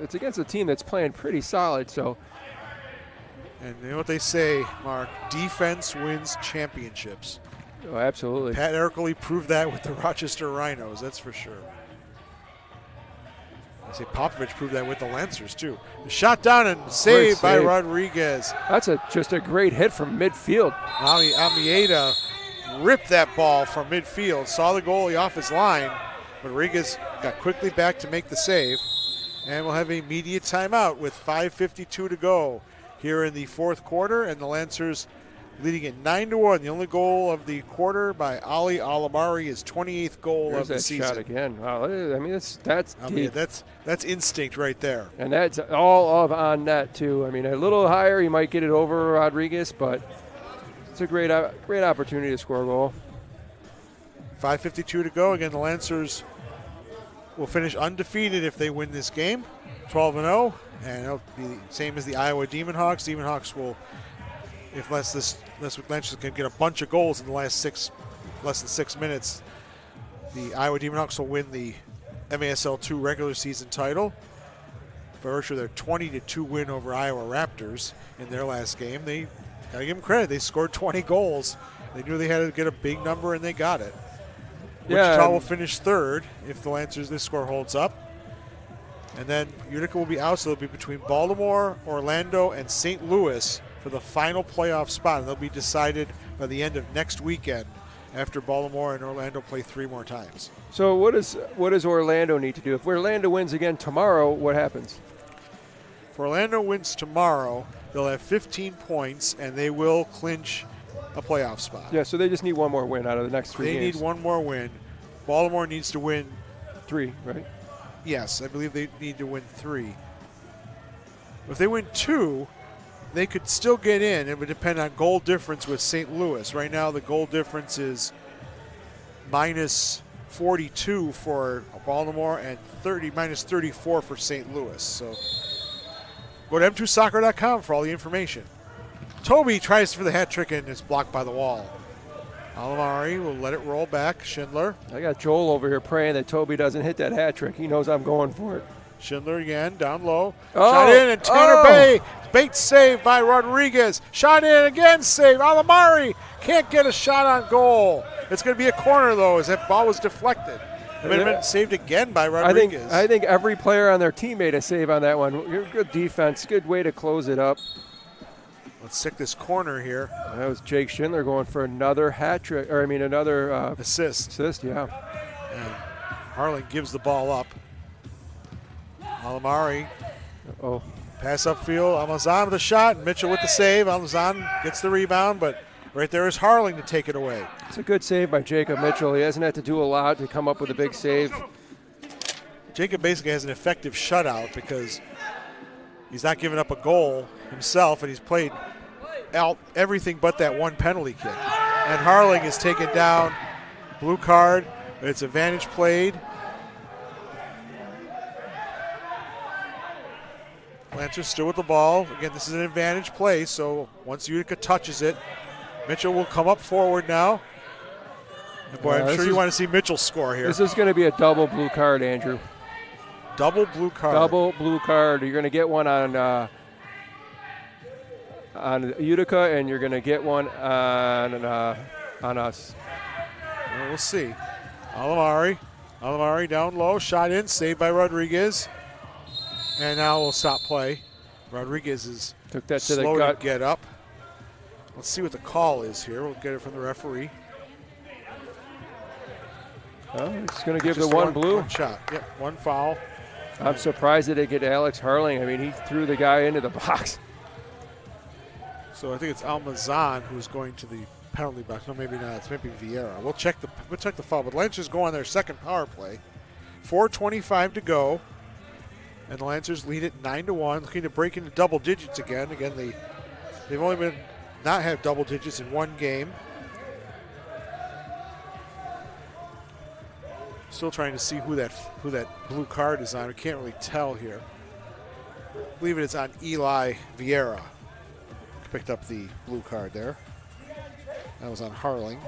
it's against a team that's playing pretty solid. So, and you know what they say, Mark? Defense wins championships. Oh, absolutely. Pat Ercole proved that with the Rochester Rhinos. That's for sure. I say Popovich proved that with the Lancers too. Shot down and saved by Rodriguez. That's just a great hit from midfield. Almeida ripped that ball from midfield, saw the goalie off his line. Rodriguez got quickly back to make the save, and we'll have an immediate timeout with 5:52 to go here in the fourth quarter, and the Lancers leading at 9-1. The only goal of the quarter by Ali Alamari, his 28th goal of the season. Shot again. Wow, I mean that's deep. That's instinct right there. And that's all on net too. I mean, a little higher, he might get it over Rodriguez, but it's a great opportunity to score a goal. 5:52 to go. Again, the Lancers will finish undefeated if they win this game, 12-0, and it'll be the same as the Iowa Demon Hawks. Demon Hawks will, if Lancers can get a bunch of goals in the less than 6 minutes, the Iowa Demon Hawks will win the MASL 2 regular season title. For virtue of their 20-2 win over Iowa Raptors in their last game, they got to give them credit. They scored 20 goals. They knew they had to get a big number, and they got it. Wichita will finish third if the Lancers, this score holds up. And then Utica will be out, so it'll be between Baltimore, Orlando, and St. Louis for the final playoff spot. And they'll be decided by the end of next weekend after Baltimore and Orlando play 3 more times. So what does Orlando need to do? If Orlando wins again tomorrow, what happens? If Orlando wins tomorrow, they'll have 15 points, and they will clinch a playoff spot. Yeah, so they just need one more win out of the next 3 games. They need one more win. Baltimore needs to win 3, right? Yes, I believe they need to win 3. If they win 2, they could still get in. It would depend on goal difference with St. Louis. Right now, the goal difference is minus 42 for Baltimore and minus 34 for St. Louis. So go to m2soccer.com for all the information. Toby tries for the hat trick and is blocked by the wall. Alamari will let it roll back. Schindler. I got Joel over here praying that Toby doesn't hit that hat trick. He knows I'm going for it. Schindler again, down low. Oh, shot in, and Tanner Bay. Bait saved by Rodriguez. Shot in again, save. Alamari can't get a shot on goal. It's going to be a corner, though, as that ball was deflected. It might have been saved again by Rodriguez. I think every player on their team made a save on that one. Good defense. Good way to close it up. Let's stick this corner here. That was Jake Schindler going for another hat trick, or I mean another assist. Yeah. And Harlan gives the ball up. Alamari. Oh. Pass upfield. Almazan with a shot. Mitchell with the save. Almazan gets the rebound, but right there is Harling to take it away. It's a good save by Jacob Mitchell. He hasn't had to do a lot to come up with a big save. Jacob basically has an effective shutout because he's not giving up a goal himself, and he's played out everything but that one penalty kick. And Harling is taken down. Blue card. It's advantage played. Lancers still with the ball. Again, this is an advantage play, so once Utica touches it, Mitchell will come up forward now. And boy, I'm sure you want to see Mitchell score here. This is going to be a double blue card, Andrew. Double blue card. Double blue card. You're going to get one on Utica, and you're going to get one on us. Well, we'll see. Alamari down low, shot in, saved by Rodriguez. And now we'll stop play. Rodriguez is took that to slow the gut. to get up. Let's see what the call is here. We'll get it from the referee. Oh, he's going to give Just the one blue. One shot. Yep, one foul. I'm surprised that they get Alex Harling. I mean, he threw the guy into the box. So I think it's Almazan who's going to the penalty box. No, maybe not. It's maybe Vieira. We'll check the foul. But Lancers go on their second power play. 4:25 to go. And the Lancers lead it 9-1, looking to break into double digits again. Again, they've only not had double digits in one game. Still trying to see who that blue card is on. We can't really tell here. I believe it's on Eli Vieira. Picked up the blue card there. That was on Harling.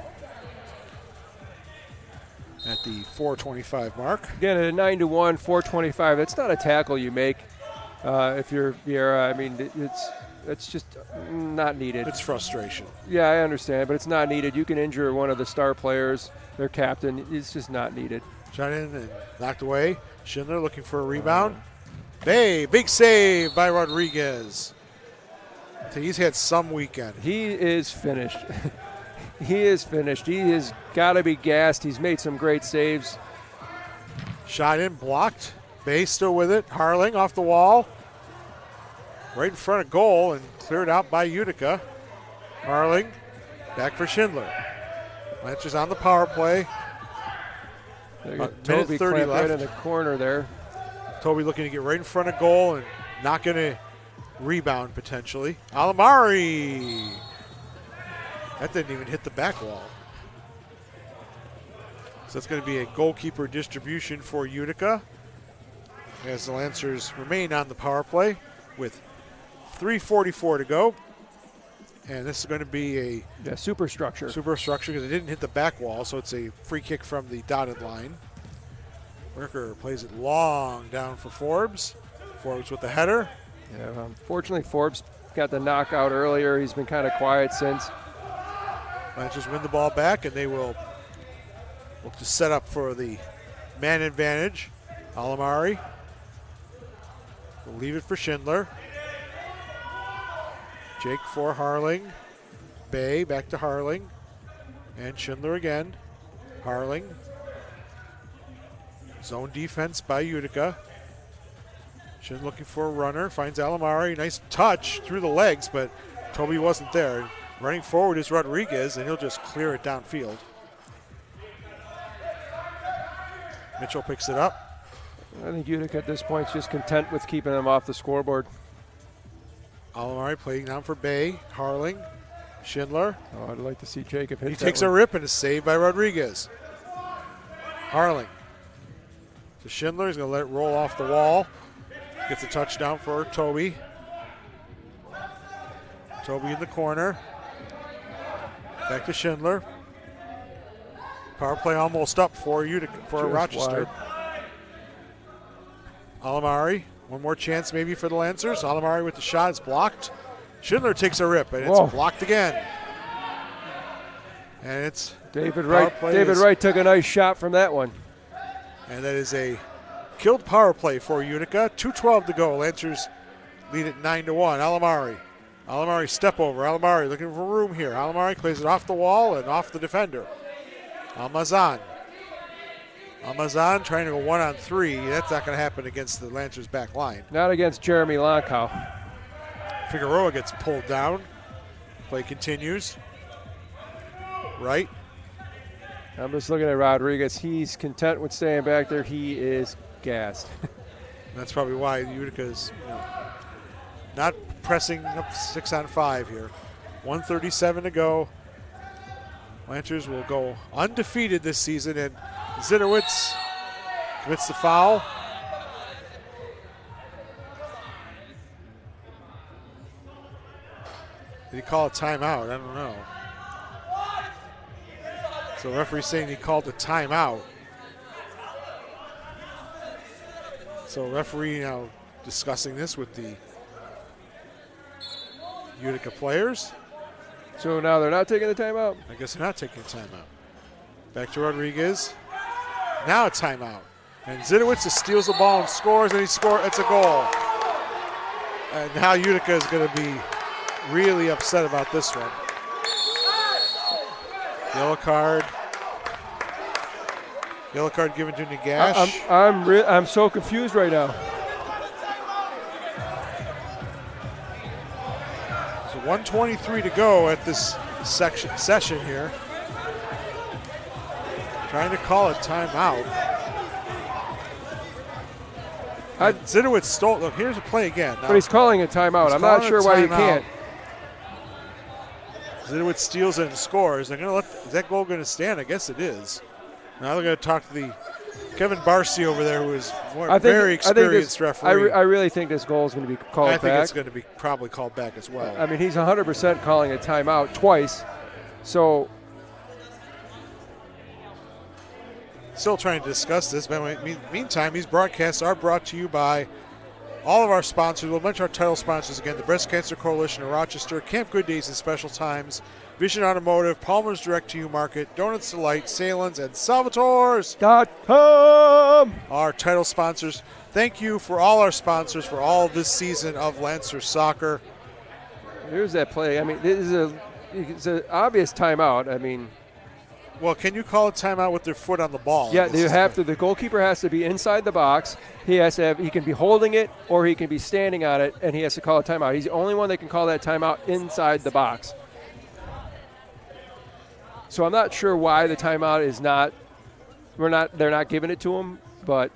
At the 4:25 mark. Again, at a 9-1, 4:25. That's not a tackle you make if you're Vieira. I mean, it's just not needed. It's frustration. Yeah, I understand, but it's not needed. You can injure one of the star players, their captain. It's just not needed. Shot in and knocked away. Schindler looking for a rebound. Big save by Rodriguez. So he's had some weekend. He is finished. He is finished. He has got to be gassed. He's made some great saves. Shot in, blocked. Bay still with it. Harling off the wall. Right in front of goal and cleared out by Utica. Harling back for Schindler. Lancers on the power play. Toby 30 left. Right in the corner there. Toby looking to get right in front of goal and not going to rebound potentially. Alamari. That didn't even hit the back wall. So that's going to be a goalkeeper distribution for Utica as the Lancers remain on the power play with 3:44 to go. And this is going to be a superstructure. Superstructure because it didn't hit the back wall, so it's a free kick from the dotted line. Worker plays it long down for Forbes. Forbes with the header. Yeah, unfortunately, Forbes got the knockout earlier. He's been kind of quiet since. Lancers win the ball back, and they will look to set up for the man advantage. Alamari will leave it for Schindler. Jake for Harling. Bay back to Harling. And Schindler again. Harling. Zone defense by Utica. Schindler looking for a runner. Finds Alamari. Nice touch through the legs, but Toby wasn't there. Running forward is Rodriguez, and he'll just clear it downfield. Mitchell picks it up. I think Utica at this point is just content with keeping them off the scoreboard. Alamari playing down for Bay. Harling. Schindler. Oh, I'd like to see Jacob hit He that takes one. a rip and is saved by Rodriguez. Harling. To Schindler. He's going to let it roll off the wall. Gets a touchdown for Toby. Toby in the corner. Back to Schindler. Power play almost up for Rochester. Alamari, one more chance maybe for the Lancers. Alamari with the shot, it's blocked. Schindler takes a rip, and it's blocked again. And it's David Wright took a nice shot from that one. And that is a killed power play for Utica. 2:12 to go. Lancers lead at 9-1. Alamari step over. Alamari looking for room here. Alamari plays it off the wall and off the defender. Almazan trying to go 1-on-3. That's not going to happen against the Lancers back line. Not against Jeremy Lonkow. Figueroa gets pulled down. Play continues. Right. I'm just looking at Rodriguez. He's content with staying back there. He is gassed. That's probably why Utica is not pressing up 6-on-5 here. 1:37 to go. Lancers will go undefeated this season, and Zidowitz commits the foul. Did he call a timeout? I don't know. So the referee's saying he called a timeout. So referee now discussing this with the Utica players. So now they're not taking the timeout? I guess they're not taking a timeout. Back to Rodriguez. Now a timeout. And Zidowitz steals the ball and scores, and he scores. It's a goal. And now Utica is going to be really upset about this one. Yellow card. Yellow card given to Nagash. I'm so confused right now. So 1:23 to go at this session here. Trying to call a timeout. Zidowitz stole. Look, here's a play again. Now, but he's calling a timeout. I'm not sure why you can't. Zidowitz steals it and scores. They're going to is that goal going to stand? I guess it is. Now they're going to talk to the Kevin Barcy over there, who is very experienced referee. I really think this goal is going to be called back. I think it's going to be probably called back as well. I mean, he's 100% calling a timeout twice. So still trying to discuss this. But meantime, these broadcasts are brought to you by all of our sponsors. We'll mention our title sponsors again: the Breast Cancer Coalition of Rochester, Camp Good Days and Special Times, Vision Automotive, Palmer's Direct to You Market, Donuts Delight, Salins, and Salvatores.com. Our title sponsors. Thank you for all our sponsors for all this season of Lancer soccer. Here's that play. I mean, it's an obvious timeout. I mean, well, can you call a timeout with their foot on the ball? Yeah, you have to. The goalkeeper has to be inside the box. He has to have. He can be holding it or he can be standing on it, and he has to call a timeout. He's the only one that can call that timeout inside the box. So I'm not sure why the timeout is not. They're not giving it to him, but.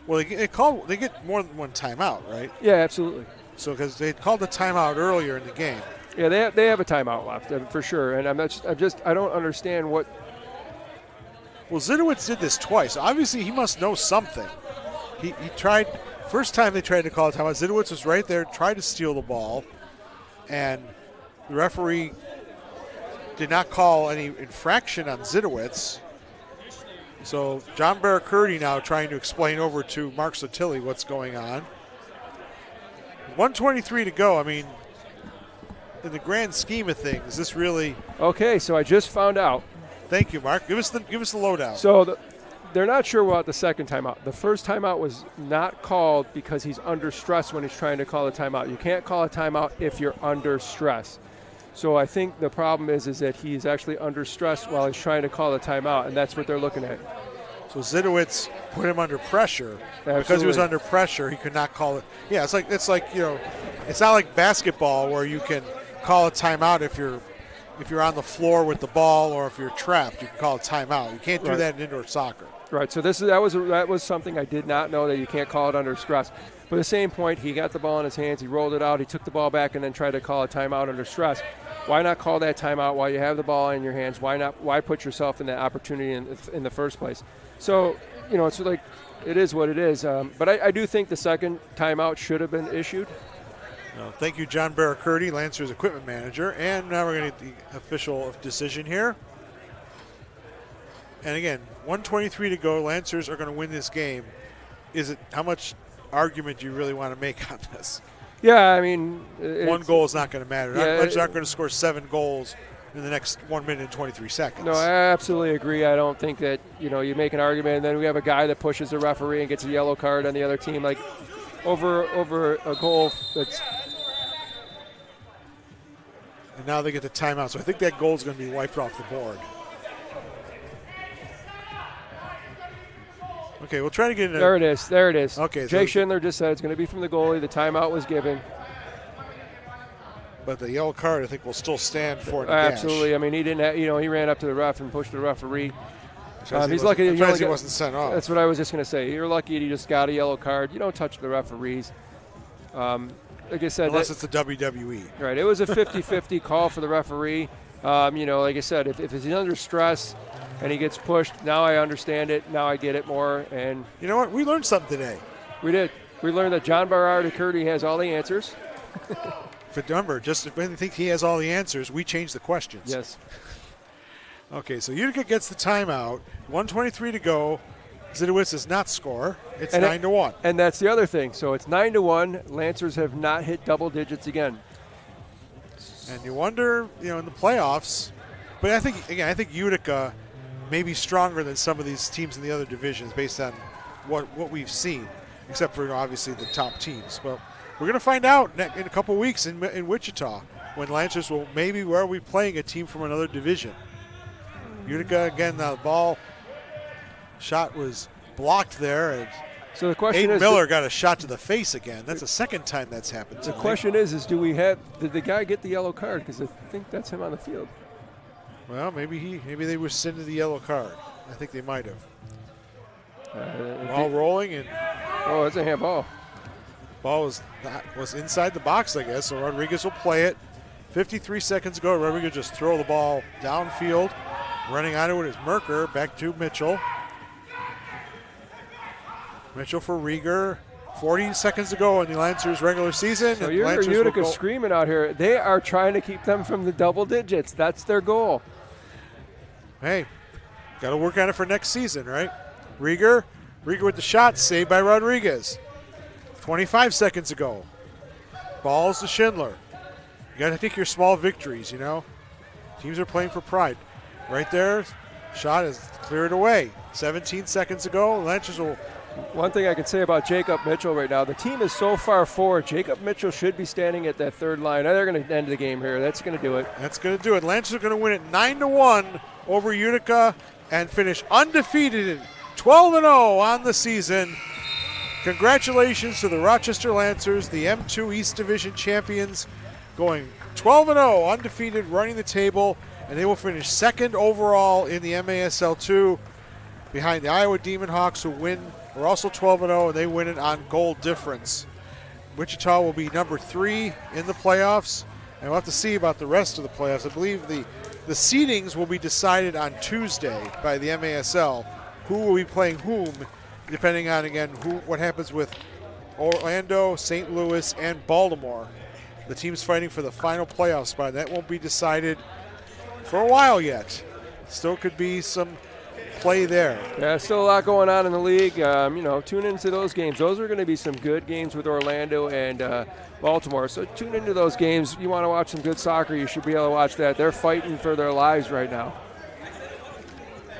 Well, they get more than one timeout, right? Yeah, absolutely. So because they called the timeout earlier in the game. Yeah, they have a timeout left for sure, and I don't understand what. Well, Zidowitz did this twice. Obviously, he must know something. He tried. First time they tried to call a timeout, Zidowitz was right there, tried to steal the ball, and the referee did not call any infraction on Zidowitz. So John Barracurdy now trying to explain over to Mark Sotilli what's going on. 1:23 to go. I mean, in the grand scheme of things, this really. Okay, so I just found out. Thank you, Mark. Give us the lowdown. So they're not sure about the second timeout. The first timeout was not called because he's under stress when he's trying to call a timeout. You can't call a timeout if you're under stress. So I think the problem is that he's actually under stress while he's trying to call a timeout, and that's what they're looking at. So Zidowitz put him under pressure. Absolutely. Because he was under pressure, he could not call it. Yeah, it's like it's not like basketball where you can call a timeout if you're on the floor with the ball or if you're trapped. You can call a timeout. You can't do that in indoor soccer. Right. So that was something I did not know, that you can't call it under stress. But at the same point, he got the ball in his hands, he rolled it out, he took the ball back, and then tried to call a timeout under stress. Why not call that timeout while you have the ball in your hands? Why put yourself in that opportunity in the first place? So, it's like it is what it is. But I do think the second timeout should have been issued. Thank you, John Barracurdy, Lancers equipment manager. And now we're going to get the official decision here. And again, 1:23 to go. Lancers are going to win this game. How much argument do you really want to make on this? Yeah, I mean, one goal is not going to matter. Yeah, Lancers aren't going to score 7 goals in the next 1 minute and 23 seconds. No, I absolutely agree. I don't think that, you make an argument and then we have a guy that pushes the referee and gets a yellow card on the other team, like over a goal that's. And now they get the timeout. So I think that goal is going to be wiped off the board. Okay, we'll try to get it. There it is. There it is. Okay, Jake Schindler just said it's going to be from the goalie. The timeout was given. But the yellow card, I think, will still stand for the Absolutely. I mean, he didn't. He ran up to the ref and pushed the referee. He's lucky he wasn't sent off. That's what I was just going to say. You're lucky he just got a yellow card. You don't touch the referees. Like I said, unless it's the WWE. Right. It was a 50-50 call for the referee. Like I said, if he's under stress and he gets pushed, now I understand it. Now I get it more. And you know what? We learned something today. We did. We learned that John Barard-Curdy has all the answers. Remember, just if we think he has all the answers, we change the questions. Yes. Okay, so Utica gets the timeout. 1:23 to go. Zidowitz does not score. It's 9-1. And that's the other thing. So it's 9-1. Lancers have not hit double digits again. And you wonder, in the playoffs. But I think Utica may be stronger than some of these teams in the other divisions based on what we've seen, except for obviously the top teams. But we're going to find out in a couple weeks in Wichita when Lancers will be playing a team from another division. Utica, again, the ball shot was blocked there. And so the question Aiden is, Miller got a shot to the face again. That's the second time that's happened tonight. The question is did the guy get the yellow card? Because I think that's him on the field. Well, maybe they rescinded the yellow card. I think they might have. Ball rolling and it's a handball. Ball was inside the box, I guess. So Rodriguez will play it. 53 seconds ago, Rodriguez just throw the ball downfield. Running onto it is Merker. Back to Mitchell. Mitchell for Rieger. 40 seconds to go in the Lancers regular season. So you're Utica screaming out here. They are trying to keep them from the double digits. That's their goal. Hey, got to work on it for next season, right? Rieger with the shot, saved by Rodriguez. 25 seconds ago. Balls to Schindler. You got to take your small victories, Teams are playing for pride. Right there, shot is cleared away. 17 seconds ago, Lancers will. One thing I can say about Jacob Mitchell right now, the team is so far forward. Jacob Mitchell should be standing at that third line. They're going to end the game here. That's going to do it. That's going to do it. Lancers are going to win it 9-1 over Utica and finish undefeated 12-0 on the season. Congratulations to the Rochester Lancers, the M2 East Division champions, going 12-0, undefeated, running the table, and they will finish second overall in the MASL2 behind the Iowa Demon Hawks, who are also 12-0, and they win it on goal difference. Wichita will be number 3 in the playoffs, and we'll have to see about the rest of the playoffs. I believe the seedings will be decided on Tuesday by the MASL, who will be playing whom, depending on, again, what happens with Orlando, St. Louis, and Baltimore. The teams fighting for the final playoff spot. That won't be decided for a while yet. Still could be some play there. Yeah, still a lot going on in the league. Tune into those games. Those are going to be some good games with Orlando and Baltimore. So tune into those games. You want to watch some good soccer, you should be able to watch that. They're fighting for their lives right now.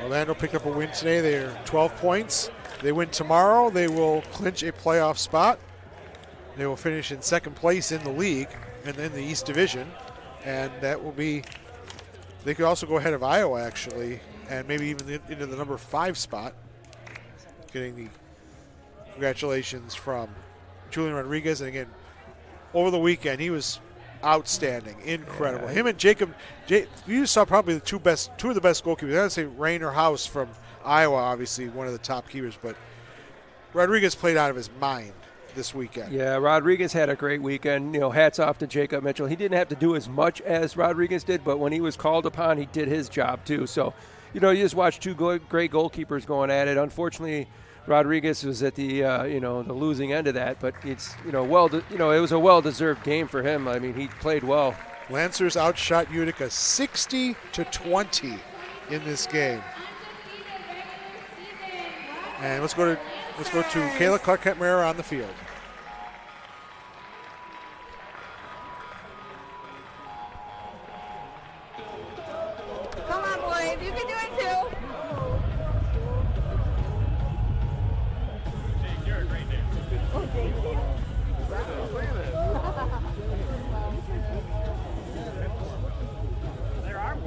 Orlando picked up a win today. They're 12 points. They win tomorrow, they will clinch a playoff spot. They will finish in second place in the league and in the East Division. And that will be, they could also go ahead of Iowa, actually, and maybe even into the number 5 spot. Getting the congratulations from Julian Rodriguez. And again, over the weekend, he was outstanding, incredible. Him and Jacob, you saw probably two of the best goalkeepers. I would say Rainer House from Iowa, obviously one of the top keepers, but Rodriguez played out of his mind this weekend. Yeah, Rodriguez had a great weekend. Hats off to Jacob Mitchell. He didn't have to do as much as Rodriguez did, but when he was called upon, he did his job too. So, you just watch two great goalkeepers going at it. Unfortunately, Rodriguez was at the the losing end of that, but it's it was a well-deserved game for him. I mean, he played well. Lancers outshot Utica 60-20 in this game. And let's go to Kayla Clark-Kent-Marrera on the field. Come on, boys. You can do it too.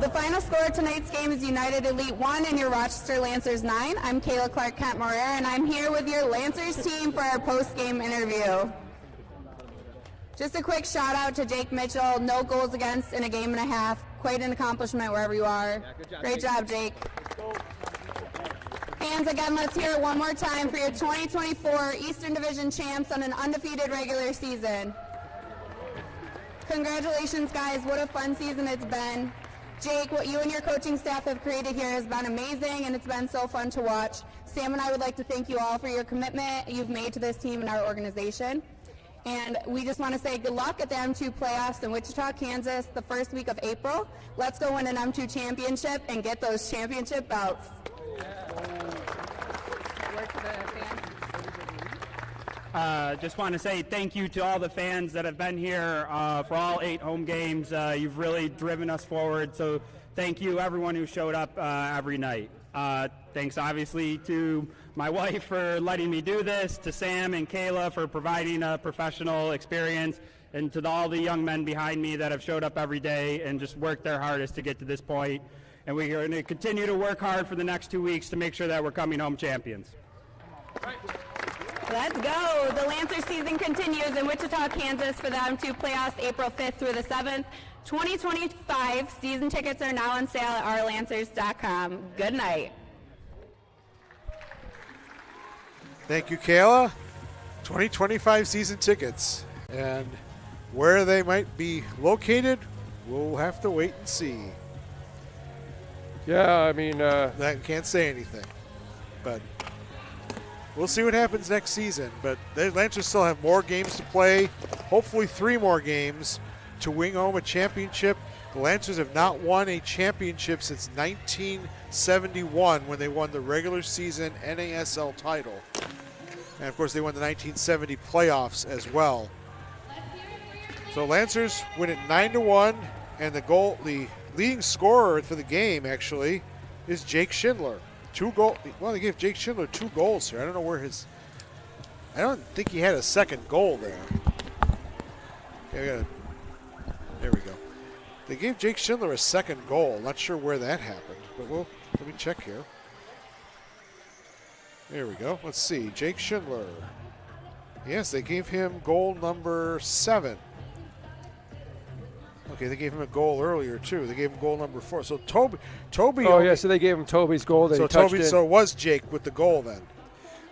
The final score of tonight's game is United Elite 1 and your Rochester Lancers 9. I'm Kayla Clark-Kent-Marrera, and I'm here with your Lancers team for our post-game interview. Just a quick shout out to Jake Mitchell. No goals against in a game and a half. Quite an accomplishment wherever you are. Great job, Jake. Fans, again, let's hear it one more time for your 2024 Eastern Division champs on an undefeated regular season. Congratulations, guys. What a fun season it's been. Jake, what you and your coaching staff have created here has been amazing, and it's been so fun to watch. Sam and I would like to thank you all for your commitment you've made to this team and our organization. And we just want to say good luck at the M2 playoffs in Wichita, Kansas, the first week of April. Let's go win an M2 championship and get those championship belts. Just want to say thank you to all the fans that have been here for all 8 home games. You've really driven us forward, so thank you everyone who showed up every night. Thanks obviously to my wife for letting me do this, to Sam and Kayla for providing a professional experience, and to all the young men behind me that have showed up every day and just worked their hardest to get to this point. And we're going to continue to work hard for the next 2 weeks to make sure that we're coming home champions. Let's go. The Lancers season continues in Wichita, Kansas for the M2 playoffs April 5th through the 7th. 2025 season tickets are now on sale at ourlancers.com. Good night. Thank you, Kayla. 2025 season tickets. And where they might be located, we'll have to wait and see. Yeah, I mean... I can't say anything. But we'll see what happens next season. But the Lancers still have more games to play. Hopefully 3 more games to win home a championship. The Lancers have not won a championship since 1971 when they won the regular season NASL title. And of course they won the 1970 playoffs as well. So Lancers win it 9-1, and the leading scorer for the game actually is Jake Schindler. 2 goals. Well, they gave Jake Schindler 2 goals here. I don't know where I don't think he had a second goal there. Okay, there we go. They gave Jake Schindler a second goal. Not sure where that happened, but let me check here. There we go. Let's see. Jake Schindler. Yes, they gave him goal number 7. Okay, they gave him a goal earlier too. They gave him goal number 4. So Toby. Oh yeah, so they gave him Toby's goal that he touched in. So it was Jake with the goal then.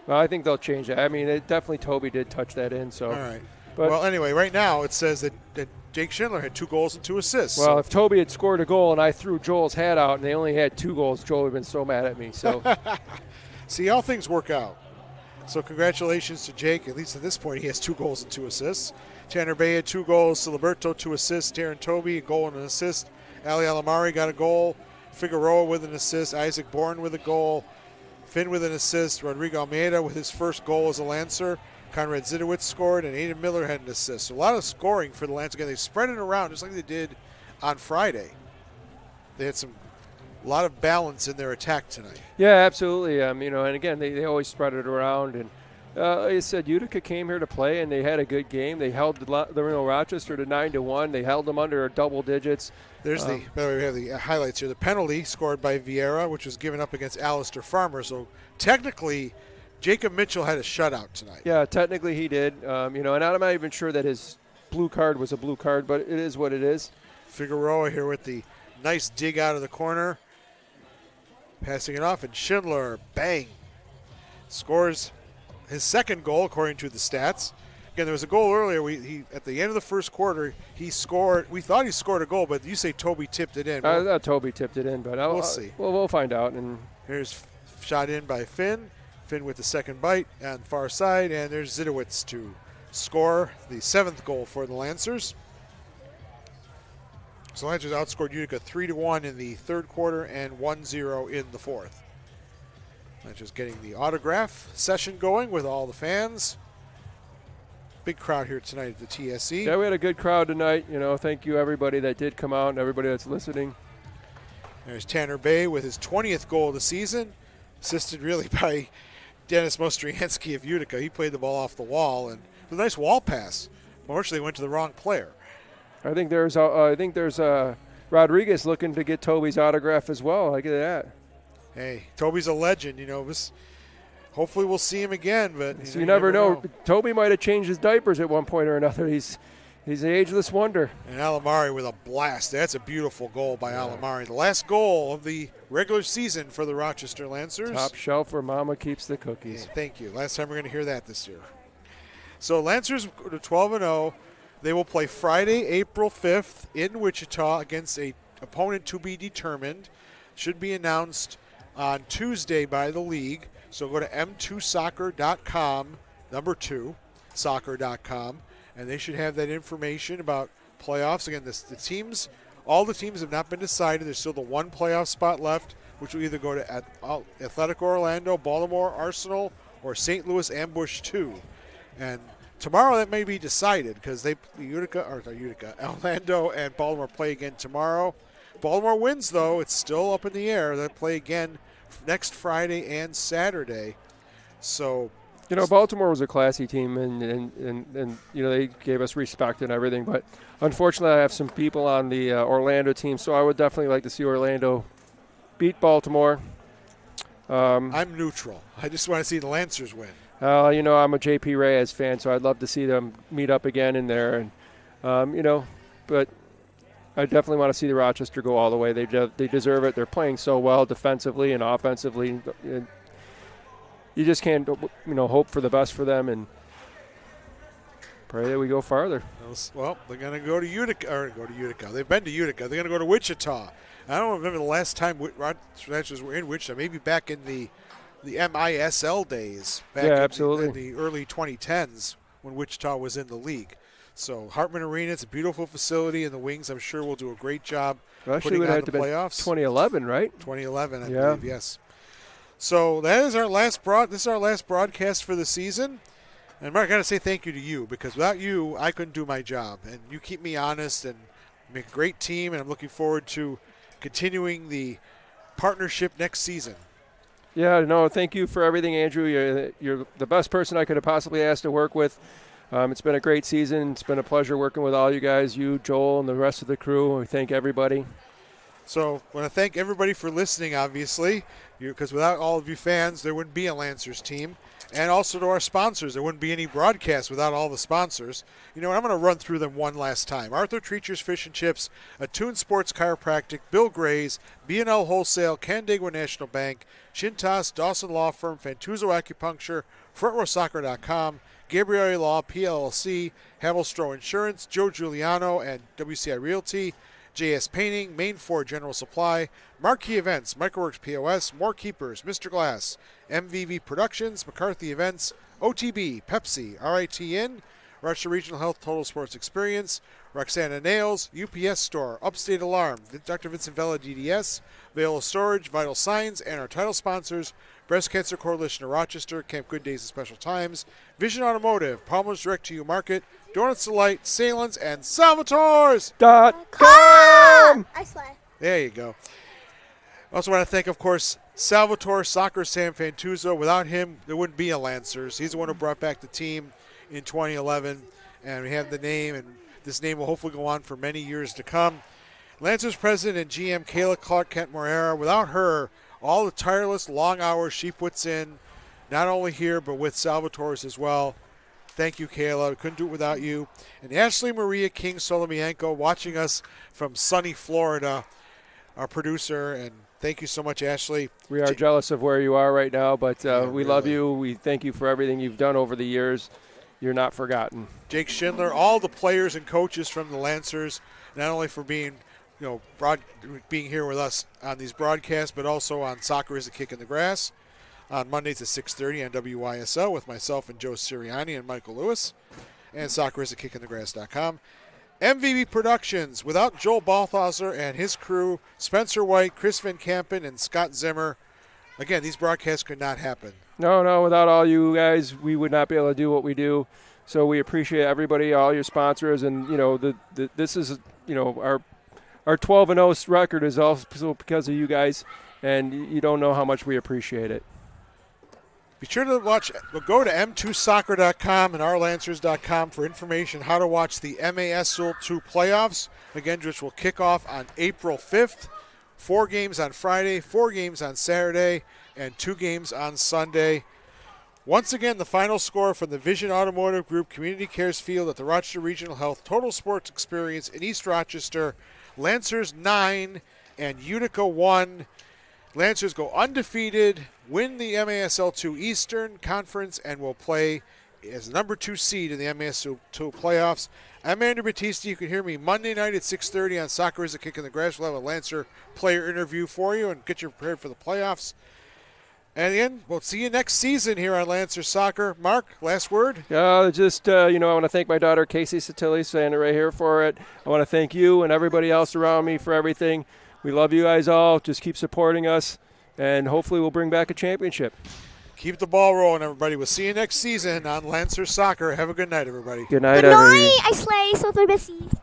Well, I think they'll change that. I mean, definitely Toby did touch that in. So. All right. But, well, anyway, right now it says that Jake Schindler had 2 goals and 2 assists. Well, if Toby had scored a goal and I threw Joel's hat out and they only had 2 goals, Joel would have been so mad at me. So. See how things work out. So congratulations to Jake. At least at this point, he has 2 goals and 2 assists. Tanner Bay had 2 goals. Siliberto 2 assists. Taryn Toby a goal and an assist. Ali Alamari got a goal. Figueroa with an assist. Isaac Bourne with a goal. Finn with an assist. Rodrigo Almeida with his first goal as a Lancer. Conrad Zidowitz scored, and Aiden Miller had an assist. So a lot of scoring for the Lancers. Again, they spread it around just like they did on Friday. They had a lot of balance in their attack tonight. Yeah, absolutely. And again, they always spread it around. And like I said, Utica came here to play, and they had a good game. They held the Rochester to 9-1. They held them under double digits. There's by the way, we have the highlights here. The penalty scored by Vieira, which was given up against Alistair Farmer. So technically, Jacob Mitchell had a shutout tonight. Yeah, technically he did. And I'm not even sure that his blue card was a blue card, but it is what it is. Figueroa here with the nice dig out of the corner. Passing it off, and Schindler, bang, scores his second goal according to the stats. Again, there was a goal earlier. He at the end of the first quarter, he scored. We thought he scored a goal, but you say Toby tipped it in. I thought Toby tipped it in, but we'll see. We'll find out. And here's shot in by Finn. Finn with the second bite on the far side, and there's Zidowitz to score the 7th goal for the Lancers. So Lancers outscored Utica 3-1 in the third quarter and 1-0 in the fourth. Just getting the autograph session going with all the fans. Big crowd here tonight at the TSC. Yeah, we had a good crowd tonight. Thank you everybody that did come out and everybody that's listening. There's Tanner Bay with his 20th goal of the season, assisted really by Dennis Mostriansky of Utica. He played the ball off the wall, and it was a nice wall pass. Unfortunately, it went to the wrong player. I think there's Rodriguez looking to get Toby's autograph as well. Look at that. Hey, Toby's a legend. Hopefully we'll see him again, but you never know. Toby might have changed his diapers at one point or another. He's an ageless wonder. And Alamari with a blast. That's a beautiful goal by Alamari. The last goal of the regular season for the Rochester Lancers. Top shelf where Mama keeps the cookies. Yeah, thank you. Last time we're going to hear that this year. So Lancers go to 12-0. They will play Friday, April 5th in Wichita against an opponent to be determined. Should be announced on Tuesday by the league. So go to m2soccer.com, number 2, soccer.com, and they should have that information about playoffs. Again, all the teams have not been decided. There's still the one playoff spot left, which will either go to Athletic Orlando, Baltimore Arsenal, or St. Louis Ambush 2. And tomorrow that may be decided because Orlando and Baltimore play again tomorrow. Baltimore wins, though. It's still up in the air. They'll play again next Friday and Saturday. So, Baltimore was a classy team, and they gave us respect and everything. But unfortunately, I have some people on the Orlando team, so I would definitely like to see Orlando beat Baltimore. I'm neutral. I just want to see the Lancers win. I'm a J.P. Reyes fan, so I'd love to see them meet up again in there. And but I definitely want to see the Rochester go all the way. They deserve it. They're playing so well defensively and offensively. You just can't, hope for the best for them and pray that we go farther. Well, they're going to go to Utica. They've been to Utica. They're going to go to Wichita. I don't remember the last time Rochester were in Wichita. Maybe back in the MISL days. Absolutely. In the early 2010s when Wichita was in the league. So Hartman Arena, it's a beautiful facility, and the Wings, I'm sure, will do a great job putting on the playoffs. 2011, right? 2011, I believe, yes. So that is our last this is our last broadcast for the season. And Mark, I got to say thank you to you, because without you, I couldn't do my job. And you keep me honest and make a great team, and I'm looking forward to continuing the partnership next season. Yeah, no, thank you for everything, Andrew. You're the best person I could have possibly asked to work with. It's been a great season. It's been a pleasure working with all you guys, you, Joel, and the rest of the crew. We thank everybody. So I want to thank everybody for listening, obviously, because without all of you fans, there wouldn't be a Lancers team. And also to our sponsors. There wouldn't be any broadcast without all the sponsors. I'm going to run through them one last time. Arthur Treacher's Fish and Chips, Attune Sports Chiropractic, Bill Gray's, B&L Wholesale, Canandaigua National Bank, Shintas, Dawson Law Firm, Fantuzzo Acupuncture, FrontRowSoccer.com, Gabriele Law, PLLC, Havelstro Insurance, Joe Giuliano and WCI Realty, JS Painting, Main 4 General Supply, Marquee Events, Microworks POS, More Keepers, Mr. Glass, MVV Productions, McCarthy Events, OTB, Pepsi, RITN, Rochester Regional Health Total Sports Experience, Roxana Nails, UPS Store, Upstate Alarm, Dr. Vincent Vella DDS, Vela Storage, Vital Signs, and our title sponsors, Breast Cancer Coalition of Rochester, Camp Good Days and Special Times, Vision Automotive, Palmer's Direct to You Market, Donuts Delight, Salins, and Salvatores.com. I slay. There you go. I also want to thank, of course, Salvatore Soccer Sam Fantuzzo. Without him, there wouldn't be a Lancers. He's the one who brought back the team in 2011, and we have the name, and this name will hopefully go on for many years to come. Lancers president and GM Kayla Clark Kent Moreira. Without her, all the tireless long hours she puts in, not only here but with Salvatore's as well. Thank you, Kayla. We couldn't do it without you. And Ashley Maria King Solomienko watching us from sunny Florida, our producer. And thank you so much, Ashley. We are jealous of where you are right now, but we love you. We thank you for everything you've done over the years. You're not forgotten. Jake Schindler, all the players and coaches from the Lancers, not only for being being here with us on these broadcasts, but also on Soccer is a Kick in the Grass on Mondays at 6:30 on WYSL with myself and Joe Sirianni and Michael Lewis, and soccerisakickinthegrass.com. MVB Productions, without Joel Balthazar and his crew, Spencer White, Chris Van Kampen, and Scott Zimmer. again, these broadcasts could not happen. No, without all you guys, we would not be able to do what we do. So we appreciate everybody, all your sponsors, and this is our 12-0 record is also because of you guys, and you don't know how much we appreciate it. Be sure to go to m2soccer.com and ourlancers.com for information how to watch the MASL2 playoffs, again, which will kick off on April 5th. 4 games on Friday, 4 games on Saturday, and 2 games on Sunday. Once again, the final score from the Vision Automotive Group Community Cares Field at the Rochester Regional Health Total Sports Experience in East Rochester. Lancers 9 and Utica 1. Lancers go undefeated, win the MASL2 Eastern Conference, and will play as the number 2 seed in the MASL2 playoffs. I'm Andrew Battisti. You can hear me Monday night at 6:30 on Soccer is a Kick in the Grass. We'll have a Lancer player interview for you and get you prepared for the playoffs. And again, we'll see you next season here on Lancer Soccer. Mark, last word? Just, I want to thank my daughter, Casey Satilli, standing right here for it. I want to thank you and everybody else around me for everything. We love you guys all. Just keep supporting us, and hopefully we'll bring back a championship. Keep the ball rolling, everybody. We'll see you next season on Lancer Soccer. Have a good night, everybody. Good night, everybody. Good night. I slay. So